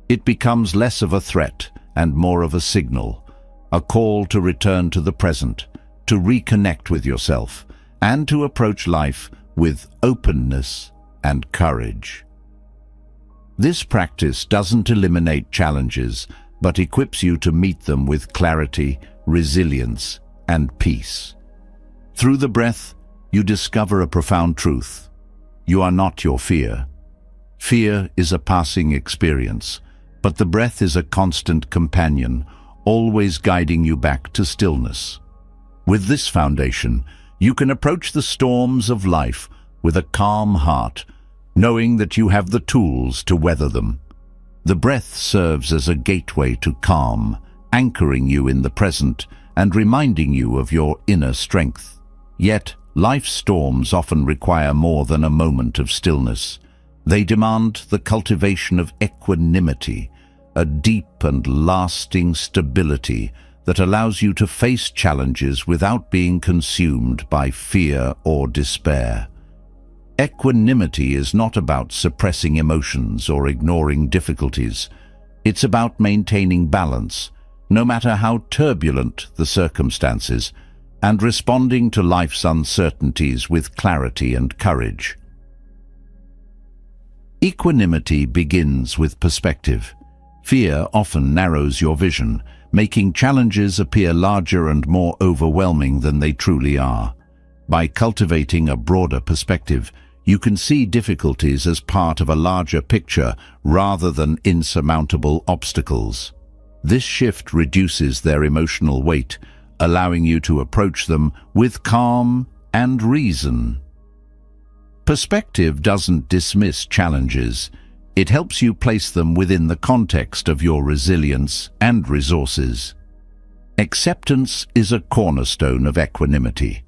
It becomes less of a threat and more of a signal, a call to return to the present, to reconnect with yourself, and to approach life with openness and courage. This practice doesn't eliminate challenges, but equips you to meet them with clarity, resilience, and peace. Through the breath, you discover a profound truth. You are not your fear. Fear is a passing experience, but the breath is a constant companion, always guiding you back to stillness. With this foundation, you can approach the storms of life with a calm heart, knowing that you have the tools to weather them. The breath serves as a gateway to calm, anchoring you in the present and reminding you of your inner strength. Yet, life's storms often require more than a moment of stillness. They demand the cultivation of equanimity, a deep and lasting stability that allows you to face challenges without being consumed by fear or despair. Equanimity is not about suppressing emotions or ignoring difficulties. It's about maintaining balance, no matter how turbulent the circumstances, and responding to life's uncertainties with clarity and courage. Equanimity begins with perspective. Fear often narrows your vision, making challenges appear larger and more overwhelming than they truly are. By cultivating a broader perspective, you can see difficulties as part of a larger picture rather than insurmountable obstacles. This shift reduces their emotional weight, allowing you to approach them with calm and reason. Perspective doesn't dismiss challenges. It helps you place them within the context of your resilience and resources. Acceptance is a cornerstone of equanimity.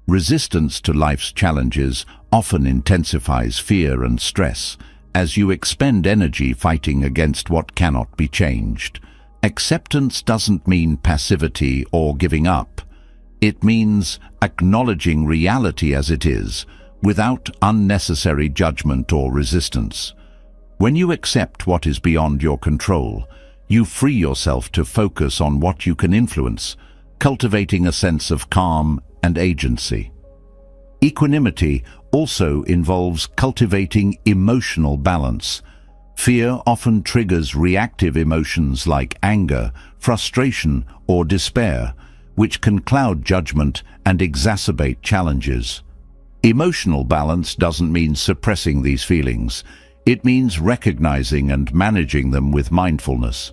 Resistance to life's challenges often intensifies fear and stress, as you expend energy fighting against what cannot be changed. Acceptance doesn't mean passivity or giving up. It means acknowledging reality as it is, without unnecessary judgment or resistance. When you accept what is beyond your control, you free yourself to focus on what you can influence, cultivating a sense of calm and agency. Equanimity also involves cultivating emotional balance. Fear often triggers reactive emotions like anger, frustration, or despair, which can cloud judgment and exacerbate challenges. Emotional balance doesn't mean suppressing these feelings. It means recognizing and managing them with mindfulness.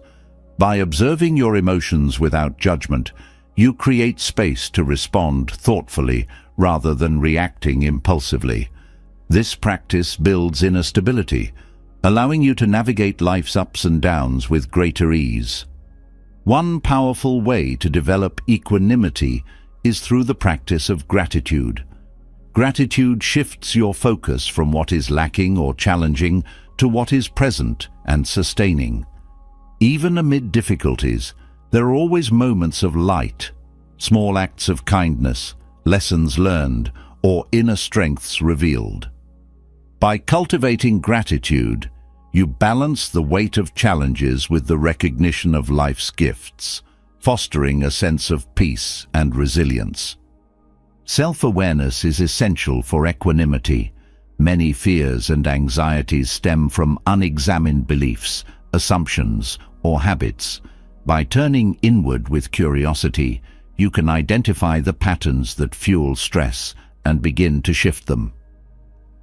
By observing your emotions without judgment, you create space to respond thoughtfully rather than reacting impulsively. This practice builds inner stability, allowing you to navigate life's ups and downs with greater ease. One powerful way to develop equanimity is through the practice of gratitude. Gratitude shifts your focus from what is lacking or challenging to what is present and sustaining. Even amid difficulties, there are always moments of light, small acts of kindness, lessons learned, or inner strengths revealed. By cultivating gratitude, you balance the weight of challenges with the recognition of life's gifts, fostering a sense of peace and resilience. Self-awareness is essential for equanimity. Many fears and anxieties stem from unexamined beliefs, assumptions, or habits. By turning inward with curiosity, you can identify the patterns that fuel stress and begin to shift them.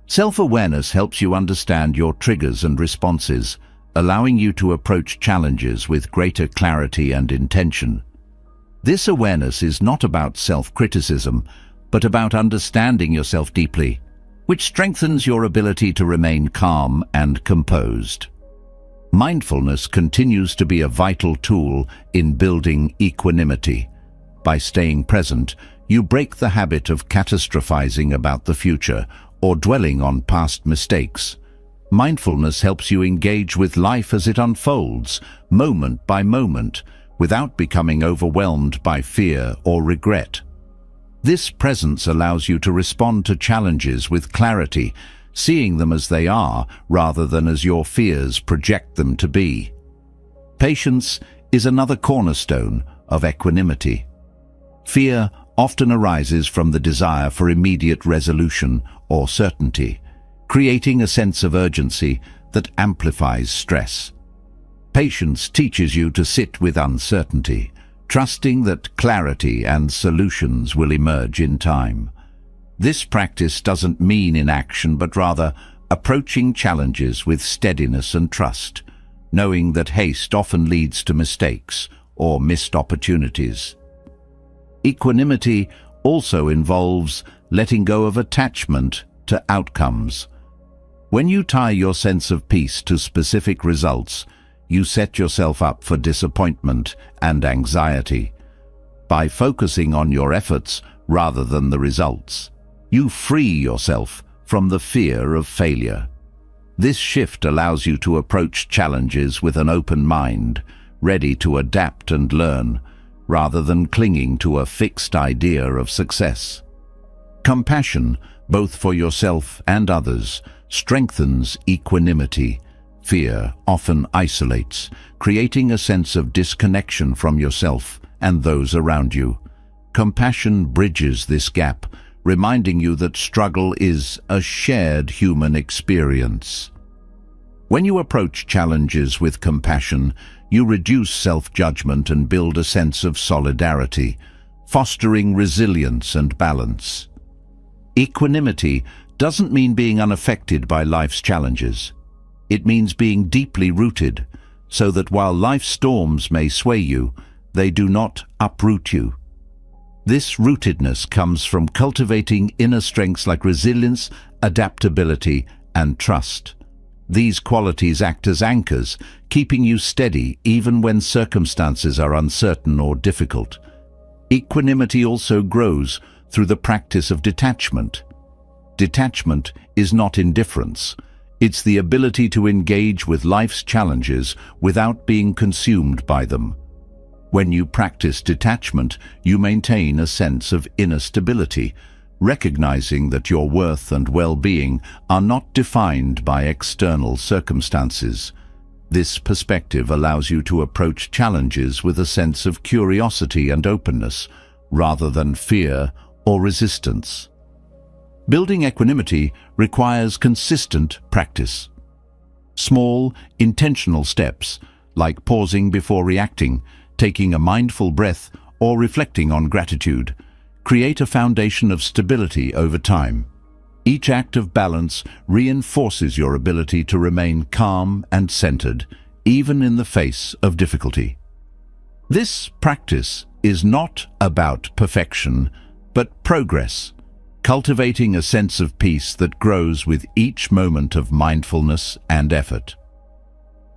Self-awareness helps you understand your triggers and responses, allowing you to approach challenges with greater clarity and intention. This awareness is not about self-criticism, but about understanding yourself deeply, which strengthens your ability to remain calm and composed. Mindfulness continues to be a vital tool in building equanimity. By staying present, you break the habit of catastrophizing about the future or dwelling on past mistakes. Mindfulness helps you engage with life as it unfolds, moment by moment, without becoming overwhelmed by fear or regret. This presence allows you to respond to challenges with clarity, seeing them as they are rather than as your fears project them to be. Patience is another cornerstone of equanimity. Fear often arises from the desire for immediate resolution or certainty, creating a sense of urgency that amplifies stress. Patience teaches you to sit with uncertainty, trusting that clarity and solutions will emerge in time. This practice doesn't mean inaction, but rather approaching challenges with steadiness and trust, knowing that haste often leads to mistakes or missed opportunities. Equanimity also involves letting go of attachment to outcomes. When you tie your sense of peace to specific results, you set yourself up for disappointment and anxiety. By focusing on your efforts rather than the results, you free yourself from the fear of failure. This shift allows you to approach challenges with an open mind, ready to adapt and learn, rather than clinging to a fixed idea of success. Compassion, both for yourself and others, strengthens equanimity. Fear often isolates, creating a sense of disconnection from yourself and those around you. Compassion bridges this gap, reminding you that struggle is a shared human experience. When you approach challenges with compassion, you reduce self-judgment and build a sense of solidarity, fostering resilience and balance. Equanimity doesn't mean being unaffected by life's challenges. It means being deeply rooted, so that while life's storms may sway you, they do not uproot you. This rootedness comes from cultivating inner strengths like resilience, adaptability, and trust. These qualities act as anchors, keeping you steady even when circumstances are uncertain or difficult. Equanimity also grows through the practice of detachment. Detachment is not indifference. It's the ability to engage with life's challenges without being consumed by them. When you practice detachment, you maintain a sense of inner stability, recognizing that your worth and well-being are not defined by external circumstances. This perspective allows you to approach challenges with a sense of curiosity and openness, rather than fear or resistance. Building equanimity requires consistent practice. Small, intentional steps, like pausing before reacting, taking a mindful breath, or reflecting on gratitude, create a foundation of stability over time. Each act of balance reinforces your ability to remain calm and centered, even in the face of difficulty. This practice is not about perfection, but progress, cultivating a sense of peace that grows with each moment of mindfulness and effort.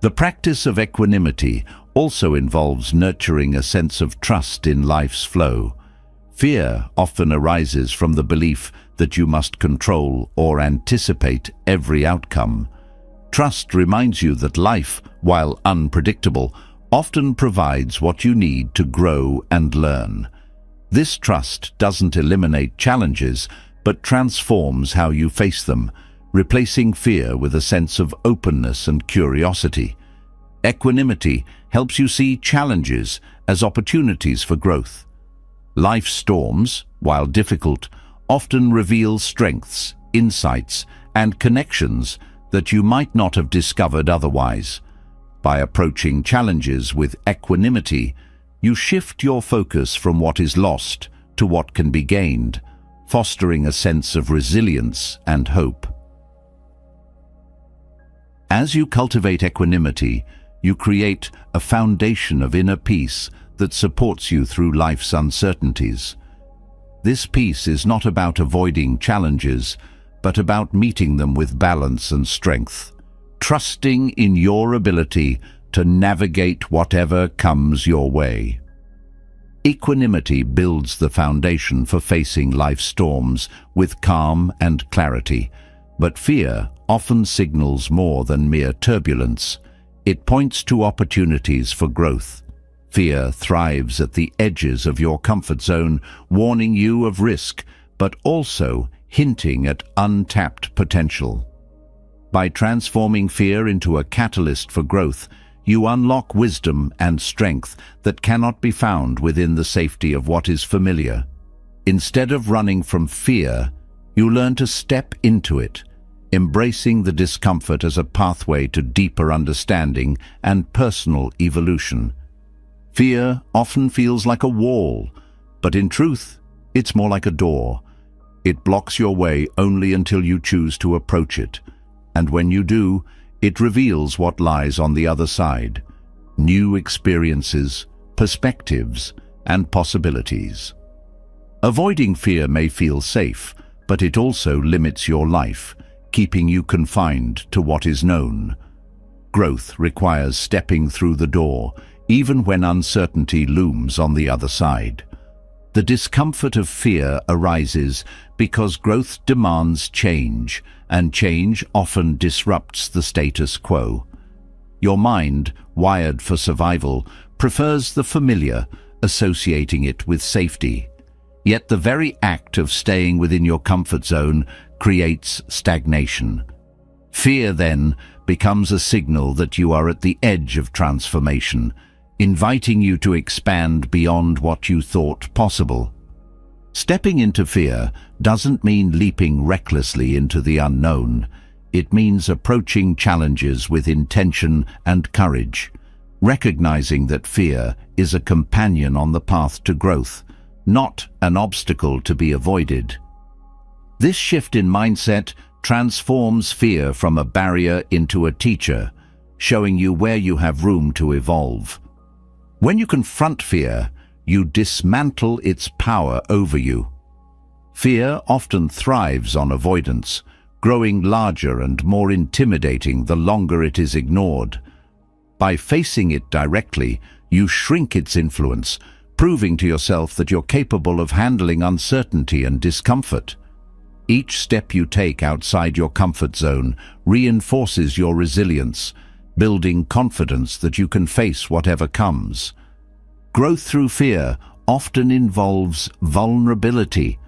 The practice of equanimity also involves nurturing a sense of trust in life's flow. Fear often arises from the belief that you must control or anticipate every outcome. Trust reminds you that life, while unpredictable, often provides what you need to grow and learn. This trust doesn't eliminate challenges, but transforms how you face them, replacing fear with a sense of openness and curiosity. Equanimity helps you see challenges as opportunities for growth. Life's storms, while difficult, often reveal strengths, insights, and connections that you might not have discovered otherwise. By approaching challenges with equanimity, you shift your focus from what is lost to what can be gained, fostering a sense of resilience and hope. As you cultivate equanimity, you create a foundation of inner peace that supports you through life's uncertainties. This peace is not about avoiding challenges, but about meeting them with balance and strength, trusting in your ability to navigate whatever comes your way. Equanimity builds the foundation for facing life's storms with calm and clarity, but fear often signals more than mere turbulence. It points to opportunities for growth. Fear thrives at the edges of your comfort zone, warning you of risk, but also hinting at untapped potential. By transforming fear into a catalyst for growth, you unlock wisdom and strength that cannot be found within the safety of what is familiar. Instead of running from fear, you learn to step into it, embracing the discomfort as a pathway to deeper understanding and personal evolution. Fear often feels like a wall, but in truth, it's more like a door. It blocks your way only until you choose to approach it, and when you do, it reveals what lies on the other side: new experiences, perspectives, and possibilities. Avoiding fear may feel safe, but it also limits your life, keeping you confined to what is known. Growth requires stepping through the door, even when uncertainty looms on the other side. The discomfort of fear arises because growth demands change, and change often disrupts the status quo. Your mind, wired for survival, prefers the familiar, associating it with safety. Yet the very act of staying within your comfort zone creates stagnation. Fear, then, becomes a signal that you are at the edge of transformation, inviting you to expand beyond what you thought possible. Stepping into fear doesn't mean leaping recklessly into the unknown. It means approaching challenges with intention and courage. recognizing that fear is a companion on the path to growth, not an obstacle to be avoided. This shift in mindset transforms fear from a barrier into a teacher, showing you where you have room to evolve. When you confront fear, you dismantle its power over you. Fear often thrives on avoidance, growing larger and more intimidating the longer it is ignored. By facing it directly, you shrink its influence, proving to yourself that you're capable of handling uncertainty and discomfort. Each step you take outside your comfort zone reinforces your resilience, building confidence that you can face whatever comes. Growth through fear often involves vulnerability.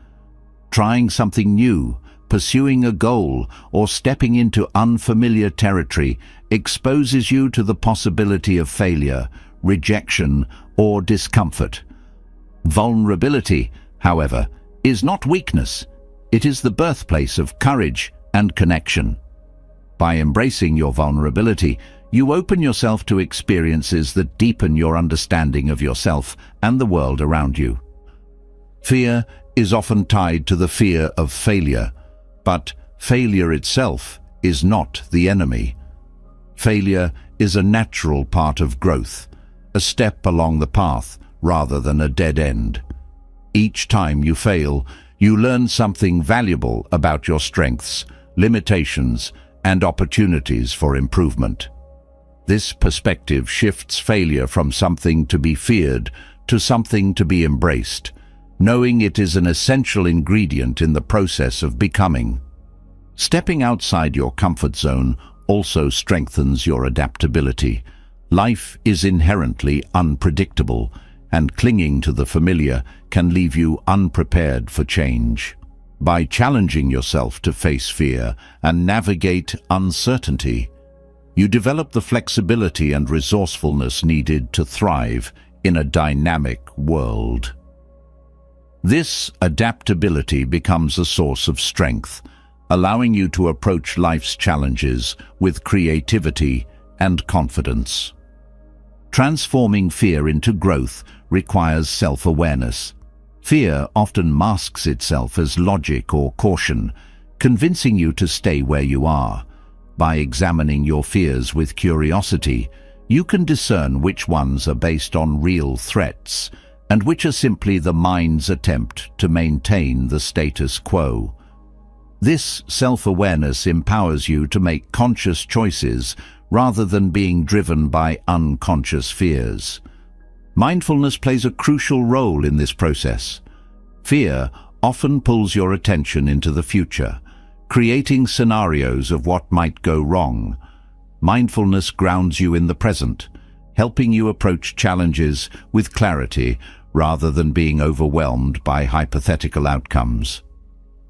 Trying something new, pursuing a goal, or stepping into unfamiliar territory exposes you to the possibility of failure, rejection, or discomfort. Vulnerability, however, is not weakness. It is the birthplace of courage and connection. By embracing your vulnerability, you open yourself to experiences that deepen your understanding of yourself and the world around you. Fear is often tied to the fear of failure, but failure itself is not the enemy. Failure is a natural part of growth, a step along the path rather than a dead end. Each time you fail, you learn something valuable about your strengths, limitations, and opportunities for improvement. This perspective shifts failure from something to be feared to something to be embraced, knowing it is an essential ingredient in the process of becoming. Stepping outside your comfort zone also strengthens your adaptability. Life is inherently unpredictable, and clinging to the familiar can leave you unprepared for change. By challenging yourself to face fear and navigate uncertainty, you develop the flexibility and resourcefulness needed to thrive in a dynamic world. This adaptability becomes a source of strength, allowing you to approach life's challenges with creativity and confidence. Transforming fear into growth requires self-awareness. Fear often masks itself as logic or caution, convincing you to stay where you are. By examining your fears with curiosity, you can discern which ones are based on real threats and which are simply the mind's attempt to maintain the status quo. This self-awareness empowers you to make conscious choices rather than being driven by unconscious fears. Mindfulness plays a crucial role in this process. Fear often pulls your attention into the future, creating scenarios of what might go wrong. Mindfulness grounds you in the present, helping you approach challenges with clarity rather than being overwhelmed by hypothetical outcomes.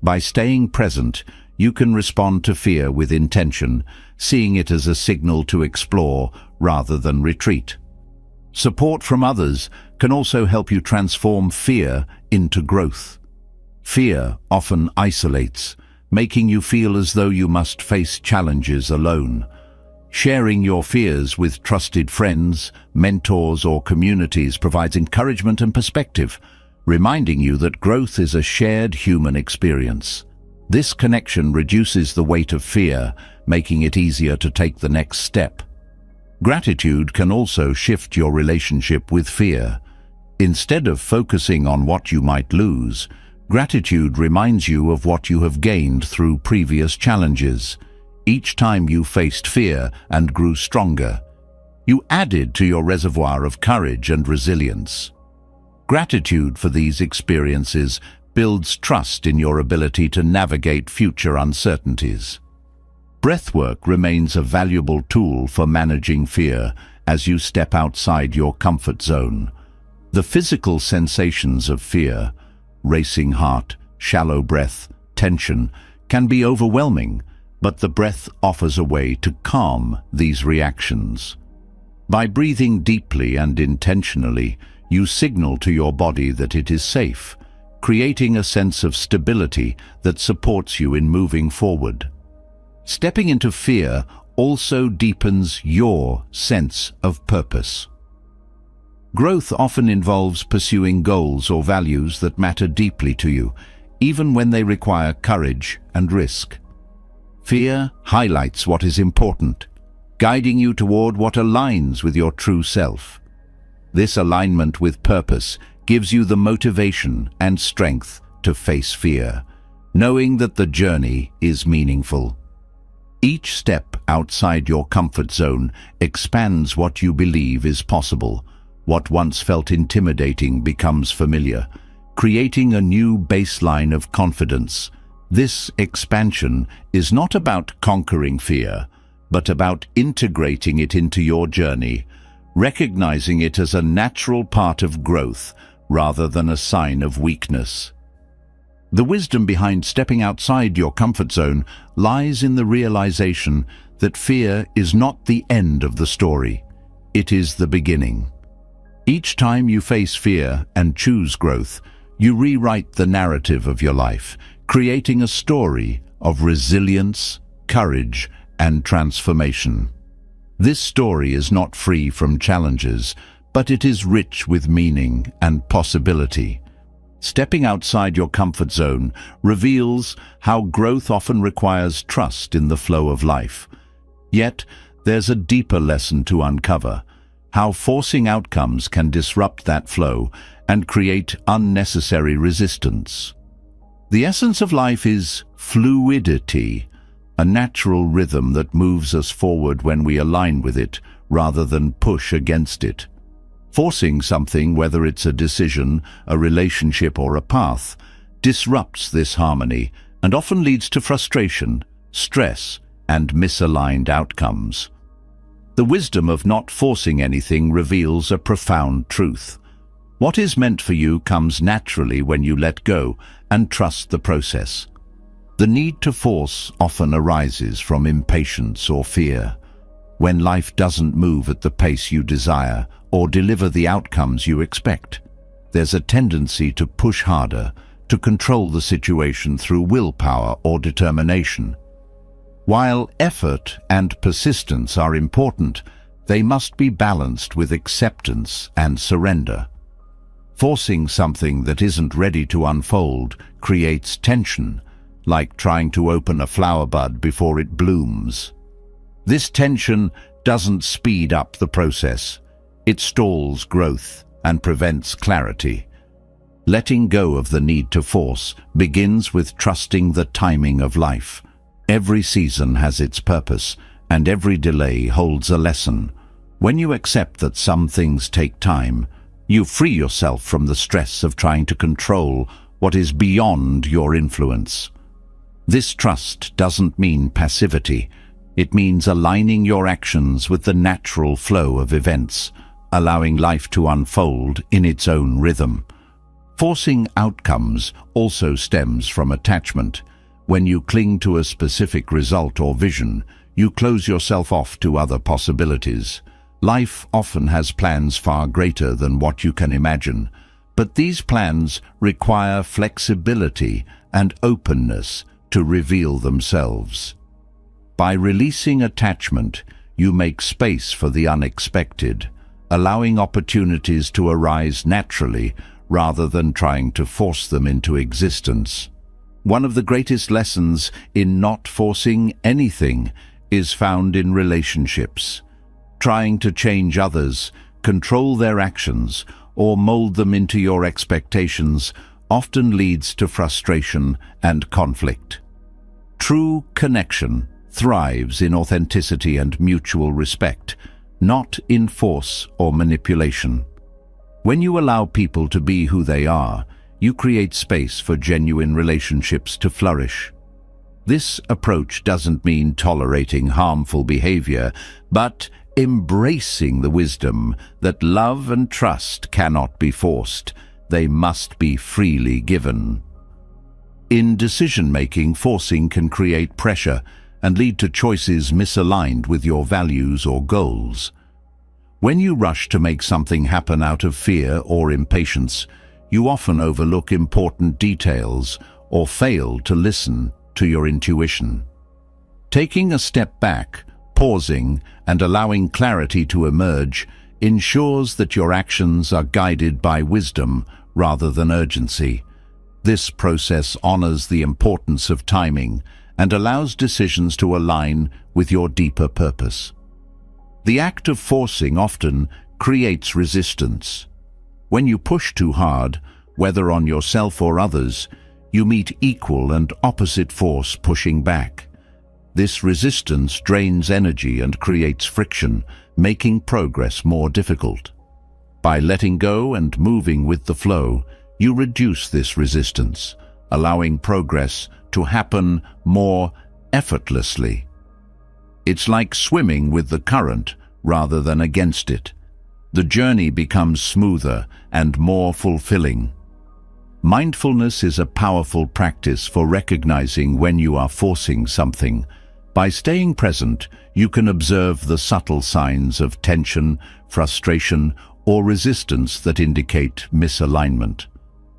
By staying present, you can respond to fear with intention, seeing it as a signal to explore rather than retreat. Support from others can also help you transform fear into growth. Fear often isolates, making you feel as though you must face challenges alone. Sharing your fears with trusted friends, mentors, or communities provides encouragement and perspective, reminding you that growth is a shared human experience. This connection reduces the weight of fear, making it easier to take the next step. Gratitude can also shift your relationship with fear. Instead of focusing on what you might lose, gratitude reminds you of what you have gained through previous challenges. Each time you faced fear and grew stronger, you added to your reservoir of courage and resilience. Gratitude for these experiences builds trust in your ability to navigate future uncertainties. Breathwork remains a valuable tool for managing fear as you step outside your comfort zone. The physical sensations of fear, racing heart, shallow breath, tension, can be overwhelming, but the breath offers a way to calm these reactions. By breathing deeply and intentionally, you signal to your body that it is safe, creating a sense of stability that supports you in moving forward. Stepping into fear also deepens your sense of purpose. Growth often involves pursuing goals or values that matter deeply to you, even when they require courage and risk. Fear highlights what is important, guiding you toward what aligns with your true self. This alignment with purpose gives you the motivation and strength to face fear, knowing that the journey is meaningful. Each step outside your comfort zone expands what you believe is possible. What once felt intimidating becomes familiar, creating a new baseline of confidence. This expansion is not about conquering fear, but about integrating it into your journey, recognizing it as a natural part of growth rather than a sign of weakness. The wisdom behind stepping outside your comfort zone lies in the realization that fear is not the end of the story. It is the beginning. Each time you face fear and choose growth, you rewrite the narrative of your life, creating a story of resilience, courage, and transformation. This story is not free from challenges, but it is rich with meaning and possibility. Stepping outside your comfort zone reveals how growth often requires trust in the flow of life. Yet, there's a deeper lesson to uncover: how forcing outcomes can disrupt that flow and create unnecessary resistance. The essence of life is fluidity, a natural rhythm that moves us forward when we align with it rather than push against it. Forcing something, whether it's a decision, a relationship, or a path, disrupts this harmony and often leads to frustration, stress, and misaligned outcomes. The wisdom of not forcing anything reveals a profound truth. What is meant for you comes naturally when you let go and trust the process. The need to force often arises from impatience or fear. When life doesn't move at the pace you desire or deliver the outcomes you expect, there's a tendency to push harder, to control the situation through willpower or determination. While effort and persistence are important, they must be balanced with acceptance and surrender. Forcing something that isn't ready to unfold creates tension, like trying to open a flower bud before it blooms. This tension doesn't speed up the process. It stalls growth and prevents clarity. Letting go of the need to force begins with trusting the timing of life. Every season has its purpose, and every delay holds a lesson. When you accept that some things take time, you free yourself from the stress of trying to control what is beyond your influence. This trust doesn't mean passivity. It means aligning your actions with the natural flow of events, allowing life to unfold in its own rhythm. Forcing outcomes also stems from attachment. When you cling to a specific result or vision, you close yourself off to other possibilities. Life often has plans far greater than what you can imagine, but these plans require flexibility and openness to reveal themselves. By releasing attachment, you make space for the unexpected, allowing opportunities to arise naturally rather than trying to force them into existence. One of the greatest lessons in not forcing anything is found in relationships. Trying to change others, control their actions, or mold them into your expectations often leads to frustration and conflict. True connection thrives in authenticity and mutual respect, not in force or manipulation. When you allow people to be who they are, you create space for genuine relationships to flourish. This approach doesn't mean tolerating harmful behavior, but embracing the wisdom that love and trust cannot be forced. They must be freely given. In decision-making, forcing can create pressure and lead to choices misaligned with your values or goals. When you rush to make something happen out of fear or impatience, you often overlook important details or fail to listen to your intuition. Taking a step back, pausing and allowing clarity to emerge ensures that your actions are guided by wisdom rather than urgency. This process honors the importance of timing and allows decisions to align with your deeper purpose. The act of forcing often creates resistance. When you push too hard, whether on yourself or others, you meet equal and opposite force pushing back. This resistance drains energy and creates friction, making progress more difficult. By letting go and moving with the flow, you reduce this resistance, allowing progress to happen more effortlessly. It's like swimming with the current rather than against it. The journey becomes smoother and more fulfilling. Mindfulness is a powerful practice for recognizing when you are forcing something. By staying present, you can observe the subtle signs of tension, frustration, or resistance that indicate misalignment.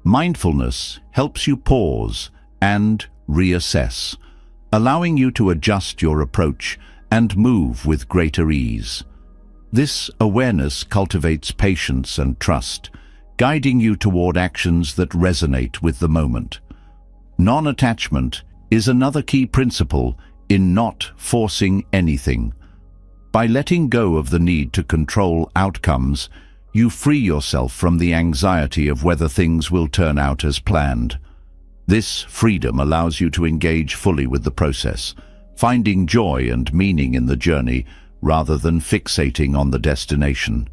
Mindfulness helps you pause and reassess, allowing you to adjust your approach and move with greater ease. This awareness cultivates patience and trust, guiding you toward actions that resonate with the moment. Non-attachment is another key principle in not forcing anything. By letting go of the need to control outcomes, you free yourself from the anxiety of whether things will turn out as planned. This freedom allows you to engage fully with the process, finding joy and meaning in the journey rather than fixating on the destination.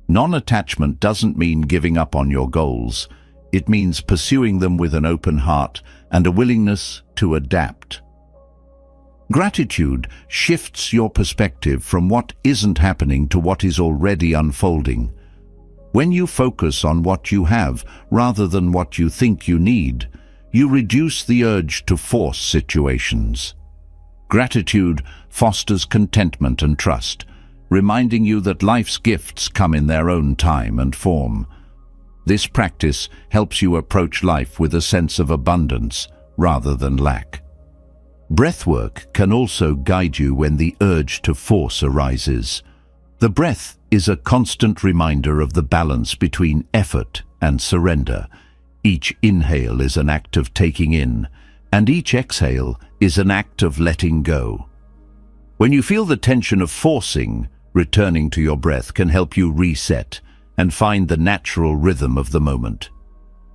Non-attachment doesn't mean giving up on your goals. It means pursuing them with an open heart and a willingness to adapt. Gratitude shifts your perspective from what isn't happening to what is already unfolding. When you focus on what you have rather than what you think you need, you reduce the urge to force situations. Gratitude fosters contentment and trust, reminding you that life's gifts come in their own time and form. This practice helps you approach life with a sense of abundance rather than lack. Breathwork can also guide you when the urge to force arises. The breath is a constant reminder of the balance between effort and surrender. Each inhale is an act of taking in, and each exhale is an act of letting go. When you feel the tension of forcing, returning to your breath can help you reset and find the natural rhythm of the moment.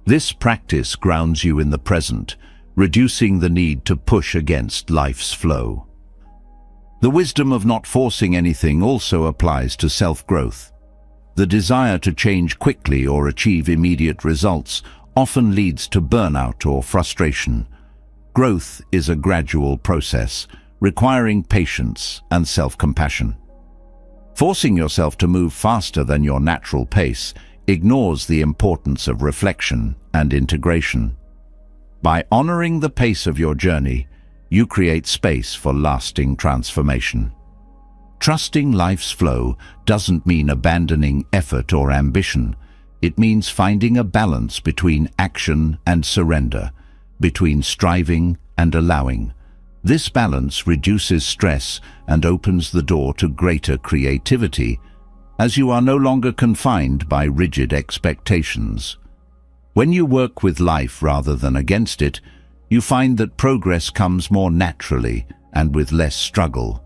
This practice grounds you in the present, reducing the need to push against life's flow. The wisdom of not forcing anything also applies to self-growth. The desire to change quickly or achieve immediate results often leads to burnout or frustration. Growth is a gradual process, requiring patience and self-compassion. Forcing yourself to move faster than your natural pace ignores the importance of reflection and integration. By honoring the pace of your journey, you create space for lasting transformation. Trusting life's flow doesn't mean abandoning effort or ambition. It means finding a balance between action and surrender, between striving and allowing. This balance reduces stress and opens the door to greater creativity, as you are no longer confined by rigid expectations. When you work with life rather than against it, you find that progress comes more naturally and with less struggle.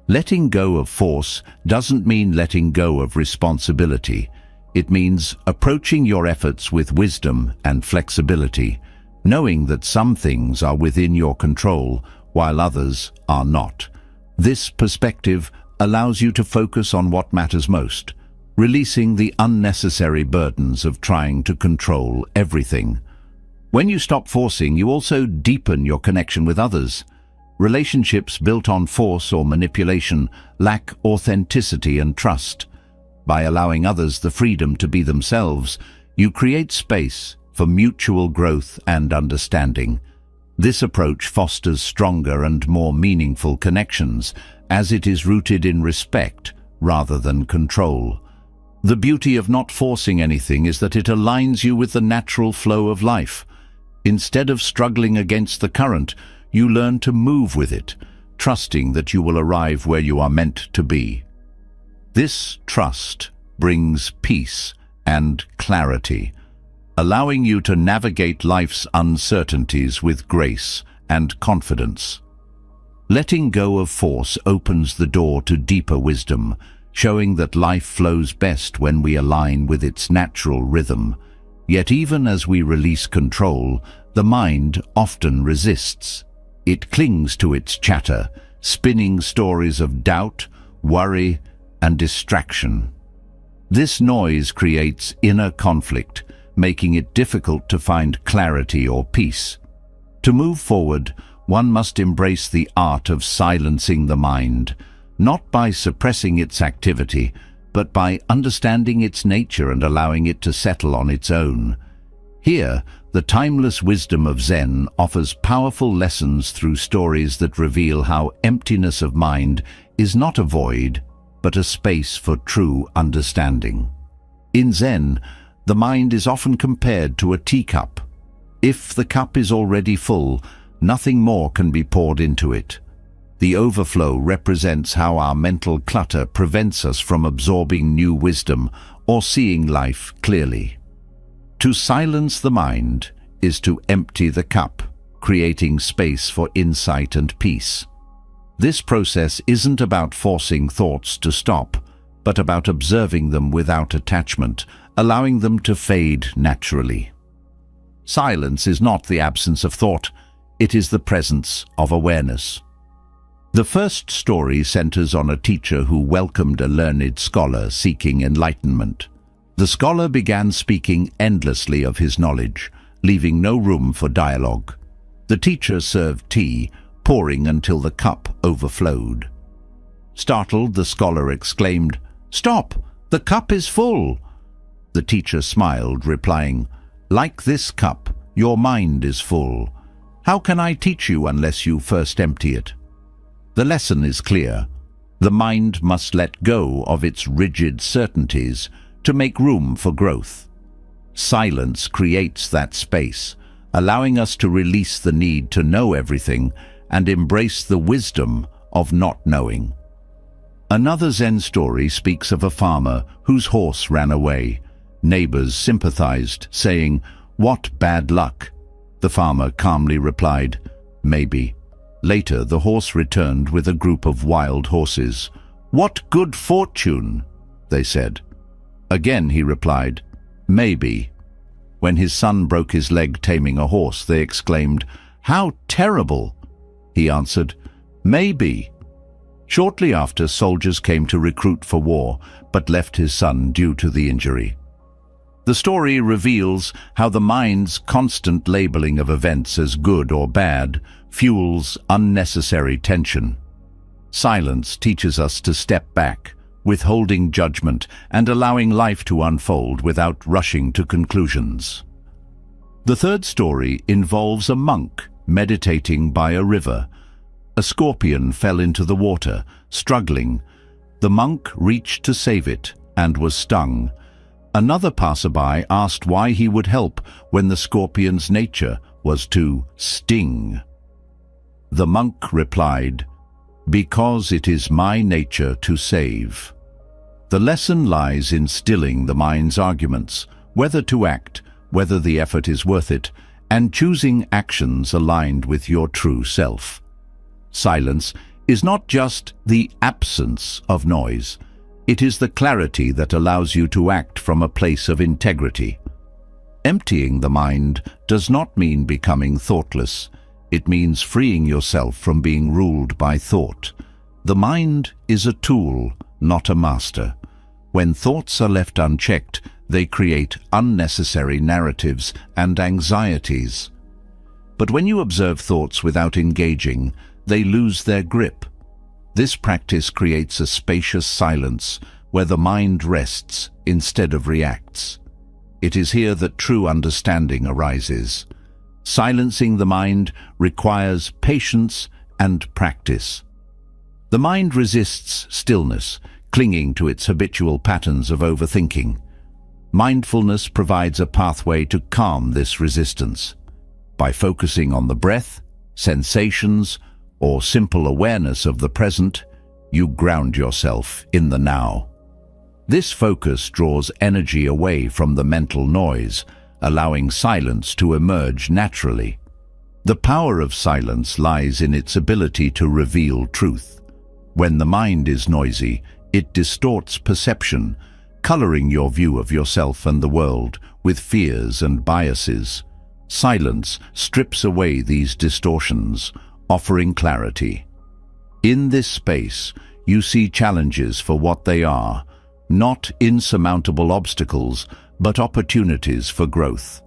Letting go of force doesn't mean letting go of responsibility. It means approaching your efforts with wisdom and flexibility, knowing that some things are within your control while others are not. This perspective allows you to focus on what matters most, releasing the unnecessary burdens of trying to control everything. When you stop forcing, you also deepen your connection with others. Relationships built on force or manipulation lack authenticity and trust. By allowing others the freedom to be themselves, you create space for mutual growth and understanding. This approach fosters stronger and more meaningful connections, as it is rooted in respect rather than control. The beauty of not forcing anything is that it aligns you with the natural flow of life. Instead of struggling against the current, you learn to move with it, trusting that you will arrive where you are meant to be. This trust brings peace and clarity, allowing you to navigate life's uncertainties with grace and confidence. Letting go of force opens the door to deeper wisdom, showing that life flows best when we align with its natural rhythm. Yet even as we release control, the mind often resists. It clings to its chatter, spinning stories of doubt, worry, and distraction. This noise creates inner conflict, making it difficult to find clarity or peace. To move forward, one must embrace the art of silencing the mind, not by suppressing its activity, but by understanding its nature and allowing it to settle on its own. Here, the timeless wisdom of Zen offers powerful lessons through stories that reveal how emptiness of mind is not a void, but a space for true understanding. In Zen, the mind is often compared to a teacup. If the cup is already full, nothing more can be poured into it. The overflow represents how our mental clutter prevents us from absorbing new wisdom or seeing life clearly. To silence the mind is to empty the cup, creating space for insight and peace. This process isn't about forcing thoughts to stop, but about observing them without attachment, allowing them to fade naturally. Silence is not the absence of thought, it is the presence of awareness. The first story centers on a teacher who welcomed a learned scholar seeking enlightenment. The scholar began speaking endlessly of his knowledge, leaving no room for dialogue. The teacher served tea, pouring until the cup overflowed. Startled, the scholar exclaimed, "Stop! The cup is full!" The teacher smiled, replying, "Like this cup, your mind is full. How can I teach you unless you first empty it?" The lesson is clear. The mind must let go of its rigid certainties to make room for growth. Silence creates that space, allowing us to release the need to know everything and embrace the wisdom of not knowing. Another Zen story speaks of a farmer whose horse ran away. Neighbors sympathized, saying, "What bad luck?" The farmer calmly replied, "Maybe." Later, the horse returned with a group of wild horses. "What good fortune," they said. Again he replied, "Maybe." When his son broke his leg taming a horse, they exclaimed, "How terrible!" He answered, "Maybe." Shortly after, soldiers came to recruit for war, but left his son due to the injury. The story reveals how the mind's constant labeling of events as good or bad fuels unnecessary tension. Silence teaches us to step back, withholding judgment and allowing life to unfold without rushing to conclusions. The third story involves a monk meditating by a river. A scorpion fell into the water, struggling. The monk reached to save it and was stung. Another passerby asked why he would help when the scorpion's nature was to sting. The monk replied, "Because it is my nature to save." The lesson lies in stilling the mind's arguments, whether to act, whether the effort is worth it, and choosing actions aligned with your true self. Silence is not just the absence of noise. It is the clarity that allows you to act from a place of integrity. Emptying the mind does not mean becoming thoughtless. It means freeing yourself from being ruled by thought. The mind is a tool, not a master. When thoughts are left unchecked, they create unnecessary narratives and anxieties. But when you observe thoughts without engaging, they lose their grip. This practice creates a spacious silence where the mind rests instead of reacts. It is here that true understanding arises. Silencing the mind requires patience and practice. The mind resists stillness, clinging to its habitual patterns of overthinking. Mindfulness provides a pathway to calm this resistance. By focusing on the breath, sensations, or simple awareness of the present, you ground yourself in the now. This focus draws energy away from the mental noise, allowing silence to emerge naturally. The power of silence lies in its ability to reveal truth. When the mind is noisy, it distorts perception, coloring your view of yourself and the world with fears and biases. Silence strips away these distortions, offering clarity. In this space, you see challenges for what they are, not insurmountable obstacles, but opportunities for growth.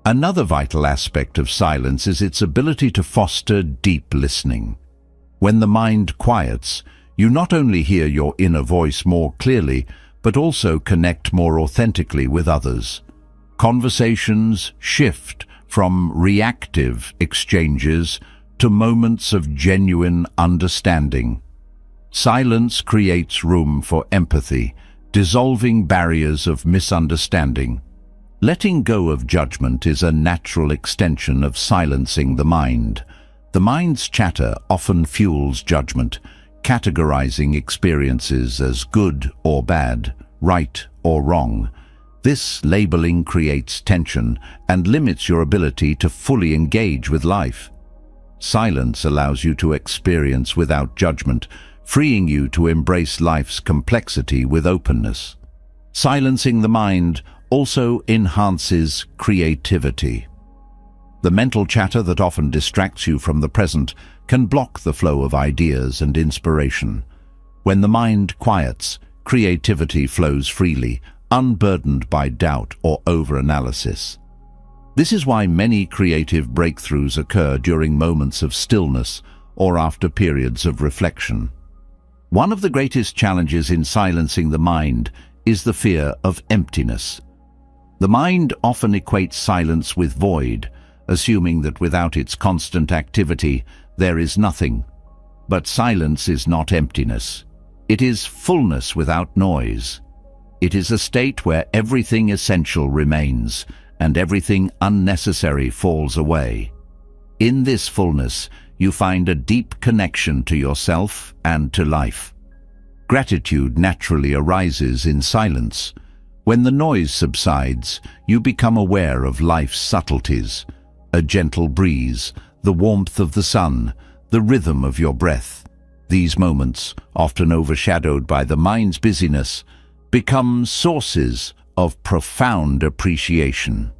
Another vital aspect of silence is its ability to foster deep listening. When the mind quiets, you not only hear your inner voice more clearly, but also connect more authentically with others. Conversations shift from reactive exchanges to moments of genuine understanding. Silence creates room for empathy, dissolving barriers of misunderstanding. Letting go of judgment is a natural extension of silencing the mind. The mind's chatter often fuels judgment, categorizing experiences as good or bad, right or wrong. This labeling creates tension and limits your ability to fully engage with life. Silence allows you to experience without judgment, freeing you to embrace life's complexity with openness. Silencing the mind also enhances creativity. The mental chatter that often distracts you from the present can block the flow of ideas and inspiration. When the mind quiets, creativity flows freely, unburdened by doubt or over-analysis. This is why many creative breakthroughs occur during moments of stillness or after periods of reflection. One of the greatest challenges in silencing the mind is the fear of emptiness. The mind often equates silence with void, assuming that without its constant activity, there is nothing. But silence is not emptiness. It is fullness without noise. It is a state where everything essential remains and everything unnecessary falls away. In this fullness, you find a deep connection to yourself and to life. Gratitude naturally arises in silence. When the noise subsides, you become aware of life's subtleties, a gentle breeze, the warmth of the sun, the rhythm of your breath. These moments, often overshadowed by the mind's busyness, become sources of profound appreciation.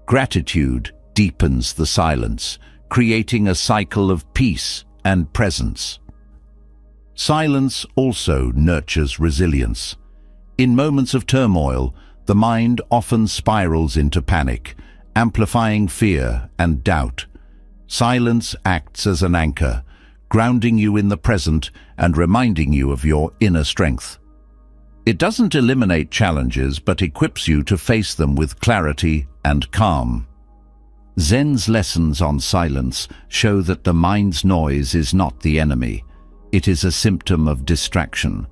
Gratitude deepens the silence, creating a cycle of peace and presence. Silence also nurtures resilience. In moments of turmoil, the mind often spirals into panic, amplifying fear and doubt. Silence acts as an anchor, grounding you in the present and reminding you of your inner strength. It doesn't eliminate challenges, but equips you to face them with clarity and calm. Zen's lessons on silence show that the mind's noise is not the enemy. It is a symptom of distraction.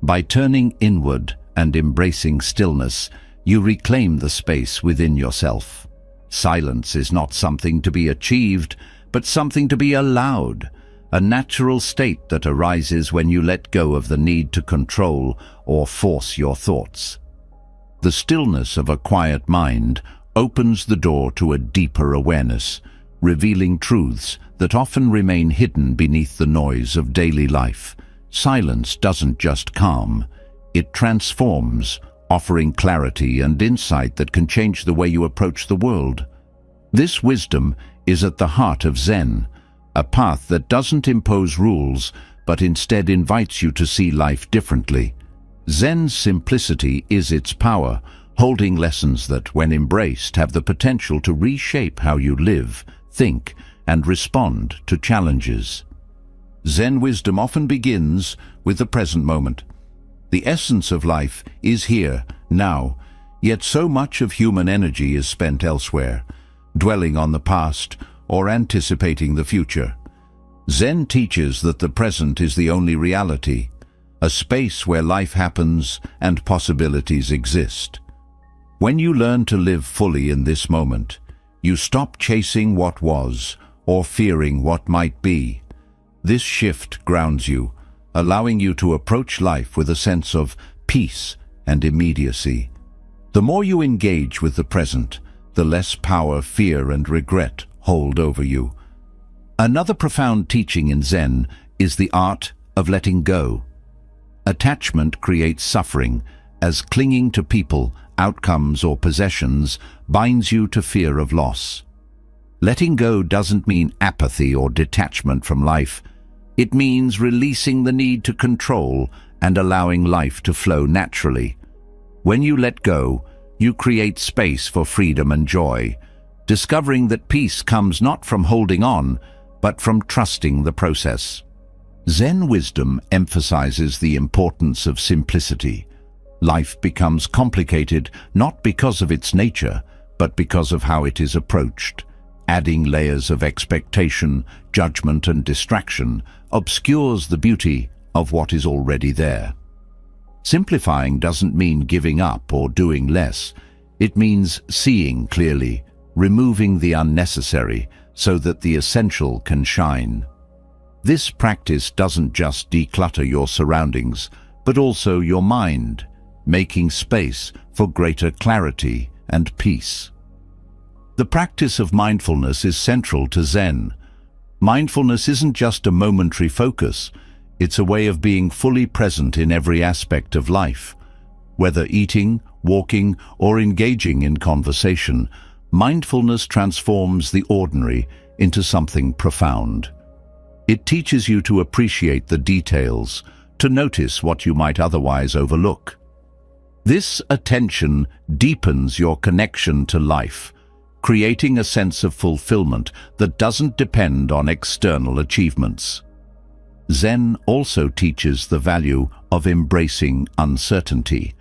By turning inward and embracing stillness, you reclaim the space within yourself. Silence is not something to be achieved, but something to be allowed, a natural state that arises when you let go of the need to control or force your thoughts. The stillness of a quiet mind opens the door to a deeper awareness, revealing truths that often remain hidden beneath the noise of daily life. Silence doesn't just calm, it transforms, offering clarity and insight that can change the way you approach the world. This wisdom is at the heart of Zen, a path that doesn't impose rules, but instead invites you to see life differently. Zen's simplicity is its power, holding lessons that, when embraced, have the potential to reshape how you live, think, and respond to challenges. Zen wisdom often begins with the present moment. The essence of life is here, now, yet so much of human energy is spent elsewhere, dwelling on the past or anticipating the future. Zen teaches that the present is the only reality, a space where life happens and possibilities exist. When you learn to live fully in this moment, you stop chasing what was or fearing what might be. This shift grounds you, allowing you to approach life with a sense of peace and immediacy. The more you engage with the present, the less power fear and regret hold over you. Another profound teaching in Zen is the art of letting go. Attachment creates suffering, as clinging to people, outcomes, or possessions binds you to fear of loss. Letting go doesn't mean apathy or detachment from life. It means releasing the need to control and allowing life to flow naturally. When you let go, you create space for freedom and joy, discovering that peace comes not from holding on, but from trusting the process. Zen wisdom emphasizes the importance of simplicity. Life becomes complicated not because of its nature, but because of how it is approached. Adding layers of expectation, judgment, and distraction obscures the beauty of what is already there. Simplifying doesn't mean giving up or doing less. It means seeing clearly, removing the unnecessary so that the essential can shine. This practice doesn't just declutter your surroundings, but also your mind, making space for greater clarity and peace. The practice of mindfulness is central to Zen. Mindfulness isn't just a momentary focus, it's a way of being fully present in every aspect of life. Whether eating, walking, or engaging in conversation, mindfulness transforms the ordinary into something profound. It teaches you to appreciate the details, to notice what you might otherwise overlook. This attention deepens your connection to life, creating a sense of fulfillment that doesn't depend on external achievements. Zen also teaches the value of embracing uncertainty.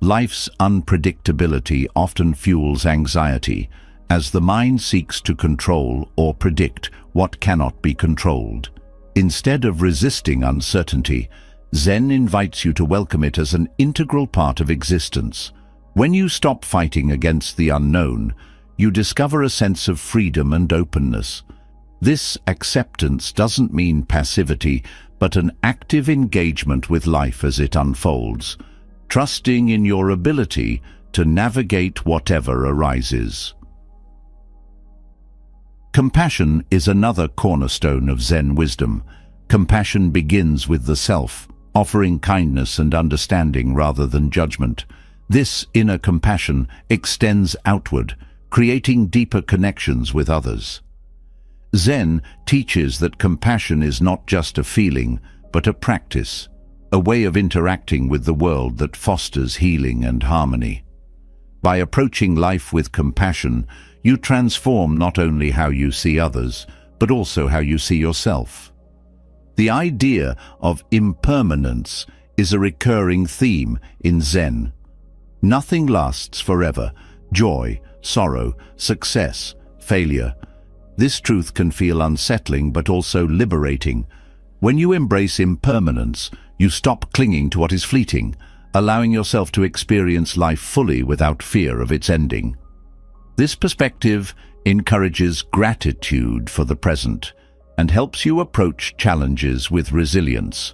Life's unpredictability often fuels anxiety, as the mind seeks to control or predict what cannot be controlled. Instead of resisting uncertainty, Zen invites you to welcome it as an integral part of existence. When you stop fighting against the unknown, you discover a sense of freedom and openness. This acceptance doesn't mean passivity, but an active engagement with life as it unfolds, trusting in your ability to navigate whatever arises. Compassion is another cornerstone of Zen wisdom. Compassion begins with the self, offering kindness and understanding rather than judgment. This inner compassion extends outward, creating deeper connections with others. Zen teaches that compassion is not just a feeling, but a practice, a way of interacting with the world that fosters healing and harmony. By approaching life with compassion, you transform not only how you see others, but also how you see yourself. The idea of impermanence is a recurring theme in Zen. Nothing lasts forever. Joy, sorrow, success, failure. This truth can feel unsettling but also liberating. When you embrace impermanence, you stop clinging to what is fleeting, allowing yourself to experience life fully without fear of its ending. This perspective encourages gratitude for the present and helps you approach challenges with resilience,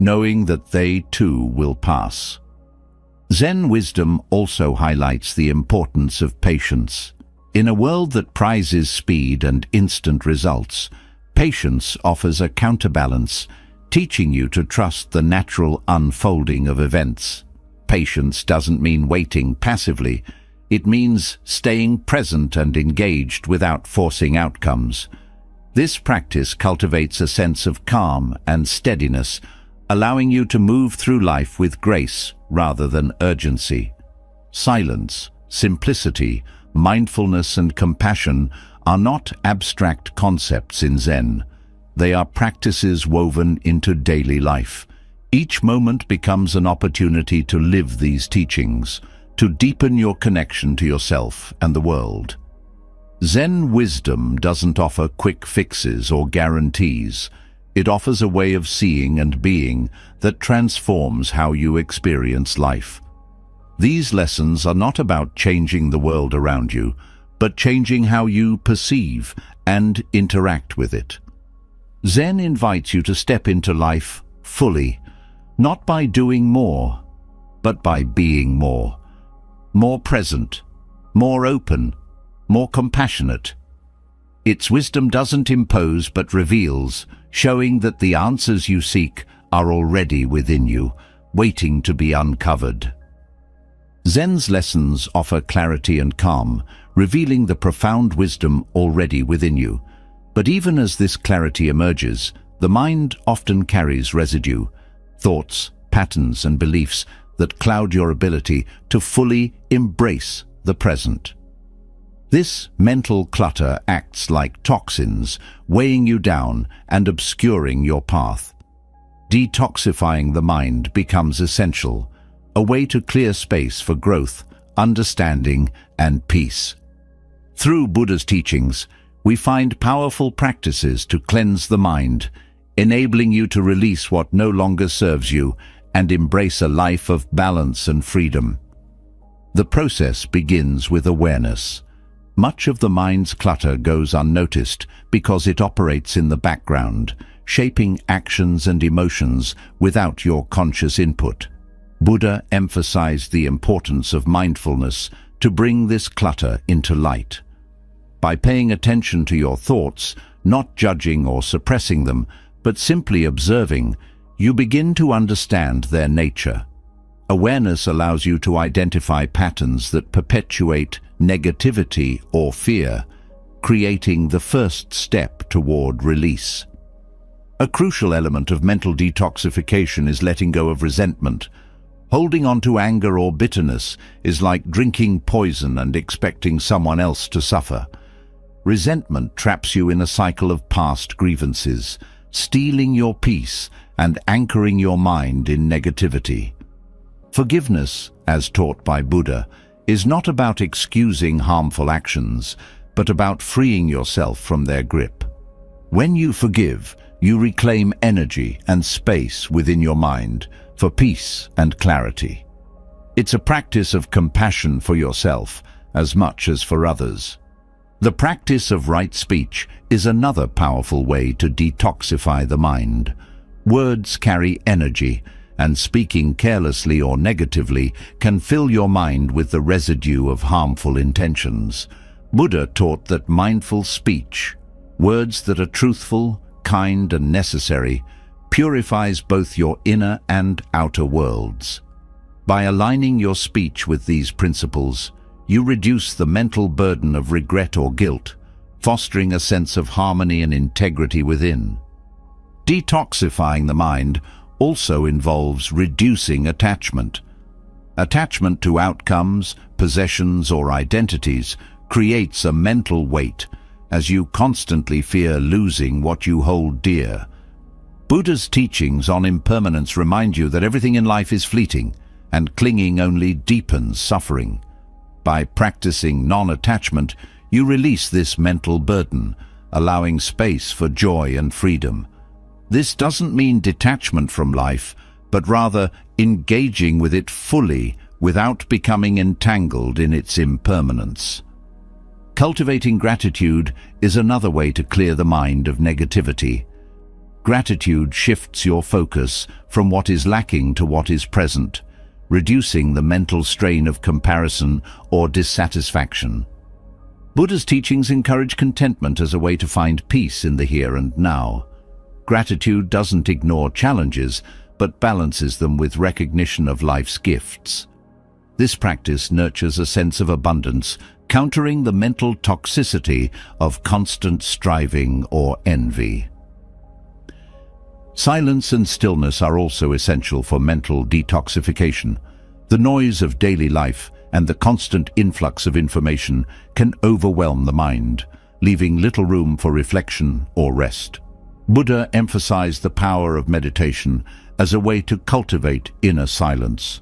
knowing that they too will pass. Zen wisdom also highlights the importance of patience. In a world that prizes speed and instant results, patience offers a counterbalance, teaching you to trust the natural unfolding of events. Patience doesn't mean waiting passively. It means staying present and engaged without forcing outcomes. This practice cultivates a sense of calm and steadiness, allowing you to move through life with grace rather than urgency. Silence, simplicity, mindfulness, and compassion are not abstract concepts in Zen. They are practices woven into daily life. Each moment becomes an opportunity to live these teachings, to deepen your connection to yourself and the world. Zen wisdom doesn't offer quick fixes or guarantees. It offers a way of seeing and being that transforms how you experience life. These lessons are not about changing the world around you, but changing how you perceive and interact with it. Zen invites you to step into life fully, not by doing more, but by being more. More present, more open, more compassionate. Its wisdom doesn't impose but reveals, showing that the answers you seek are already within you, waiting to be uncovered. Zen's lessons offer clarity and calm, revealing the profound wisdom already within you. But even as this clarity emerges, the mind often carries residue, thoughts, patterns, and beliefs that cloud your ability to fully embrace the present. This mental clutter acts like toxins, weighing you down and obscuring your path. Detoxifying the mind becomes essential, a way to clear space for growth, understanding, and peace. Through Buddha's teachings, we find powerful practices to cleanse the mind, enabling you to release what no longer serves you and embrace a life of balance and freedom. The process begins with awareness. Much of the mind's clutter goes unnoticed because it operates in the background, shaping actions and emotions without your conscious input. Buddha emphasized the importance of mindfulness to bring this clutter into light. By paying attention to your thoughts, not judging or suppressing them, but simply observing, you begin to understand their nature. Awareness allows you to identify patterns that perpetuate negativity or fear, creating the first step toward release. A crucial element of mental detoxification is letting go of resentment. Holding on to anger or bitterness is like drinking poison and expecting someone else to suffer. Resentment traps you in a cycle of past grievances, stealing your peace and anchoring your mind in negativity. Forgiveness, as taught by Buddha, is not about excusing harmful actions, but about freeing yourself from their grip. When you forgive, you reclaim energy and space within your mind for peace and clarity. It's a practice of compassion for yourself as much as for others. The practice of right speech is another powerful way to detoxify the mind. Words carry energy, and speaking carelessly or negatively can fill your mind with the residue of harmful intentions. Buddha taught that mindful speech, words that are truthful, kind, and necessary, purifies both your inner and outer worlds. By aligning your speech with these principles, you reduce the mental burden of regret or guilt, fostering a sense of harmony and integrity within. Detoxifying the mind also involves reducing attachment. Attachment to outcomes, possessions, or identities creates a mental weight, as you constantly fear losing what you hold dear. Buddha's teachings on impermanence remind you that everything in life is fleeting, and clinging only deepens suffering. By practicing non-attachment, you release this mental burden, allowing space for joy and freedom. This doesn't mean detachment from life, but rather engaging with it fully without becoming entangled in its impermanence. Cultivating gratitude is another way to clear the mind of negativity. Gratitude shifts your focus from what is lacking to what is present, reducing the mental strain of comparison or dissatisfaction. Buddha's teachings encourage contentment as a way to find peace in the here and now. Gratitude doesn't ignore challenges, but balances them with recognition of life's gifts. This practice nurtures a sense of abundance, countering the mental toxicity of constant striving or envy. Silence and stillness are also essential for mental detoxification. The noise of daily life and the constant influx of information can overwhelm the mind, leaving little room for reflection or rest. Buddha emphasized the power of meditation as a way to cultivate inner silence.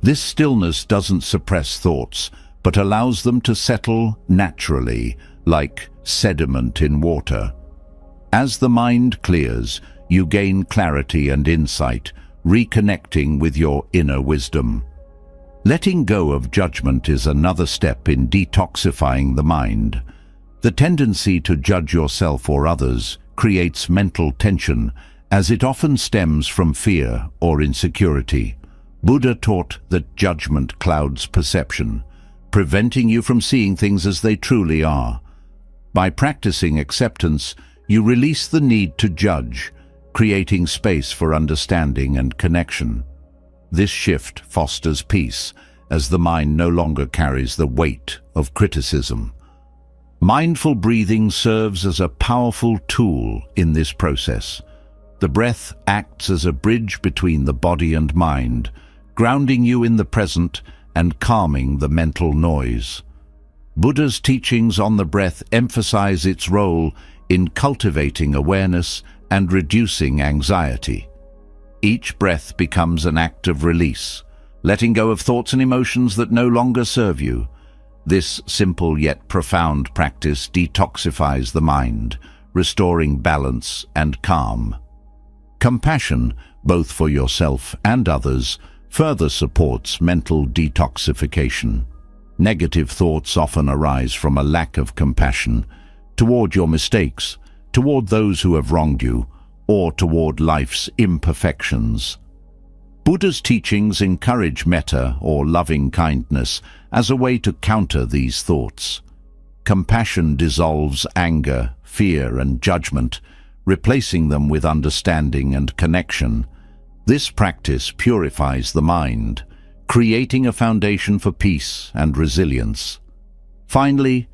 This stillness doesn't suppress thoughts, but allows them to settle naturally, like sediment in water. As the mind clears, you gain clarity and insight, reconnecting with your inner wisdom. Letting go of judgment is another step in detoxifying the mind. The tendency to judge yourself or others creates mental tension, as it often stems from fear or insecurity. Buddha taught that judgment clouds perception, preventing you from seeing things as they truly are. By practicing acceptance, you release the need to judge, creating space for understanding and connection. This shift fosters peace, as the mind no longer carries the weight of criticism. Mindful breathing serves as a powerful tool in this process. The breath acts as a bridge between the body and mind, grounding you in the present and calming the mental noise. Buddha's teachings on the breath emphasize its role in cultivating awareness and reducing anxiety. Each breath becomes an act of release, letting go of thoughts and emotions that no longer serve you. This simple yet profound practice detoxifies the mind, restoring balance and calm. Compassion, both for yourself and others, further supports mental detoxification. Negative thoughts often arise from a lack of compassion toward your mistakes, toward those who have wronged you, or toward life's imperfections. Buddha's teachings encourage metta, or loving kindness, as a way to counter these thoughts. Compassion dissolves anger, fear, and judgment, replacing them with understanding and connection. This practice purifies the mind, creating a foundation for peace and resilience. Finally,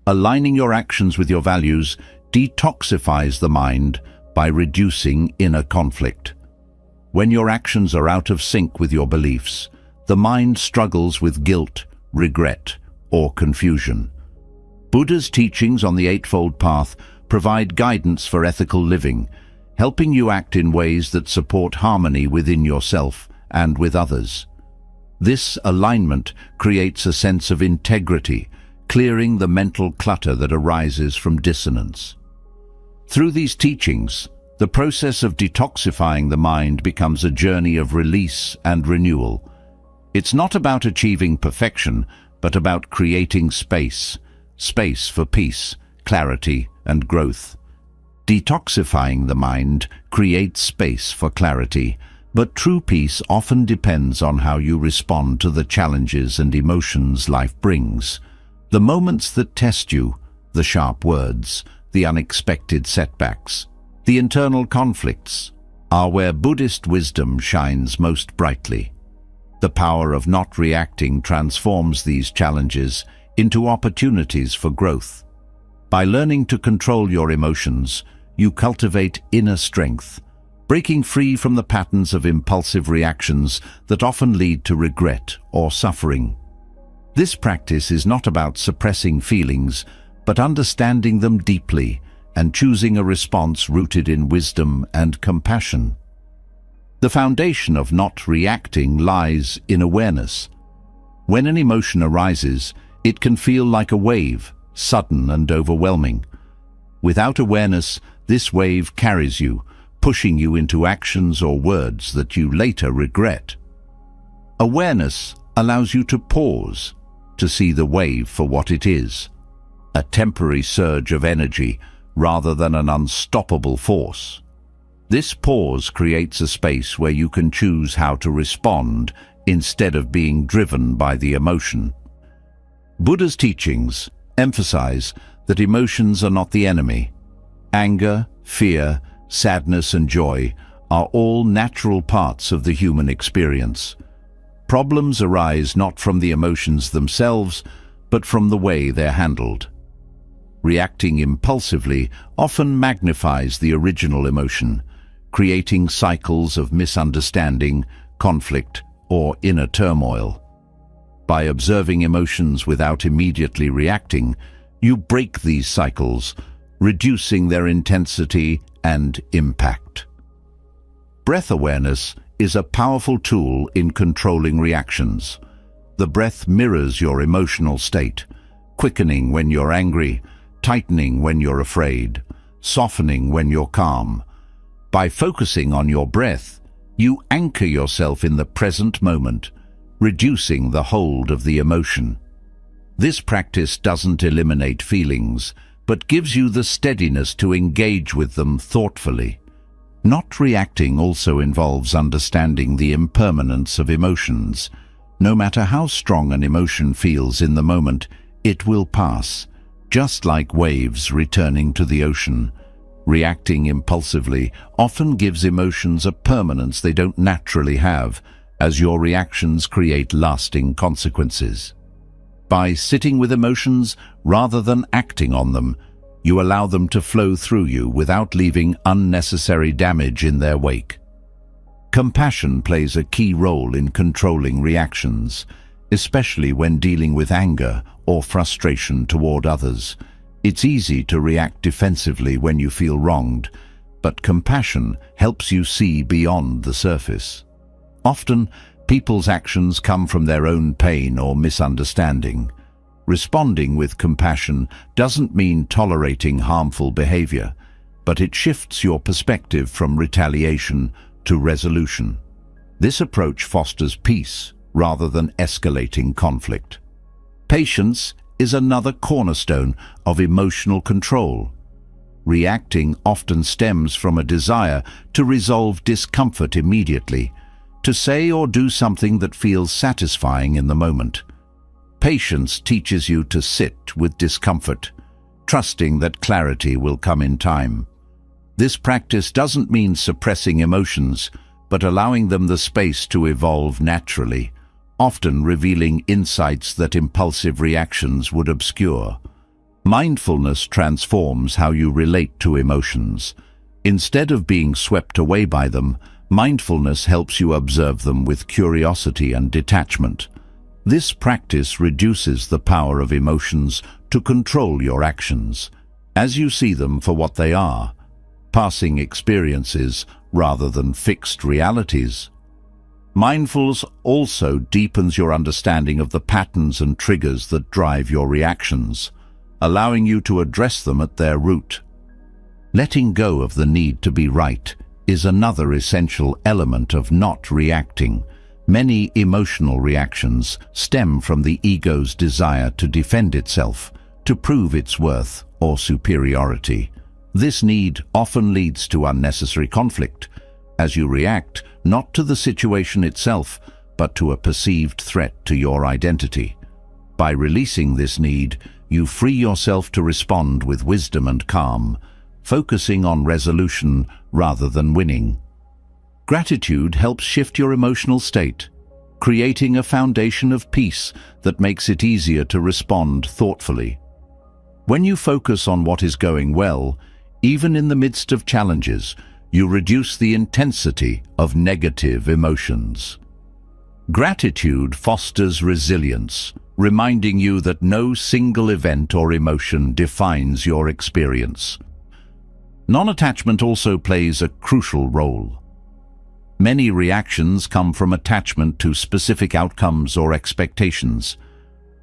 aligning your actions with your values detoxifies the mind by reducing inner conflict. When your actions are out of sync with your beliefs, the mind struggles with guilt, regret, or confusion. Buddha's teachings on the Eightfold Path provide guidance for ethical living, helping you act in ways that support harmony within yourself and with others. This alignment creates a sense of integrity, clearing the mental clutter that arises from dissonance. Through these teachings, the process of detoxifying the mind becomes a journey of release and renewal. It's not about achieving perfection, but about creating space for peace, clarity, and growth. Detoxifying the mind creates space for clarity, but true peace often depends on how you respond to the challenges and emotions life brings. The moments that test you, the sharp words, the unexpected setbacks, the internal conflicts, are where Buddhist wisdom shines most brightly. The power of not reacting transforms these challenges into opportunities for growth. By learning to control your emotions, you cultivate inner strength, breaking free from the patterns of impulsive reactions that often lead to regret or suffering. This practice is not about suppressing feelings, but understanding them deeply and choosing a response rooted in wisdom and compassion. The foundation of not reacting lies in awareness. When an emotion arises, it can feel like a wave, sudden and overwhelming. Without awareness, this wave carries you, pushing you into actions or words that you later regret. Awareness allows you to pause, to see the wave for what it is, a temporary surge of energy rather than an unstoppable force. This pause creates a space where you can choose how to respond instead of being driven by the emotion. Buddha's teachings emphasize that emotions are not the enemy. Anger, fear, sadness, and joy are all natural parts of the human experience. Problems arise not from the emotions themselves, but from the way they're handled. Reacting impulsively often magnifies the original emotion, creating cycles of misunderstanding, conflict, or inner turmoil. By observing emotions without immediately reacting, you break these cycles, reducing their intensity and impact. Breath awareness is a powerful tool in controlling reactions. The breath mirrors your emotional state, quickening when you're angry, tightening when you're afraid, softening when you're calm. By focusing on your breath, you anchor yourself in the present moment, reducing the hold of the emotion. This practice doesn't eliminate feelings, but but gives you the steadiness to engage with them thoughtfully. Not reacting also involves understanding the impermanence of emotions. No matter how strong an emotion feels in the moment, it will pass, just like waves returning to the ocean. Reacting impulsively often gives emotions a permanence they don't naturally have, as your reactions create lasting consequences. By sitting with emotions rather than acting on them, you allow them to flow through you without leaving unnecessary damage in their wake. Compassion plays a key role in controlling reactions, especially when dealing with anger or frustration toward others. It's easy to react defensively when you feel wronged, but compassion helps you see beyond the surface. Often, people's actions come from their own pain or misunderstanding. Responding with compassion doesn't mean tolerating harmful behavior, but it shifts your perspective from retaliation to resolution. This approach fosters peace rather than escalating conflict. Patience is another cornerstone of emotional control. Reacting often stems from a desire to resolve discomfort immediately, to say or do something that feels satisfying in the moment. Patience teaches you to sit with discomfort, trusting that clarity will come in time. This practice doesn't mean suppressing emotions, but allowing them the space to evolve naturally, often revealing insights that impulsive reactions would obscure. Mindfulness transforms how you relate to emotions. Instead of being swept away by them, mindfulness helps you observe them with curiosity and detachment. This practice reduces the power of emotions to control your actions, as you see them for what they are, passing experiences rather than fixed realities. Mindfulness also deepens your understanding of the patterns and triggers that drive your reactions, allowing you to address them at their root. Letting go of the need to be right is another essential element of not reacting. Many emotional reactions stem from the ego's desire to defend itself, to prove its worth or superiority. This need often leads to unnecessary conflict, as you react not to the situation itself, but to a perceived threat to your identity. By releasing this need, you free yourself to respond with wisdom and calm, focusing on resolution rather than winning. Gratitude helps shift your emotional state, creating a foundation of peace that makes it easier to respond thoughtfully. When you focus on what is going well, even in the midst of challenges, you reduce the intensity of negative emotions. Gratitude fosters resilience, reminding you that no single event or emotion defines your experience. Non-attachment also plays a crucial role. Many reactions come from attachment to specific outcomes or expectations.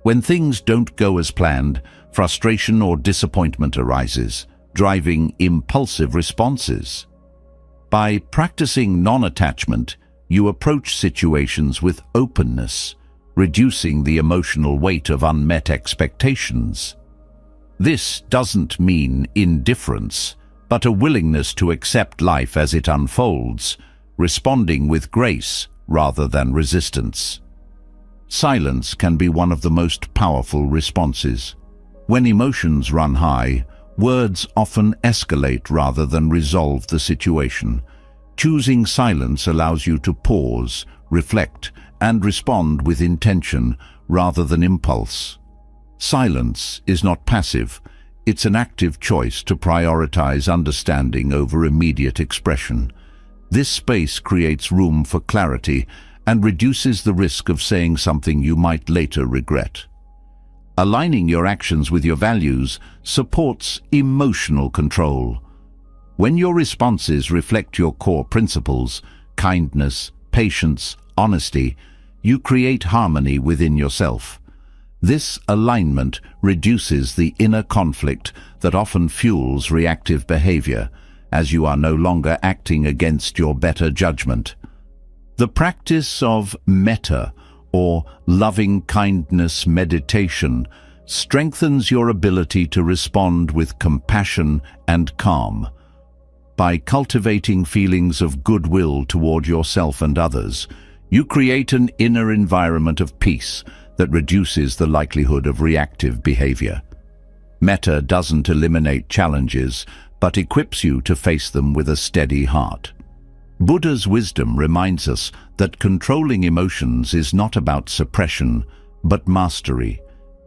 When things don't go as planned, frustration or disappointment arises, driving impulsive responses. By practicing non-attachment, you approach situations with openness, reducing the emotional weight of unmet expectations. This doesn't mean indifference, but a willingness to accept life as it unfolds, responding with grace rather than resistance. Silence can be one of the most powerful responses. When emotions run high, words often escalate rather than resolve the situation. Choosing silence allows you to pause, reflect, and respond with intention rather than impulse. Silence is not passive. It's an active choice to prioritize understanding over immediate expression. This space creates room for clarity and reduces the risk of saying something you might later regret. Aligning your actions with your values supports emotional control. When your responses reflect your core principles, kindness, patience, honesty, you create harmony within yourself. This alignment reduces the inner conflict that often fuels reactive behavior, as you are no longer acting against your better judgment. The practice of metta, or loving kindness meditation, strengthens your ability to respond with compassion and calm. By cultivating feelings of goodwill toward yourself and others, you create an inner environment of peace that reduces the likelihood of reactive behavior. Metta doesn't eliminate challenges, but equips you to face them with a steady heart. Buddha's wisdom reminds us that controlling emotions is not about suppression, but mastery.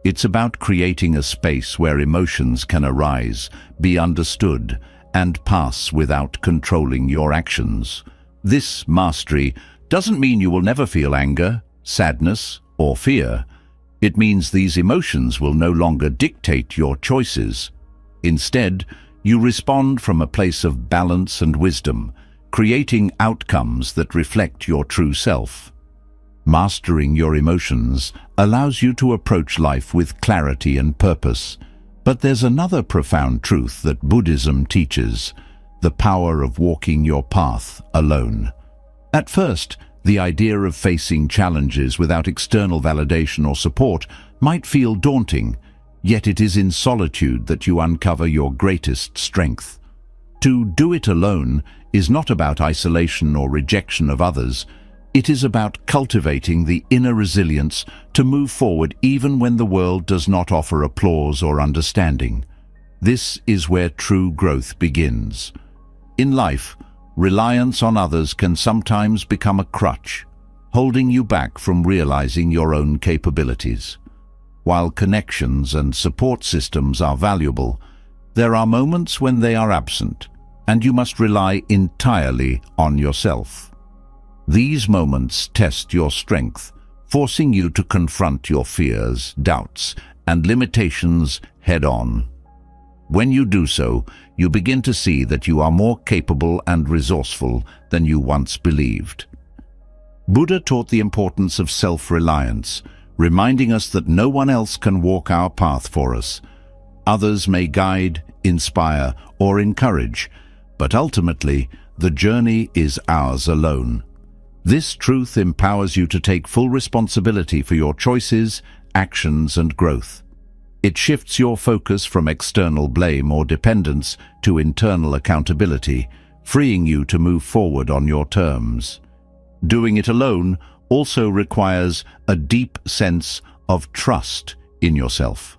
It's about creating a space where emotions can arise, be understood, and pass without controlling your actions. This mastery doesn't mean you will never feel anger, sadness, or fear. It means these emotions will no longer dictate your choices. Instead, you respond from a place of balance and wisdom, creating outcomes that reflect your true self. Mastering your emotions allows you to approach life with clarity and purpose. But there's another profound truth that Buddhism teaches: the power of walking your path alone. At first, the idea of facing challenges without external validation or support might feel daunting, yet it is in solitude that you uncover your greatest strength. To do it alone is not about isolation or rejection of others. It is about cultivating the inner resilience to move forward even when the world does not offer applause or understanding. This is where true growth begins. In life, reliance on others can sometimes become a crutch, holding you back from realizing your own capabilities. While connections and support systems are valuable, there are moments when they are absent, and you must rely entirely on yourself. These moments test your strength, forcing you to confront your fears, doubts, and limitations head-on. When you do so, you begin to see that you are more capable and resourceful than you once believed. Buddha taught the importance of self-reliance, reminding us that no one else can walk our path for us. Others may guide, inspire, or encourage, but ultimately, the journey is ours alone. This truth empowers you to take full responsibility for your choices, actions, and growth. It shifts your focus from external blame or dependence to internal accountability, freeing you to move forward on your terms. Doing it alone also requires a deep sense of trust in yourself.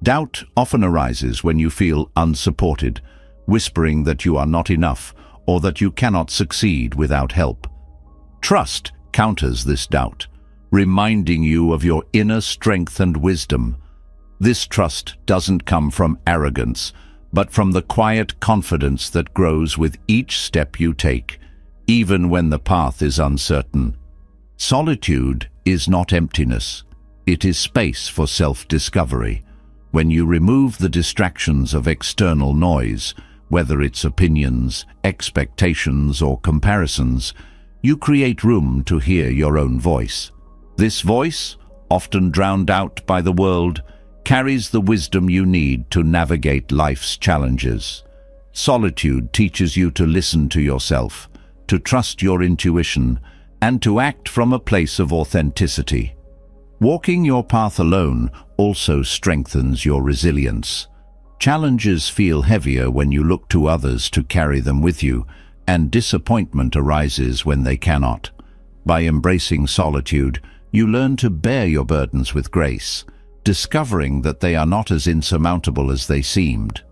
Doubt often arises when you feel unsupported, whispering that you are not enough or that you cannot succeed without help. Trust counters this doubt, reminding you of your inner strength and wisdom. This trust doesn't come from arrogance, but from the quiet confidence that grows with each step you take, even when the path is uncertain. Solitude is not emptiness. It is space for self-discovery. When you remove the distractions of external noise, whether it's opinions, expectations, or comparisons, you create room to hear your own voice. This voice, often drowned out by the world, carries the wisdom you need to navigate life's challenges. Solitude teaches you to listen to yourself, to trust your intuition, and to act from a place of authenticity. Walking your path alone also strengthens your resilience. Challenges feel heavier when you look to others to carry them with you, and disappointment arises when they cannot. By embracing solitude, you learn to bear your burdens with grace, discovering that they are not as insurmountable as they seemed.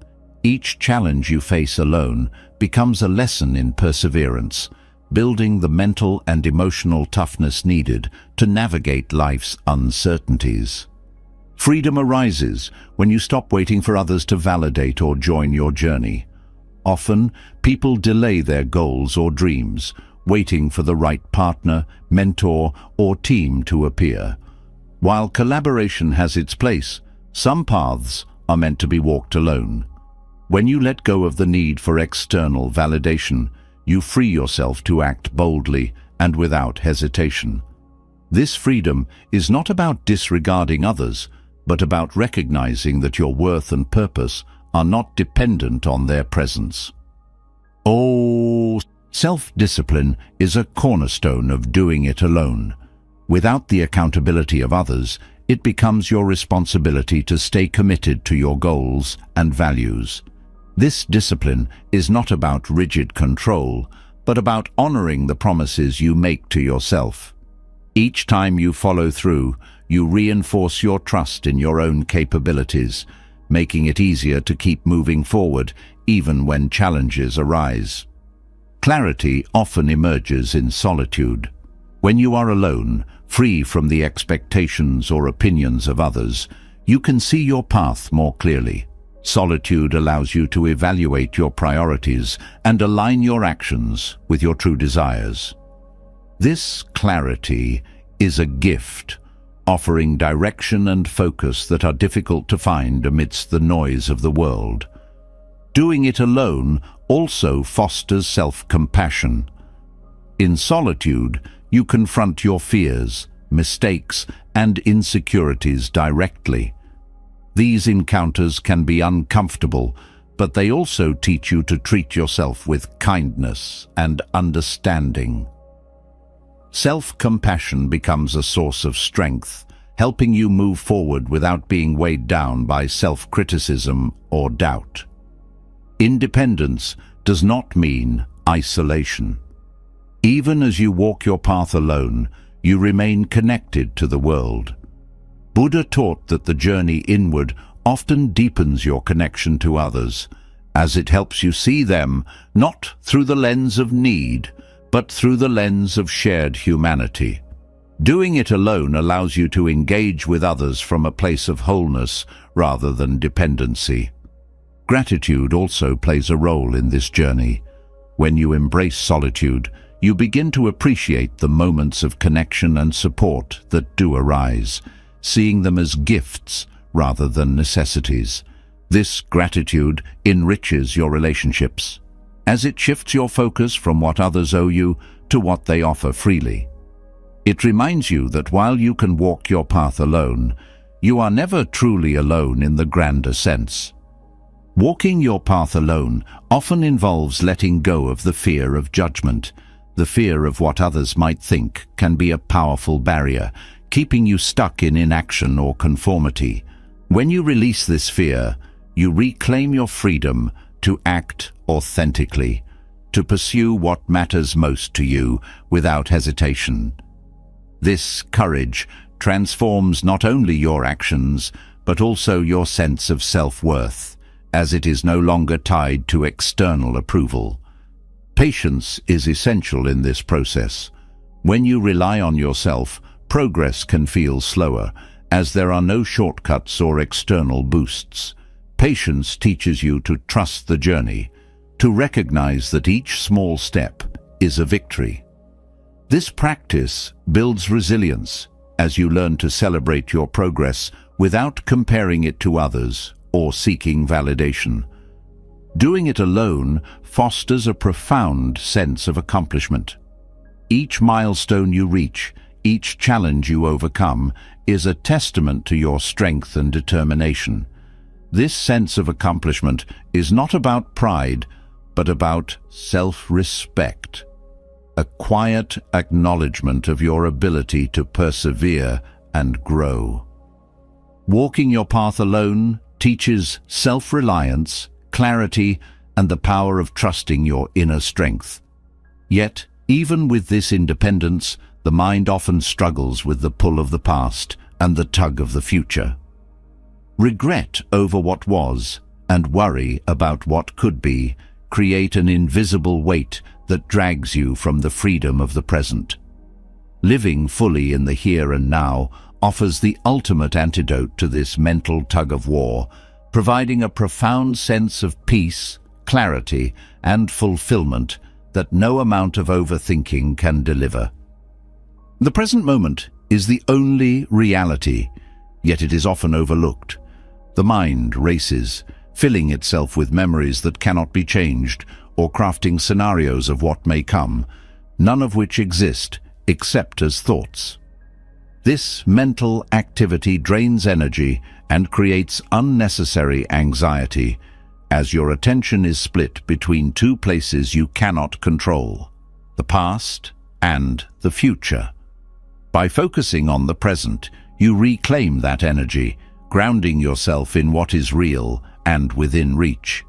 Each challenge you face alone becomes a lesson in perseverance, building the mental and emotional toughness needed to navigate life's uncertainties. Freedom arises when you stop waiting for others to validate or join your journey. Often, people delay their goals or dreams, waiting for the right partner, mentor, or team to appear. While collaboration has its place, some paths are meant to be walked alone. When you let go of the need for external validation, you free yourself to act boldly and without hesitation. This freedom is not about disregarding others, but about recognizing that your worth and purpose are not dependent on their presence. Self-discipline is a cornerstone of doing it alone. Without the accountability of others, it becomes your responsibility to stay committed to your goals and values. This discipline is not about rigid control, but about honoring the promises you make to yourself. Each time you follow through, you reinforce your trust in your own capabilities, making it easier to keep moving forward even when challenges arise. Clarity often emerges in solitude. When you are alone, free from the expectations or opinions of others, you can see your path more clearly. Solitude allows you to evaluate your priorities and align your actions with your true desires. This clarity is a gift, offering direction and focus that are difficult to find amidst the noise of the world. Doing it alone also fosters self-compassion. In solitude, you confront your fears, mistakes, and insecurities directly. These encounters can be uncomfortable, but they also teach you to treat yourself with kindness and understanding. Self-compassion becomes a source of strength, helping you move forward without being weighed down by self-criticism or doubt. Independence does not mean isolation. Even as you walk your path alone, you remain connected to the world. Buddha taught that the journey inward often deepens your connection to others, as it helps you see them not through the lens of need, but through the lens of shared humanity. Doing it alone allows you to engage with others from a place of wholeness rather than dependency. Gratitude also plays a role in this journey. When you embrace solitude, you begin to appreciate the moments of connection and support that do arise, seeing them as gifts rather than necessities. This gratitude enriches your relationships, as it shifts your focus from what others owe you to what they offer freely. It reminds you that while you can walk your path alone, you are never truly alone in the grander sense. Walking your path alone often involves letting go of the fear of judgment. The fear of what others might think can be a powerful barrier, keeping you stuck in inaction or conformity. When you release this fear, you reclaim your freedom to act authentically, to pursue what matters most to you without hesitation. This courage transforms not only your actions, but also your sense of self-worth, as it is no longer tied to external approval. Patience is essential in this process. When you rely on yourself, progress can feel slower, as there are no shortcuts or external boosts. Patience teaches you to trust the journey, to recognize that each small step is a victory. This practice builds resilience as you learn to celebrate your progress without comparing it to others or seeking validation. Doing it alone fosters a profound sense of accomplishment. Each milestone you reach, each challenge you overcome, is a testament to your strength and determination. This sense of accomplishment is not about pride, but about self-respect, a quiet acknowledgement of your ability to persevere and grow. Walking your path alone teaches self-reliance, clarity, and the power of trusting your inner strength. Yet, even with this independence, the mind often struggles with the pull of the past and the tug of the future. Regret over what was and worry about what could be create an invisible weight that drags you from the freedom of the present. Living fully in the here and now offers the ultimate antidote to this mental tug-of-war, providing a profound sense of peace, clarity, and fulfillment that no amount of overthinking can deliver. The present moment is the only reality, yet it is often overlooked. The mind races, filling itself with memories that cannot be changed, or crafting scenarios of what may come, none of which exist except as thoughts. This mental activity drains energy and creates unnecessary anxiety, as your attention is split between two places you cannot control, the past and the future. By focusing on the present, you reclaim that energy, grounding yourself in what is real and within reach.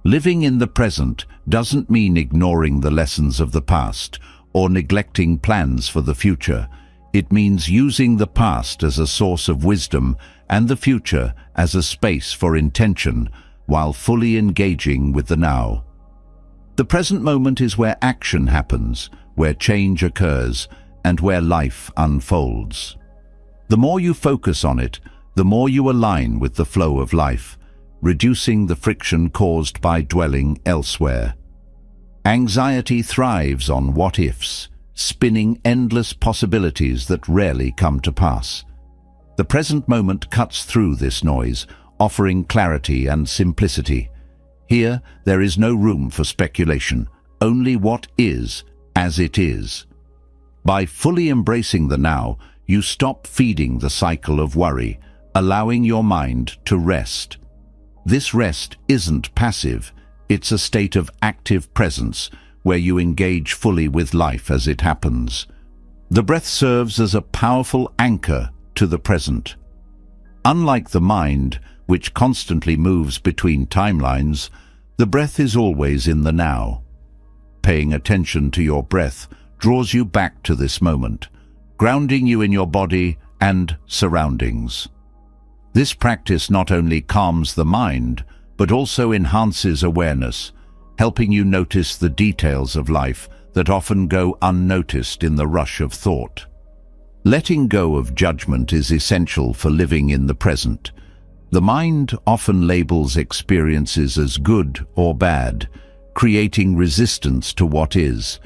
Living in the present doesn't mean ignoring the lessons of the past or neglecting plans for the future. It means using the past as a source of wisdom and the future as a space for intention while fully engaging with the now. The present moment is where action happens, where change occurs, and where life unfolds. The more you focus on it, the more you align with the flow of life, reducing the friction caused by dwelling elsewhere. Anxiety thrives on what-ifs, spinning endless possibilities that rarely come to pass. The present moment cuts through this noise, offering clarity and simplicity. Here, there is no room for speculation, only what is, as it is. By fully embracing the now, you stop feeding the cycle of worry, allowing your mind to rest. This rest isn't passive, it's a state of active presence where you engage fully with life as it happens. The breath serves as a powerful anchor to the present. Unlike the mind, which constantly moves between timelines, the breath is always in the now. Paying attention to your breath draws you back to this moment, grounding you in your body and surroundings. This practice not only calms the mind, but also enhances awareness, helping you notice the details of life that often go unnoticed in the rush of thought. Letting go of judgment is essential for living in the present. The mind often labels experiences as good or bad, creating resistance to what is.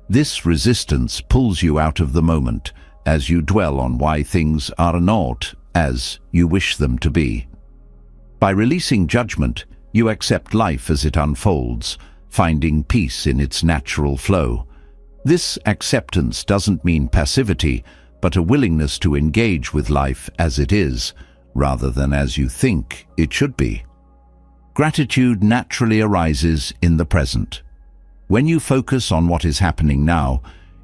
This resistance pulls you out of the moment as you dwell on why things are not as you wish them to be. By releasing judgment, you accept life as it unfolds, finding peace in its natural flow. This acceptance doesn't mean passivity, but a willingness to engage with life as it is, rather than as you think it should be. Gratitude naturally arises in the present. When you focus on what is happening now,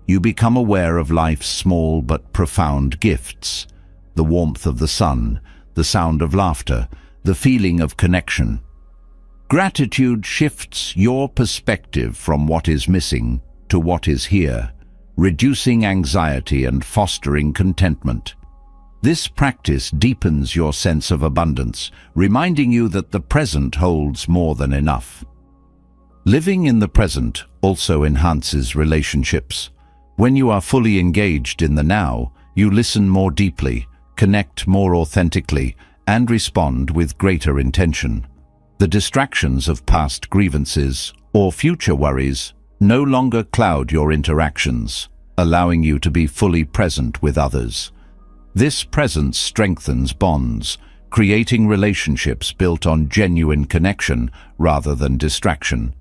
you become aware of life's small but profound gifts: the warmth of the sun, the sound of laughter, the feeling of connection. Gratitude shifts your perspective from what is missing to what is here, reducing anxiety and fostering contentment. This practice deepens your sense of abundance, reminding you that the present holds more than enough. Living in the present also enhances relationships. When you are fully engaged in the now, you listen more deeply, connect more authentically, and respond with greater intention. The distractions of past grievances or future worries no longer cloud your interactions, allowing you to be fully present with others. This presence strengthens bonds, creating relationships built on genuine connection rather than distraction.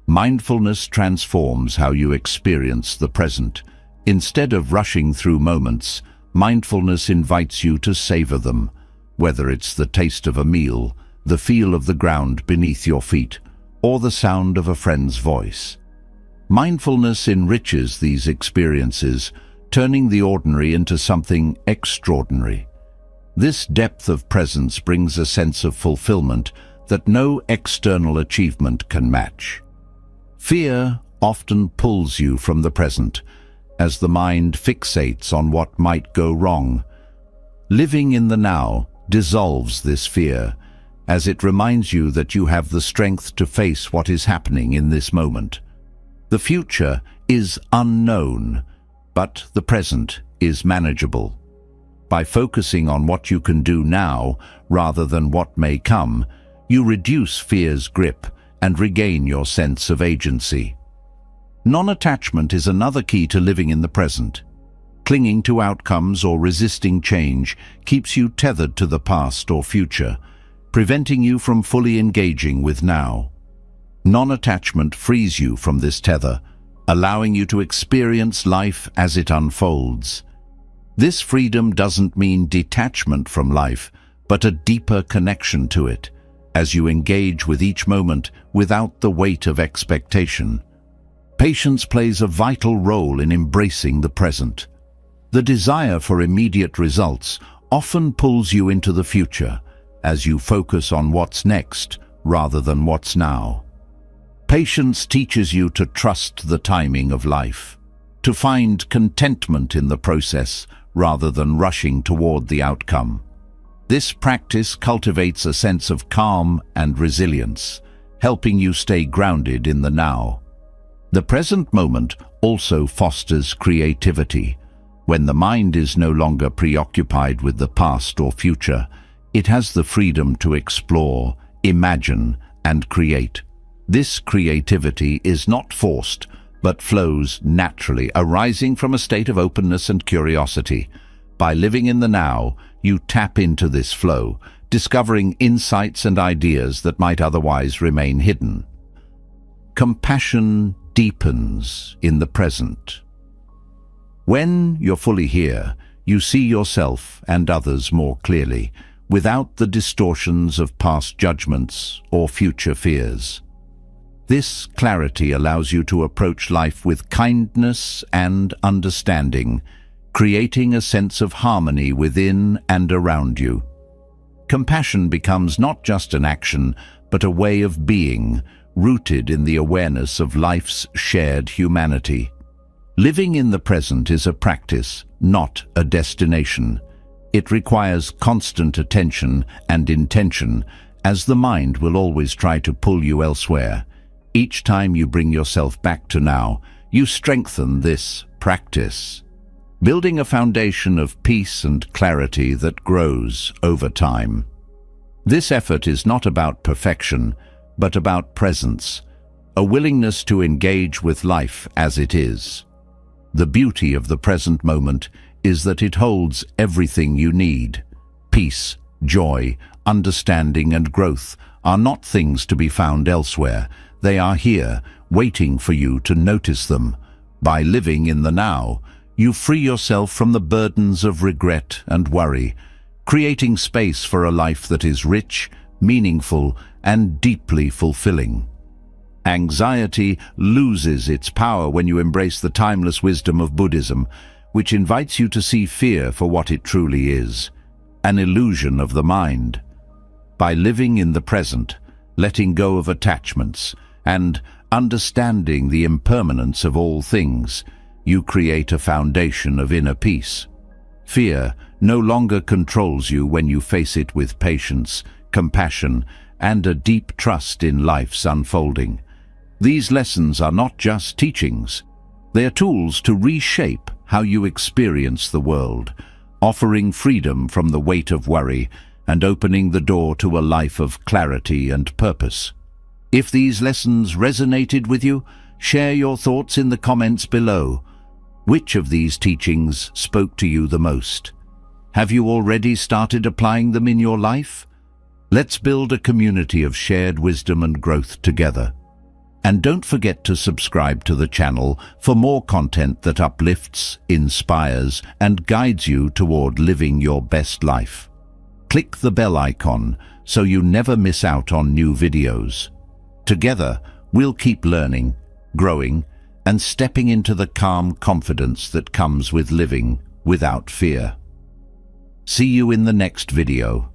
Mindfulness transforms how you experience the present. Instead of rushing through moments, mindfulness invites you to savor them, whether it's the taste of a meal, the feel of the ground beneath your feet, or the sound of a friend's voice. Mindfulness enriches these experiences, turning the ordinary into something extraordinary. This depth of presence brings a sense of fulfillment that no external achievement can match. Fear often pulls you from the present, as the mind fixates on what might go wrong. Living in the now dissolves this fear, as it reminds you that you have the strength to face what is happening in this moment. The future is unknown, but the present is manageable. By focusing on what you can do now rather than what may come, you reduce fear's grip and regain your sense of agency. Non-attachment is another key to living in the present. Clinging to outcomes or resisting change keeps you tethered to the past or future, preventing you from fully engaging with now. Non-attachment frees you from this tether, allowing you to experience life as it unfolds. This freedom doesn't mean detachment from life, but a deeper connection to it, as you engage with each moment without the weight of expectation. Patience plays a vital role in embracing the present. The desire for immediate results often pulls you into the future as you focus on what's next rather than what's now. Patience teaches you to trust the timing of life, to find contentment in the process rather than rushing toward the outcome. This practice cultivates a sense of calm and resilience, helping you stay grounded in the now. The present moment also fosters creativity. When the mind is no longer preoccupied with the past or future, it has the freedom to explore, imagine, and create. This creativity is not forced, but flows naturally, arising from a state of openness and curiosity. By living in the now, you tap into this flow, discovering insights and ideas that might otherwise remain hidden. Compassion deepens in the present. When you're fully here, you see yourself and others more clearly, without the distortions of past judgments or future fears. This clarity allows you to approach life with kindness and understanding, creating a sense of harmony within and around you. Compassion becomes not just an action, but a way of being, rooted in the awareness of life's shared humanity. Living in the present is a practice, not a destination. It requires constant attention and intention, as the mind will always try to pull you elsewhere. Each time you bring yourself back to now, you strengthen this practice, building a foundation of peace and clarity that grows over time. This effort is not about perfection, but about presence, a willingness to engage with life as it is. The beauty of the present moment is that it holds everything you need. Peace, joy, understanding, and growth are not things to be found elsewhere. They are here, waiting for you to notice them. By living in the now, you free yourself from the burdens of regret and worry, creating space for a life that is rich, meaningful, and deeply fulfilling. Anxiety loses its power when you embrace the timeless wisdom of Buddhism, which invites you to see fear for what it truly is, an illusion of the mind. By living in the present, letting go of attachments, and understanding the impermanence of all things, you create a foundation of inner peace. Fear no longer controls you when you face it with patience, compassion, and a deep trust in life's unfolding. These lessons are not just teachings. They are tools to reshape how you experience the world, offering freedom from the weight of worry and opening the door to a life of clarity and purpose. If these lessons resonated with you, share your thoughts in the comments below. Which of these teachings spoke to you the most? Have you already started applying them in your life? Let's build a community of shared wisdom and growth together. And don't forget to subscribe to the channel for more content that uplifts, inspires, and guides you toward living your best life. Click the bell icon so you never miss out on new videos. Together, we'll keep learning, growing, and stepping into the calm confidence that comes with living without fear. See you in the next video.